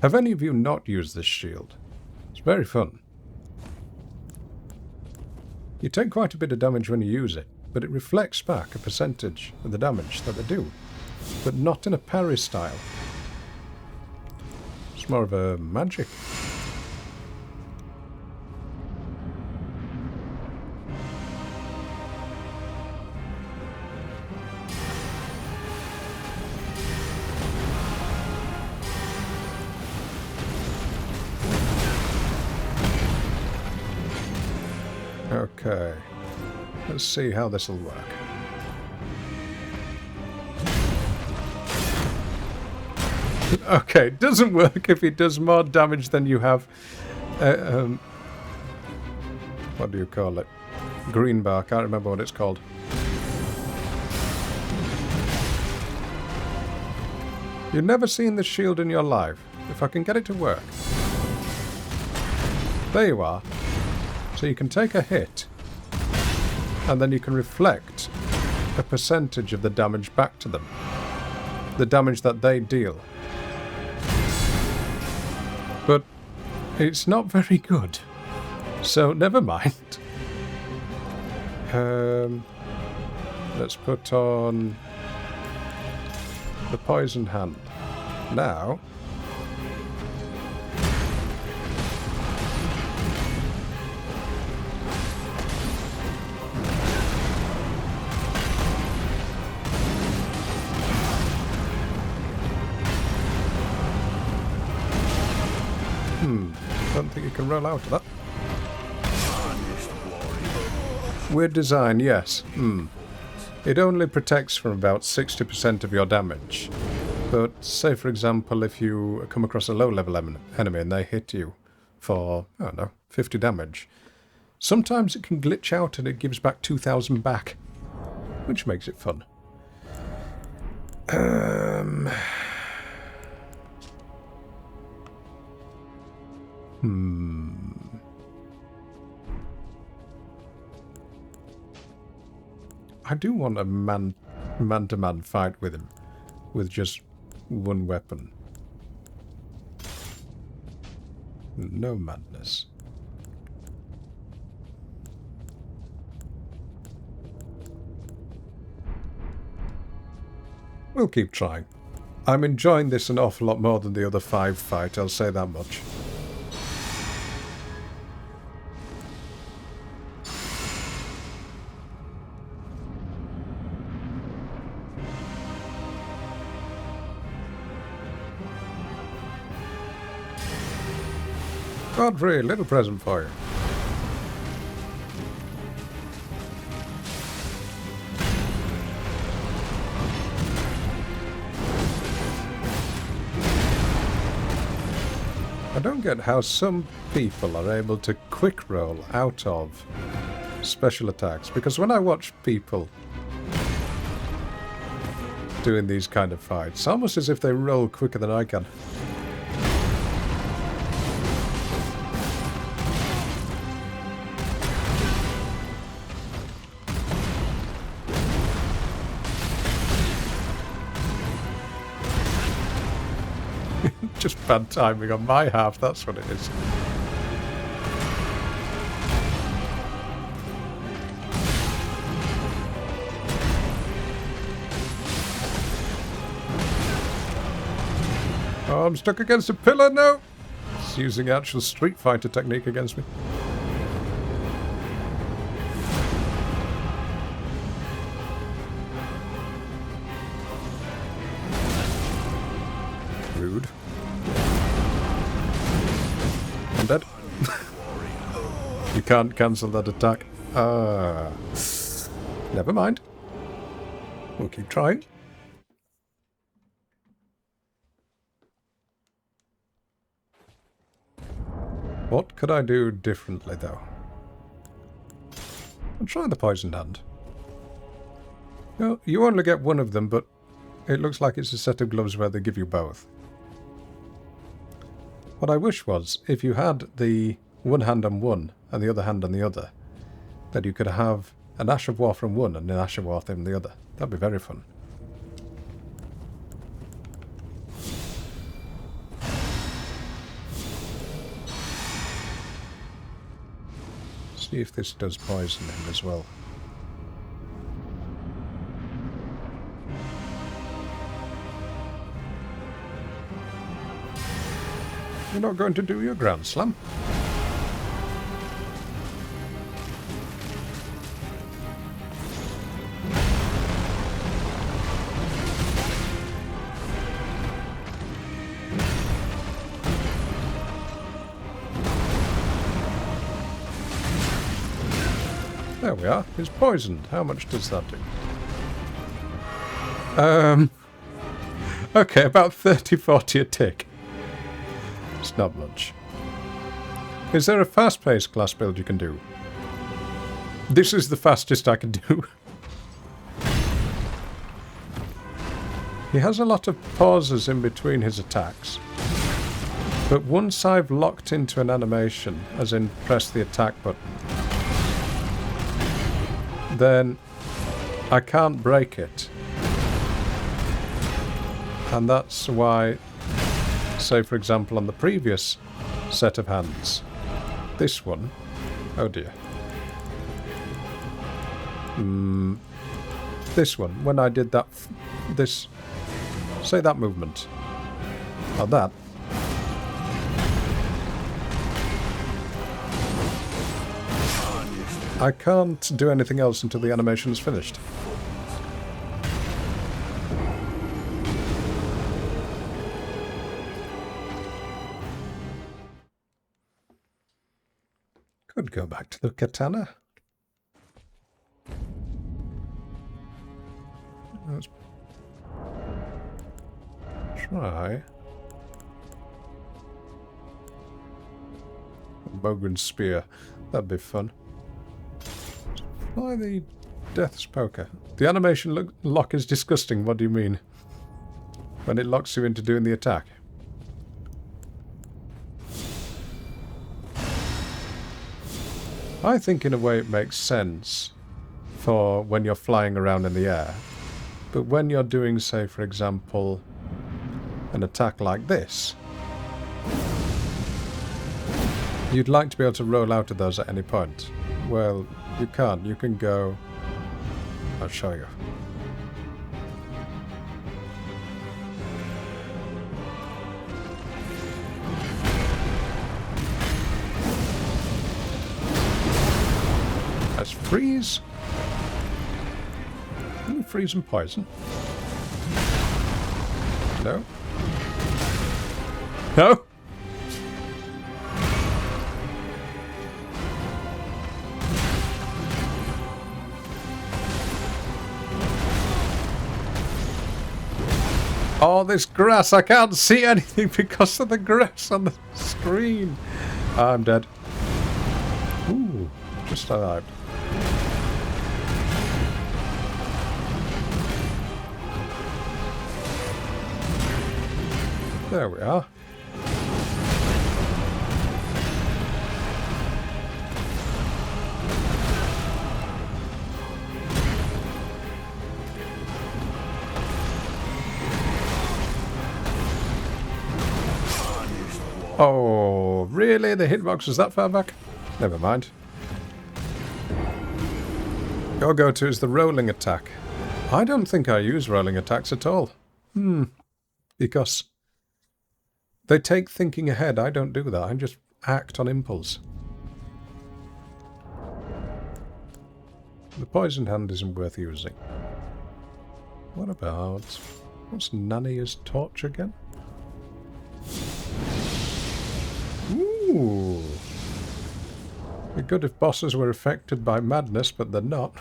Speaker 1: Have any of you not used this shield? It's very fun. You take quite a bit of damage when you use it, but it reflects back a percentage of the damage that they do, but not in a parry style. It's more of a magic. Okay, let's see how this will work. Okay, it doesn't work if it does more damage than you have. What do you call it? Green bar, can't remember what it's called. You've never seen this shield in your life. If I can get it to work. There you are. So you can take a hit, and then you can reflect a percentage of the damage back to them. The damage that they deal. But it's not very good. So never mind. Let's put on the poison hand. Now... don't think you can roll out of that. Weird design, yes. It only protects from about 60% of your damage. But say, for example, if you come across a low-level enemy and they hit you for, I don't know, 50 damage, sometimes it can glitch out and it gives back 2,000 back, which makes it fun. I do want a man-to-man fight with him, with just one weapon. No madness. We'll keep trying. I'm enjoying this an awful lot more than the other 5 fight, I'll say that much. Godfrey, little present for you. I don't get how some people are able to quick roll out of special attacks, because when I watch people doing these kind of fights, it's almost as if they roll quicker than I can. Just bad timing on my half, that's what it is. Oh, I'm stuck against a pillar, no! It's using actual Street Fighter technique against me. Rude. I'm dead. You can't cancel that attack. Never mind. We'll keep trying. What could I do differently, though? I'll try the poisoned hand. You only get one of them, but it looks like it's a set of gloves where they give you both. What I wish was, if you had the one hand on one and the other hand on the other, that you could have an Ash of War from one and an Ash of War from the other. That'd be very fun. See if this does poison him as well. You're not going to do your Grand Slam? There we are. He's poisoned. How much does that do? Okay, about 30-40 a tick. It's not much. Is there a fast-paced class build you can do? This is the fastest I can do. He has a lot of pauses in between his attacks. But once I've locked into an animation, as in press the attack button, then I can't break it. And that's why, say for example on the previous set of hands, this one, oh dear. This one, when I did that, say that movement, or that, I can't do anything else until the animation is finished. Could go back to the katana. Let's try Bogren's spear. That'd be fun. Why the Death's Poker? The animation lock is disgusting. What do you mean? When it locks you into doing the attack. I think in a way it makes sense for when you're flying around in the air. But when you're doing, say, for example, an attack like this, you'd like to be able to roll out of those at any point. Well, you can't. You can go... I'll show you. Let's freeze. Can we freeze and poison? No. No? Oh, this grass! I can't see anything because of the grass on the screen. I'm dead. Ooh, just arrived. There we are. Oh, really? The hitbox was that far back? Never mind. Your go-to is the rolling attack. I don't think I use rolling attacks at all. Because they take thinking ahead. I don't do that. I just act on impulse. The poisoned hand isn't worth using. What about... what's Nanny's torch again? Ooh. Be good if bosses were affected by madness, but they're not.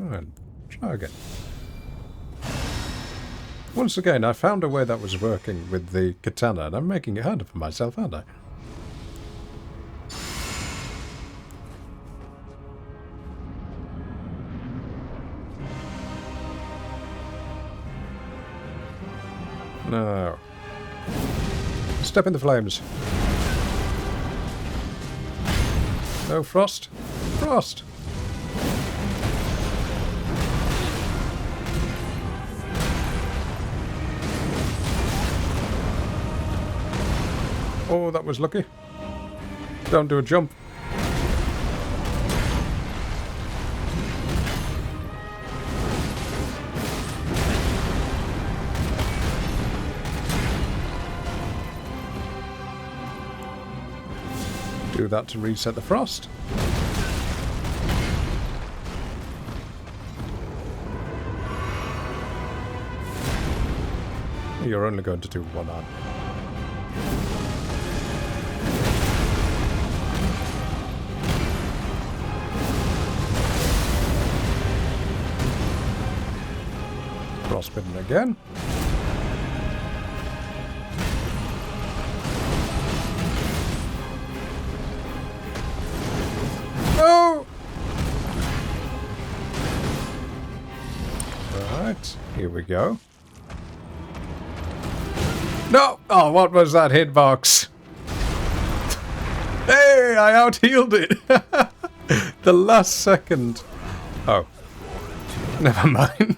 Speaker 1: Alright, try again. Once again, I found a way that was working with the katana, and I'm making it harder for myself, aren't I? No. Step in the flames. No frost. Frost! Oh, that was lucky. Don't do a jump. Do that to reset the frost. You're only going to do one arm. Frostbitten again. No! Right, here we go. No! Oh, what was that hitbox? Hey, I out-healed it! The last second. Oh. Never mind.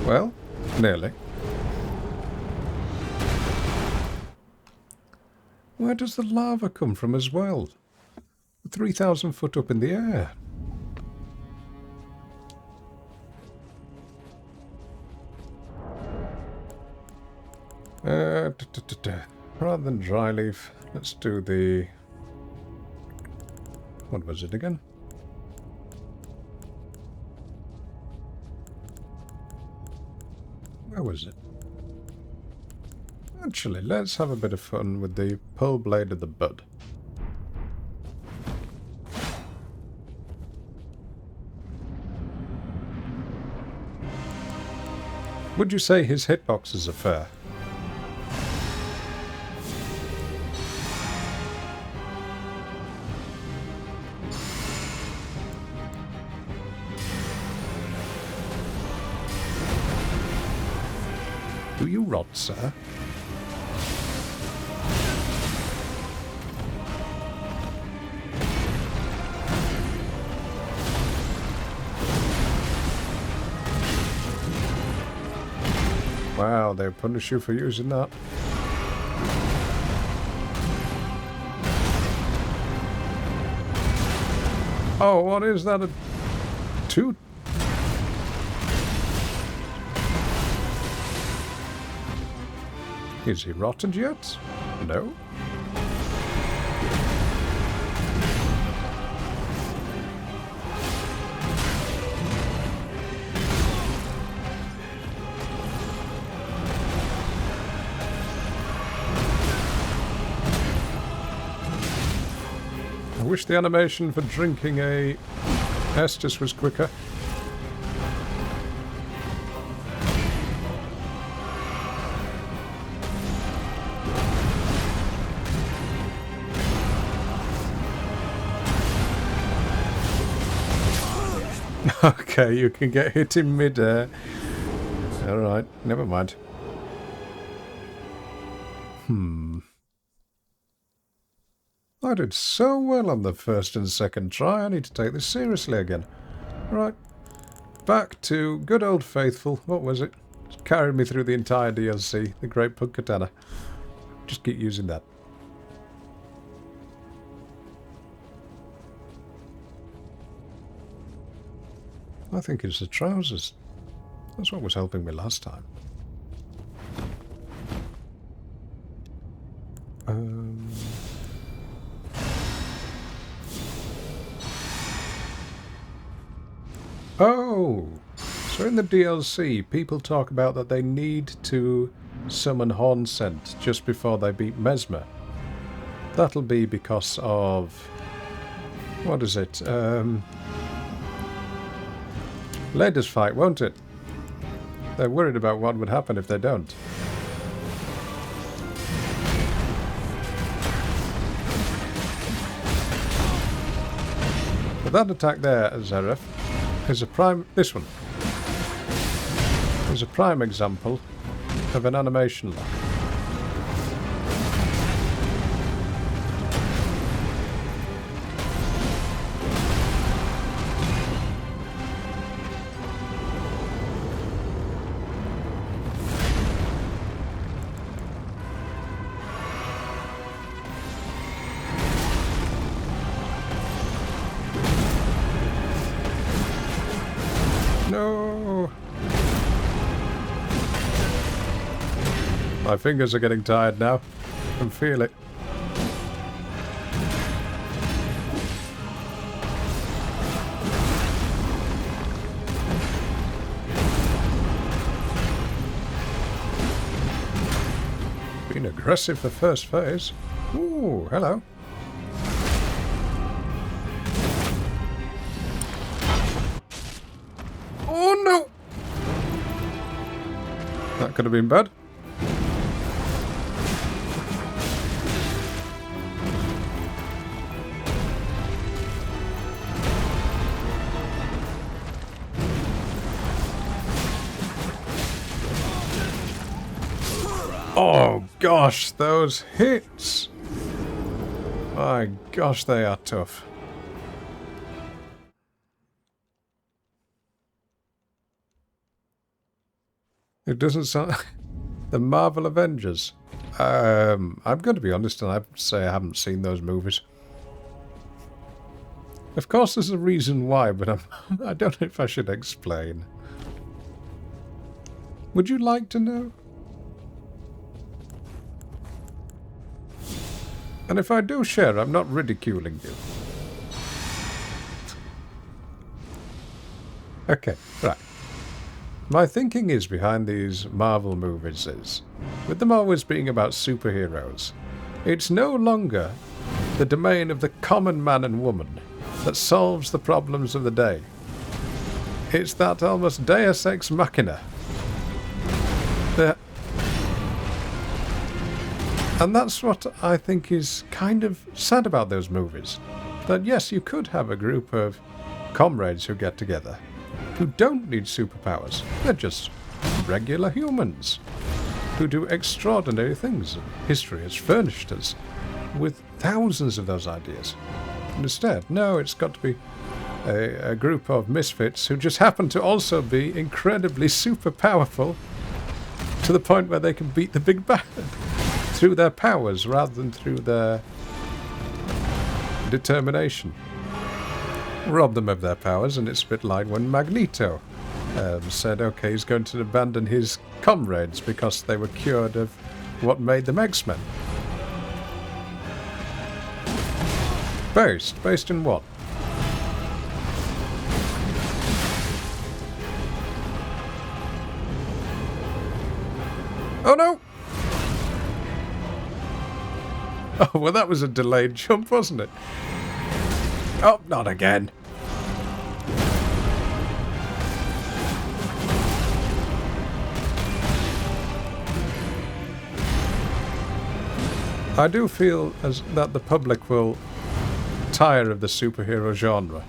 Speaker 1: Well, nearly. Where does the lava come from as well? 3,000 foot up in the air. Rather than dry leaf, let's do the... what was it again? Where was it? Actually, let's have a bit of fun with the pole blade of the bud. Would you say his hitboxes are fair? Do you rot, sir? Wow, they punish you for using that. Oh, what is that? A two? Is he rotted yet? No. I wish the animation for drinking a Estus was quicker. Okay, you can get hit in mid-air. Alright, never mind. I did so well on the first and second try, I need to take this seriously again. Right, back to good old faithful, what was it? It's carried me through the entire DLC, the Great Pug Katana. Just keep using that. I think it's the trousers. That's what was helping me last time. Oh! So in the DLC, people talk about that they need to summon Horn Scent just before they beat Mesmer. That'll be because of... what is it? Later's fight, won't it? They're worried about what would happen if they don't. But that attack there, Zareth, is a prime... this one is a prime example of an animation lock. No! My fingers are getting tired now. I can feel it. Been aggressive the first phase. Ooh, hello. Oh no! That could have been bad. Oh gosh, those hits! My gosh, they are tough. It doesn't sound... the Marvel Avengers. I'm going to be honest and I say I haven't seen those movies. Of course there's a reason why, but I don't know if I should explain. Would you like to know? And if I do share, I'm not ridiculing you. Okay, right. My thinking is behind these Marvel movies is, with them always being about superheroes, it's no longer the domain of the common man and woman that solves the problems of the day. It's that almost deus ex machina. And that's what I think is kind of sad about those movies. That yes, you could have a group of comrades who get together, who don't need superpowers. They're just regular humans who do extraordinary things. History has furnished us with thousands of those ideas. And instead, no, it's got to be a group of misfits who just happen to also be incredibly super powerful to the point where they can beat the big bad through their powers rather than through their determination. Rob them of their powers, and it's a bit like when Magneto said, okay, he's going to abandon his comrades because they were cured of what made them X-Men. Based in what? Oh no! Oh, well that was a delayed jump, wasn't it? Oh, not again. I do feel as that the public will tire of the superhero genre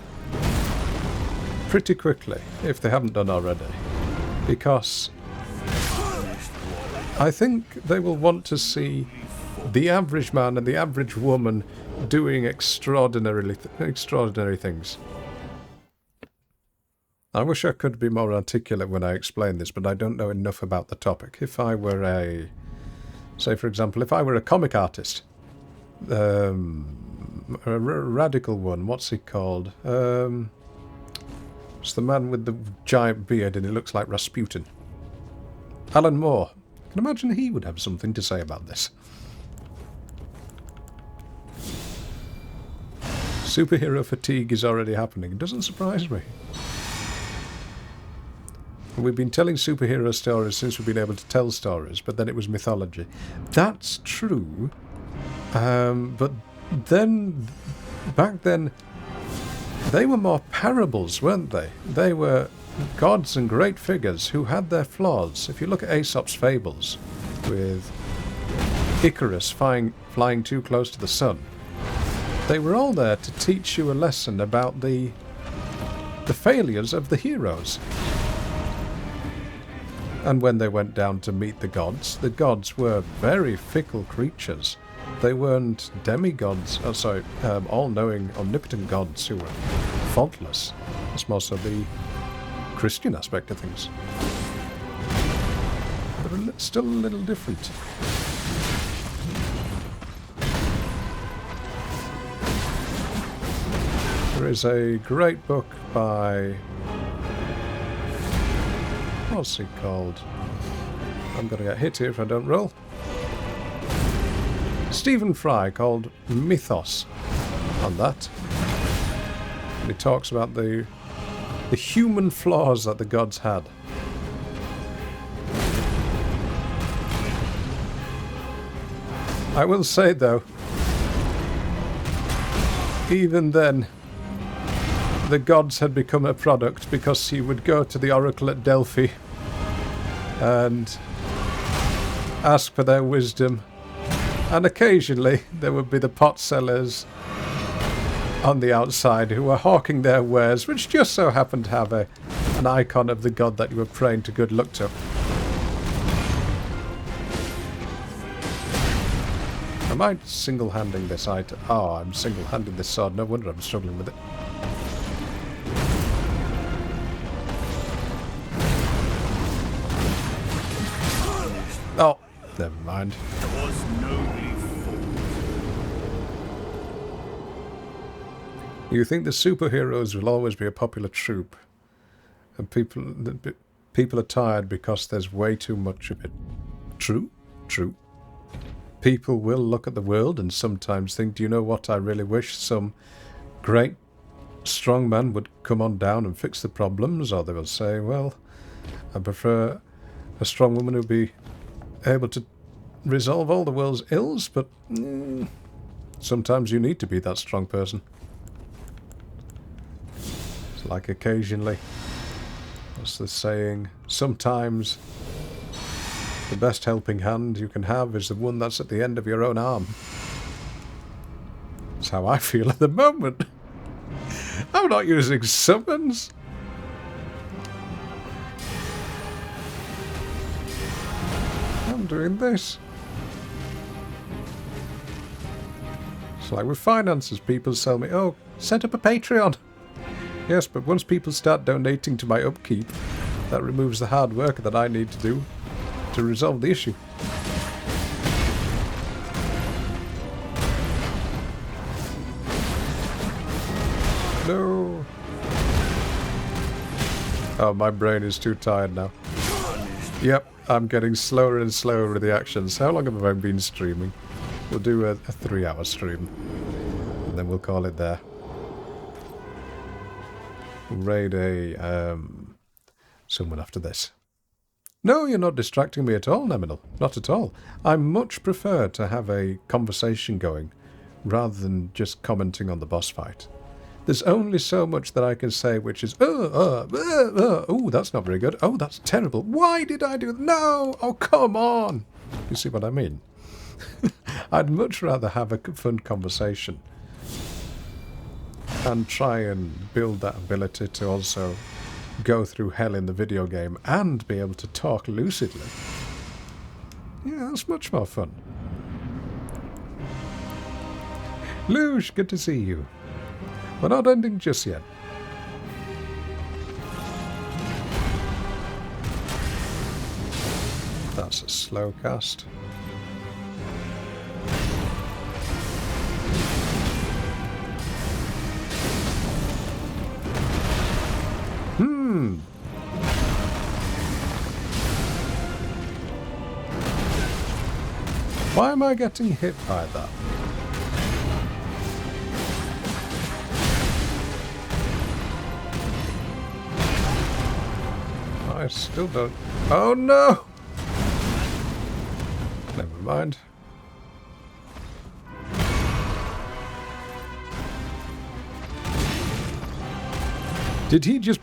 Speaker 1: pretty quickly, if they haven't done already, because I think they will want to see the average man and the average woman doing extraordinary things. I wish I could be more articulate when I explain this, but I don't know enough about the topic. If I were say for example, if I were a comic artist, a radical one, what's he called? It's the man with the giant beard and he looks like Rasputin. Alan Moore. I can imagine he would have something to say about this. Superhero fatigue is already happening. It doesn't surprise me. We've been telling superhero stories since we've been able to tell stories, but then it was mythology. That's true. But then, back then, they were more parables, weren't they? They were gods and great figures who had their flaws. If you look at Aesop's fables, with Icarus flying too close to the sun, they were all there to teach you a lesson about the failures of the heroes. And when they went down to meet the gods were very fickle creatures. They weren't demigods, all-knowing, omnipotent gods who were faultless. That's more so the Christian aspect of things. But still a little different. There is a great book by... what's he called? I'm going to get hit here if I don't roll. Stephen Fry, called Mythos, on that. And he talks about the human flaws that the gods had. I will say though, even then, the gods had become a product, because he would go to the oracle at Delphi and ask for their wisdom, and occasionally there would be the pot sellers on the outside who were hawking their wares, which just so happened to have an icon of the god that you were praying to good luck to. Am I single-handing this item? Oh, I'm single-handing this sword. No wonder I'm struggling with it. Oh, never mind. You think the superheroes will always be a popular trope, and people are tired because there's way too much of it. True, true. People will look at the world and sometimes think, do you know what, I really wish some great strong man would come on down and fix the problems, or they will say, well, I prefer a strong woman who'd be able to resolve all the world's ills, but sometimes you need to be that strong person. It's like occasionally, what's the saying, sometimes the best helping hand you can have is the one that's at the end of your own arm. That's how I feel at the moment. I'm not using summons. I'm doing this. It's like with finances, people tell me, oh, set up a Patreon. Yes, but once people start donating to my upkeep, that removes the hard work that I need to do to resolve the issue. No. Oh, my brain is too tired now. Yep, I'm getting slower and slower with the actions. How long have I been streaming? We'll do a 3-hour stream. And then we'll call it there. Raid someone after this. No, you're not distracting me at all, Neminal. Not at all. I much prefer to have a conversation going rather than just commenting on the boss fight. There's only so much that I can say, which is, oh, that's not very good. Oh, that's terrible. Why did I do that? No! Oh, come on! You see what I mean? I'd much rather have a fun conversation and try and build that ability to also go through hell in the video game and be able to talk lucidly. Yeah, that's much more fun. Luge, good to see you. We're not ending just yet. That's a slow cast. Why am I getting hit by that? I still don't... Oh no! Never mind. Did he just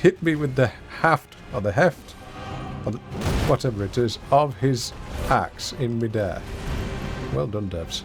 Speaker 1: hit me with the haft, or the heft, or the, whatever it is, of his axe in midair? Well done, devs.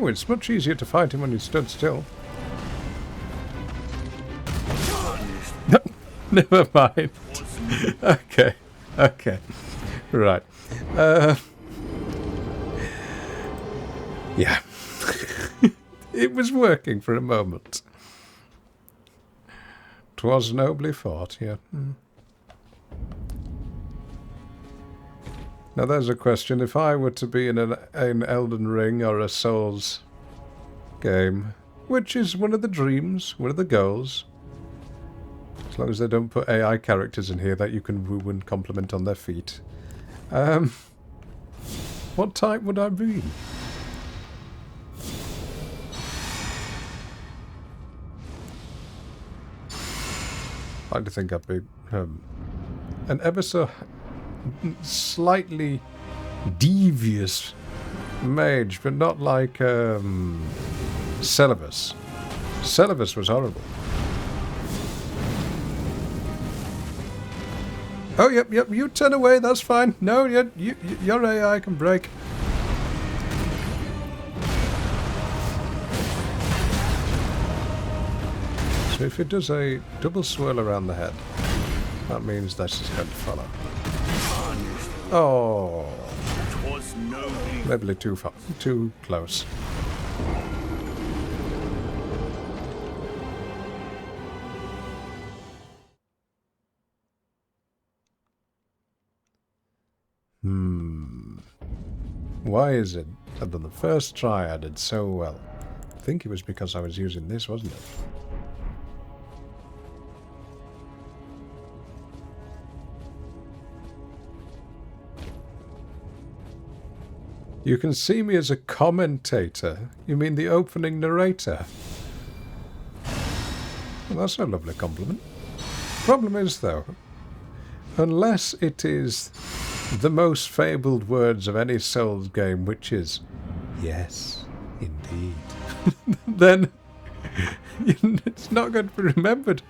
Speaker 1: It's much easier to fight him when you stood still. Never mind. Okay. Right. Yeah. It was working for a moment. 'Twas nobly fought, yeah. Now there's a question. If I were to be in an Elden Ring or a Souls game, which is one of the dreams, one of the goals, as long as they don't put AI characters in here that you can woo and compliment on their feet, what type would I be? I'd like to think I'd be an ever so slightly devious mage, but not like Celavus. Celavus was horrible. Oh, yep, you turn away, that's fine. No, your AI can break. So if it does a double swirl around the head, that means that's just going to follow. Oh, maybe too far, too close. Why is it that on the first try I did so well? I think it was because I was using this, wasn't it? You can see me as a commentator. You mean the opening narrator? Well, that's a lovely compliment. Problem is, though, unless it is the most fabled words of any Souls game, which is, yes, indeed, then it's not going to be remembered.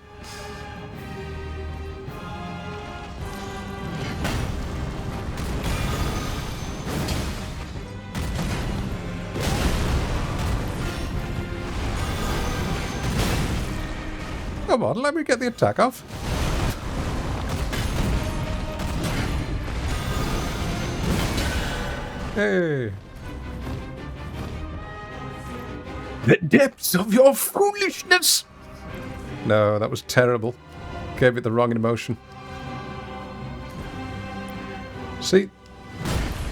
Speaker 1: Come on, let me get the attack off. Hey. The depths of your foolishness! No, that was terrible. Gave it the wrong emotion. See,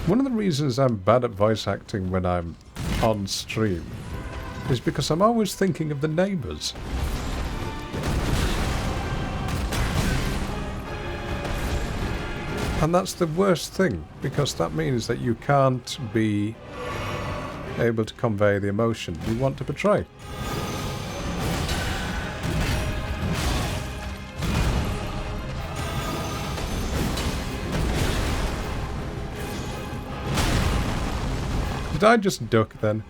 Speaker 1: one of the reasons I'm bad at voice acting when I'm on stream is because I'm always thinking of the neighbours. And that's the worst thing, because that means that you can't be able to convey the emotion you want to portray. Did I just duck then?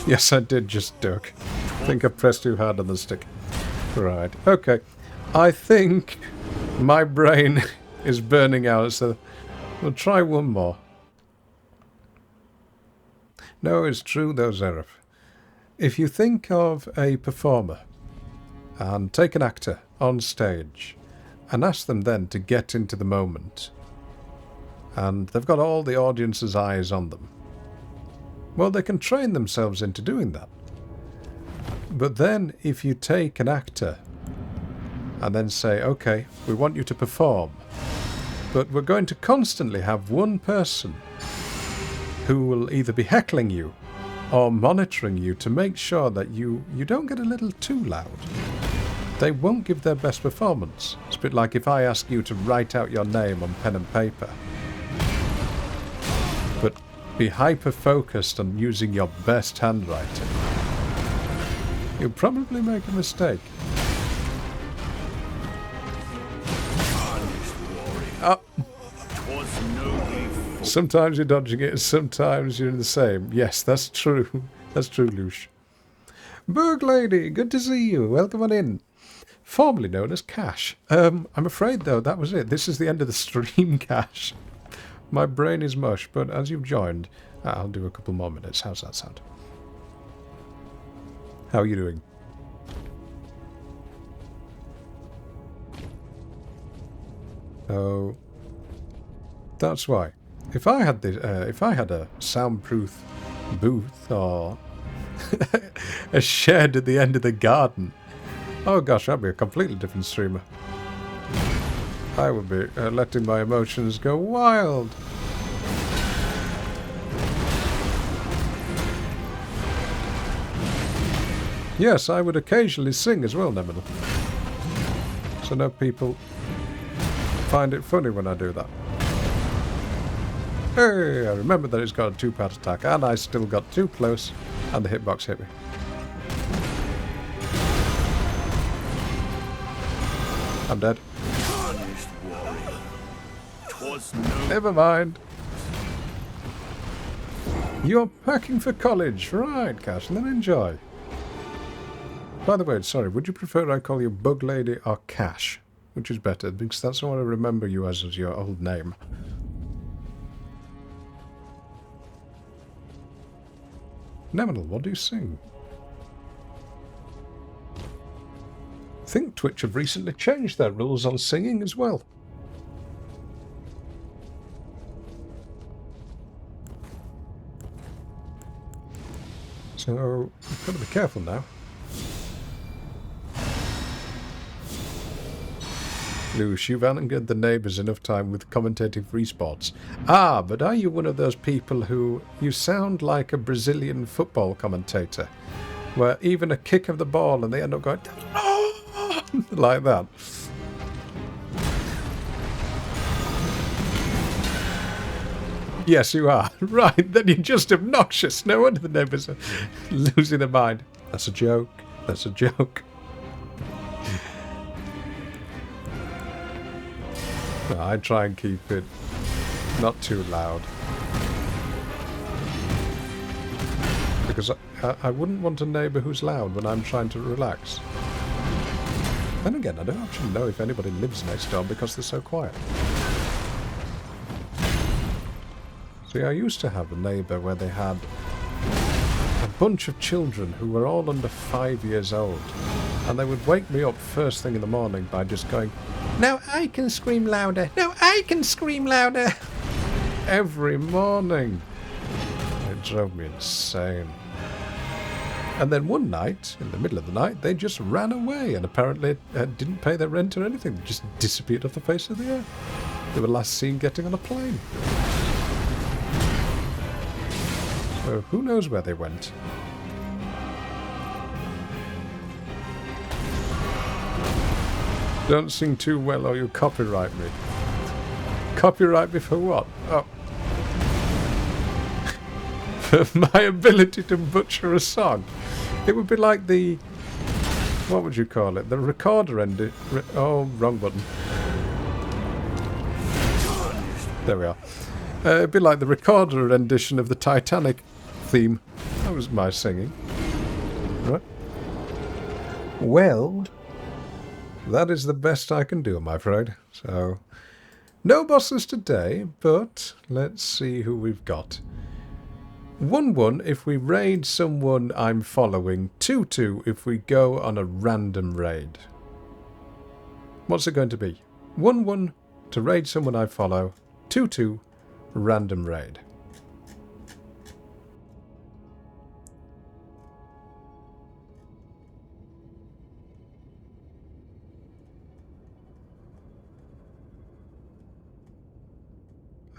Speaker 1: Yes, I did just duck. I think I pressed too hard on the stick. Right, okay. I think my brain is burning out, so we'll try one more. No, it's true though, Zeref. If you think of a performer and take an actor on stage and ask them then to get into the moment, and they've got all the audience's eyes on them, well, they can train themselves into doing that. But then if you take an actor and then say, okay, we want you to perform, but we're going to constantly have one person who will either be heckling you or monitoring you to make sure that you don't get a little too loud, they won't give their best performance. It's a bit like if I ask you to write out your name on pen and paper, but be hyper-focused on using your best handwriting, you'll probably make a mistake. Oh. Sometimes you're dodging it, sometimes you're in the same. Yes, that's true. That's true, Lush. Berg Lady, good to see you. Welcome on in. Formerly known as Cash. I'm afraid, though, that was it. This is the end of the stream, Cash. My brain is mush, but as you've joined, I'll do a couple more minutes. How's that sound? How are you doing? Oh, that's why. If I had a soundproof booth or a shed at the end of the garden, oh gosh, I'd be a completely different streamer. I would be letting my emotions go wild. Yes, I would occasionally sing as well, Neminal. So no people find it funny when I do that. Hey, I remember that it's got a two-part attack, and I still got too close, and the hitbox hit me. I'm dead. Never mind. You're packing for college. Right, Cash, then enjoy. By the way, sorry, would you prefer I call you Bug Lady or Cash? Which is better, because that's what I remember you as your old name. Neminal, what do you sing? I think Twitch have recently changed their rules on singing as well. So, you've got to be careful now. Lush, you've angered the neighbours enough time with commentating for esports. Ah, but are you one of those people who... You sound like a Brazilian football commentator, where even a kick of the ball and they end up going... like that. Yes, you are. Right, then you're just obnoxious. No wonder the neighbours are losing their mind. That's a joke. That's a joke. No, I try and keep it not too loud. Because I wouldn't want a neighbour who's loud when I'm trying to relax. Then again, I don't actually know if anybody lives next door because they're so quiet. See, I used to have a neighbour where they had a bunch of children who were all under 5 years old. And they would wake me up first thing in the morning by just going, "Now I can scream louder! Now I can scream louder!" Every morning. It drove me insane. And then one night, in the middle of the night, they just ran away and apparently didn't pay their rent or anything. They just disappeared off the face of the earth. They were last seen getting on a plane. So who knows where they went? Don't sing too well or you'll copyright me. Copyright me for what? Oh. For my ability to butcher a song. It would be like the... what would you call it? The recorder ended... oh, wrong button. There we are. It'd be like the recorder rendition of the Titanic theme. That was my singing. Right. Well, that is the best I can do, I'm afraid. So, no bosses today, but let's see who we've got. 1-1 if we raid someone I'm following. 2-2 if we go on a random raid. What's it going to be? 1-1 to raid someone I follow. 2-2 random raid.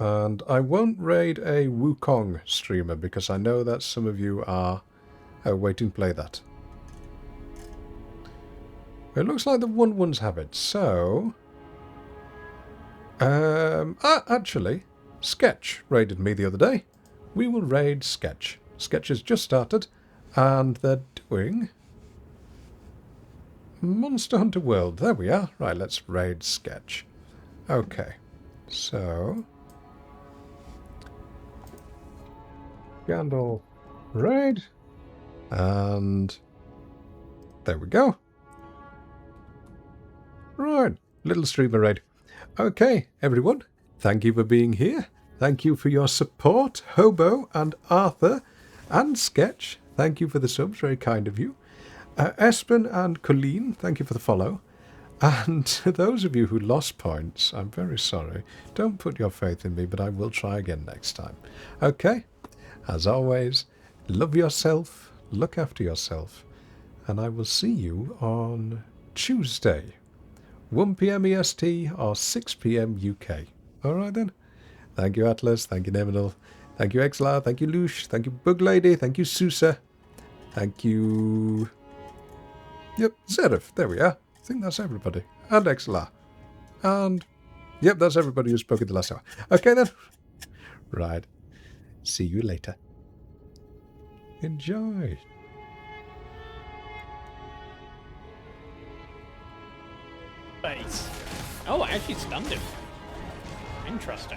Speaker 1: And I won't raid a Wukong streamer because I know that some of you are waiting to play that. It looks like the 1-1s have it, so... actually, Sketch raided me the other day. We will raid Sketch. Sketch has just started, and they're doing... Monster Hunter World. There we are. Right, let's raid Sketch. Okay, so... Gandolph raid, and there we go. Right, little streamer raid. Okay, everyone, thank you for being here. Thank you for your support, Hobo and Arthur and Sketch. Thank you for the subs, very kind of you. Espen and Colleen, thank you for the follow. And to those of you who lost points, I'm very sorry. Don't put your faith in me, but I will try again next time. Okay? As always, love yourself, look after yourself, and I will see you on Tuesday, 1 PM EST or 6 PM UK. Alright then. Thank you Atlas, thank you Neminal, thank you Exlar, thank you Lush, thank you Bug Lady, thank you Susa, thank you... Yep, Zerif, there we are. I think that's everybody. And Exlar. And... Yep, that's everybody who spoke in the last hour. Okay then. Right. See you later. Enjoy.
Speaker 8: Face. Oh, I actually stunned him. Interesting.